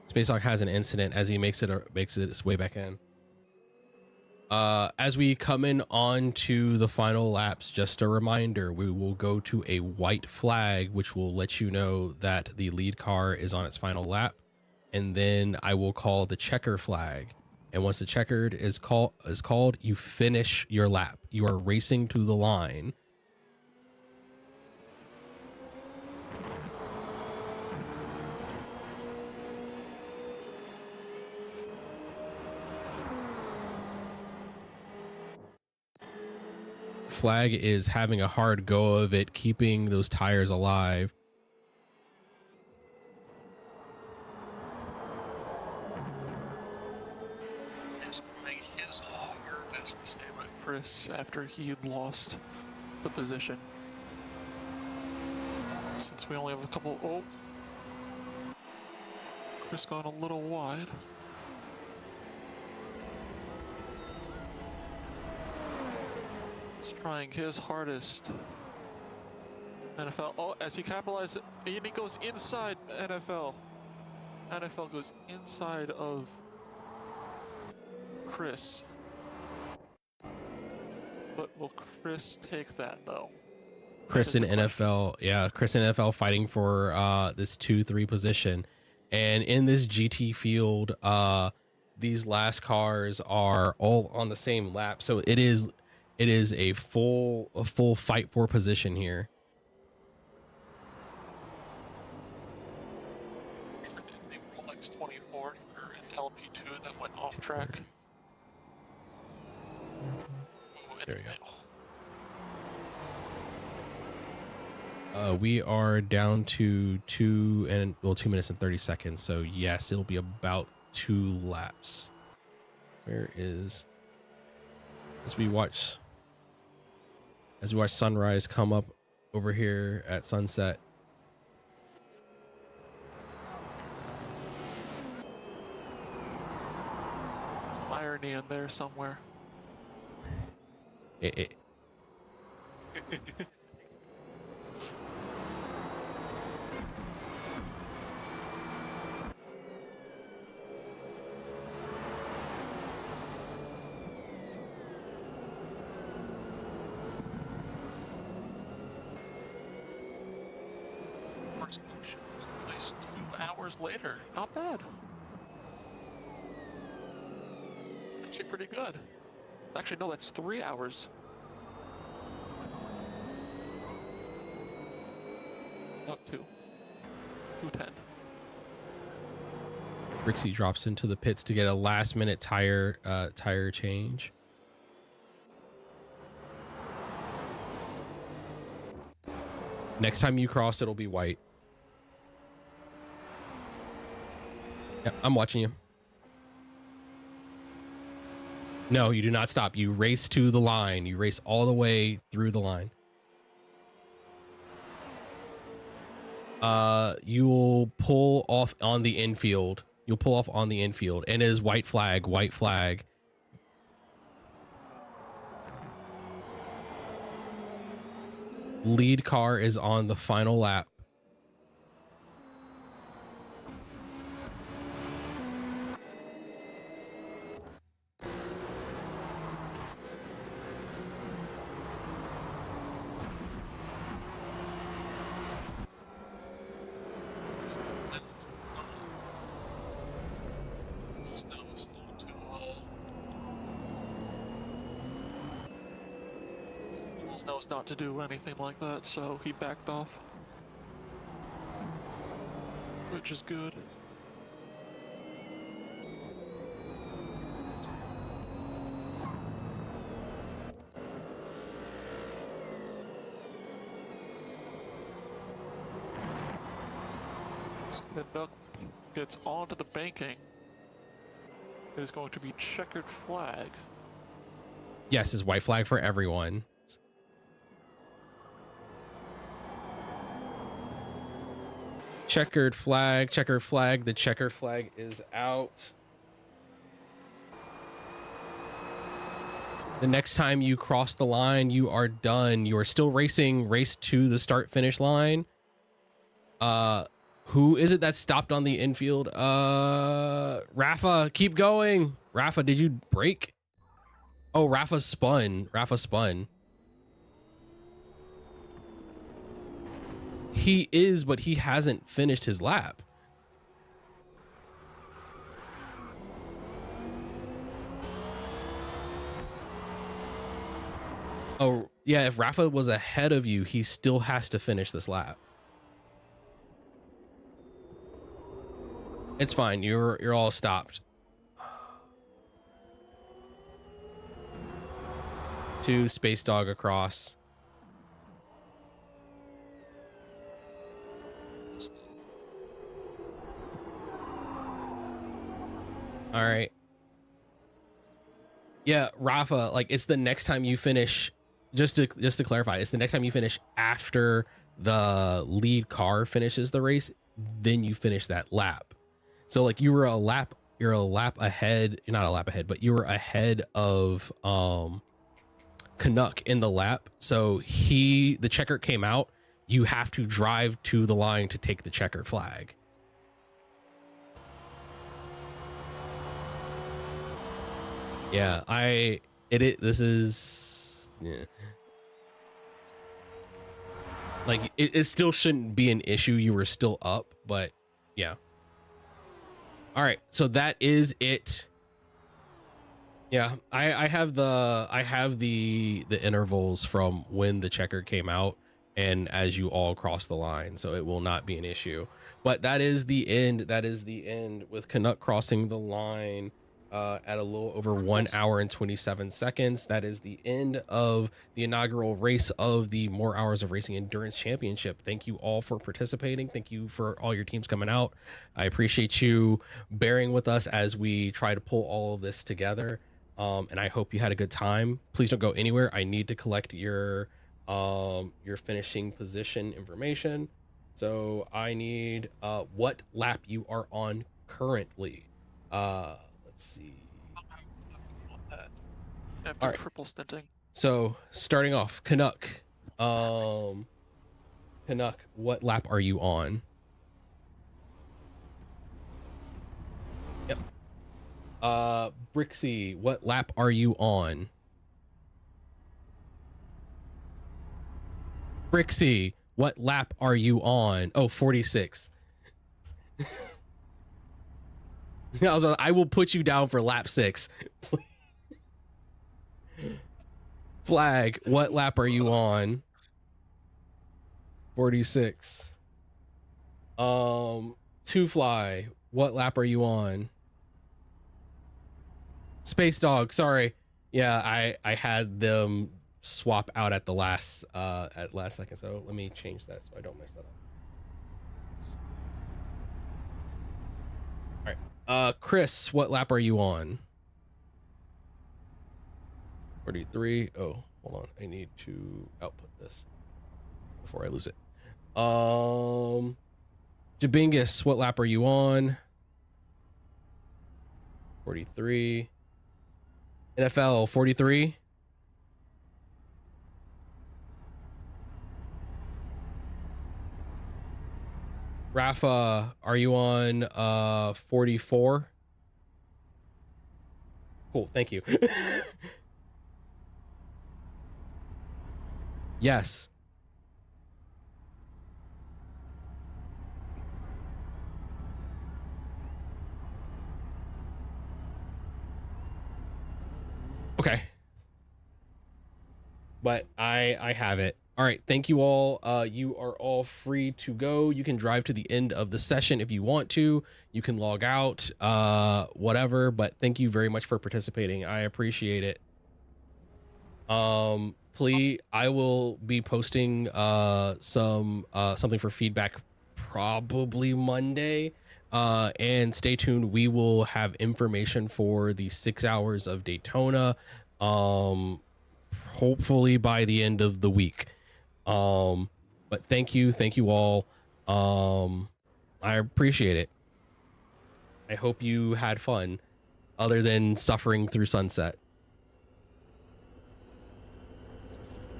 Space Dog has an incident as he makes it its way back in. As we come in on to the final laps, just a reminder, we will go to a white flag, which will let you know that the lead car is on its final lap. And then I will call the checker flag. And once the checkered is called, you finish your lap. You are racing to the line. Flag is having a hard go of it, keeping those tires alive. He's trying his hardest to stay with Chris after he had lost the position. Since we only have a couple. Oh, Chris gone a little wide. Trying his hardest. NFL. Oh, as he capitalizes, and he goes inside NFL. NFL goes inside of Chris. But will Chris take that though? Chris and NFL, yeah, Chris and NFL fighting for this 2-3 position, and in this GT field, these last cars are all on the same lap, so it is a full fight for position here. The Rolex 24 or an LP2 that went off track. There we go. We are down to 2 minutes and 30 seconds. So yes, it'll be about 2 laps. Where is, as we watch sunrise come up over here at sunset. Irony in there somewhere. It, Execution took place 2 hours later. Not bad. Actually pretty good. Actually, no, that's 3 hours. Not 2. 2:10. Rixie drops into the pits to get a last minute tire change. Next time you cross, it'll be white. Yep, I'm watching you. No, you do not stop. You race to the line. You race all the way through the line. You'll pull off on the infield. You'll pull off on the infield, and it is white flag, white flag. Lead car is on the final lap. Knows not to do anything like that, so he backed off. Which is good. The duck gets onto the banking. It is going to be checkered flag. Yes, is white flag for everyone. Checkered flag, checkered flag. The checkered flag is out. The next time you cross the line, you are done. You are still racing. Race to the start finish line. Who is it that stopped on the infield? Rafa, keep going. Rafa, did you break? Oh, Rafa spun. Rafa spun. He is, but he hasn't finished his lap. Oh, yeah, if Rafa was ahead of you, he still has to finish this lap. It's fine. You're all stopped. 2 Space Dog across. All right. Yeah, Rafa, like it's the next time you finish, just to clarify, it's the next time you finish after the lead car finishes the race, then you finish that lap. So like you're a lap ahead, not a lap ahead, but you were ahead of Canuck in the lap. So the checker came out, you have to drive to the line to take the checker flag. Yeah, this is, yeah. Like it still shouldn't be an issue. You were still up, but yeah. All right, so that is it. Yeah, I have the intervals from when the checker came out and as you all cross the line, so it will not be an issue. But that is the end. That is the end with Canuck crossing the line at a little over 1 hour and 27 seconds. That is the end of the inaugural race of the More Hours of Racing Endurance Championship. Thank you all for participating. Thank you for all your teams coming out. I appreciate you bearing with us as we try to pull all of this together. And I hope you had a good time. Please don't go anywhere. I need to collect your finishing position information. So I need what lap you are on currently. Let's see. After All right. triple stinting. So starting off, Canuck. Canuck, what lap are you on? Yep. Brixie, what lap are you on? Brixie, what lap are you on? Oh, 46. I will put you down for lap 6. Flag, what lap are you on? 46. Two Fly, what lap are you on? Space Dog, sorry. Yeah, I had them swap out at the last second, so let me change that so I don't mess that up. All right. Chris, what lap are you on? 43. Oh, hold on. I need to output this before I lose it. Jabingus, what lap are you on? 43. NFL, 43. Rafa, are you on 44? Cool, thank you. Yes. Okay. But I have it. All right, thank you all. You are all free to go. You can drive to the end of the session if you want to. You can log out, whatever. But thank you very much for participating. I appreciate it. Please, I will be posting something for feedback probably Monday. And stay tuned. We will have information for the 6 hours of Daytona. Hopefully by the end of the week. But thank you all. I appreciate it. I hope you had fun other than suffering through sunset.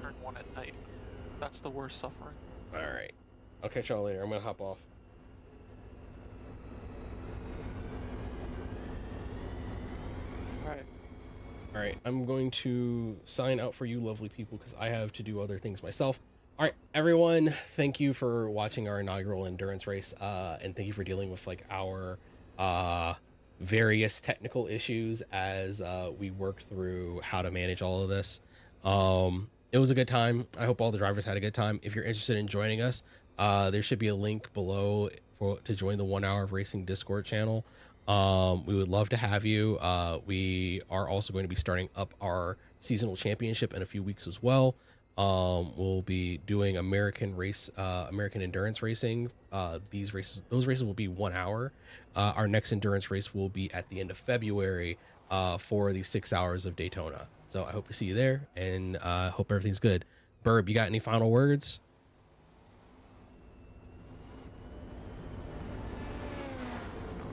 Turn 1 at night. That's the worst suffering. All right. I'll catch y'all later. I'm gonna hop off. All right, I'm going to sign out for you lovely people because I have to do other things myself. All right, everyone, thank you for watching our inaugural endurance race, and thank you for dealing with like our various technical issues as we work through how to manage all of this. It was a good time. I hope all the drivers had a good time. If you're interested in joining us, there should be a link below to join the 1 Hour of Racing Discord channel. We would love to have you. We are also going to be starting up our seasonal championship in a few weeks as well. We'll be doing American endurance racing. Those races will be 1 hour. Our next endurance race will be at the end of February for the 6 hours of Daytona. So I hope to see you there, and hope everything's good. Burb, you got any final words?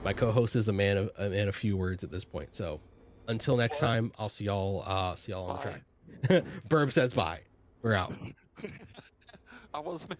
My co-host is a man of few words at this point. So until next time, I'll see y'all on the track. Burb says bye. We're out. I wasn't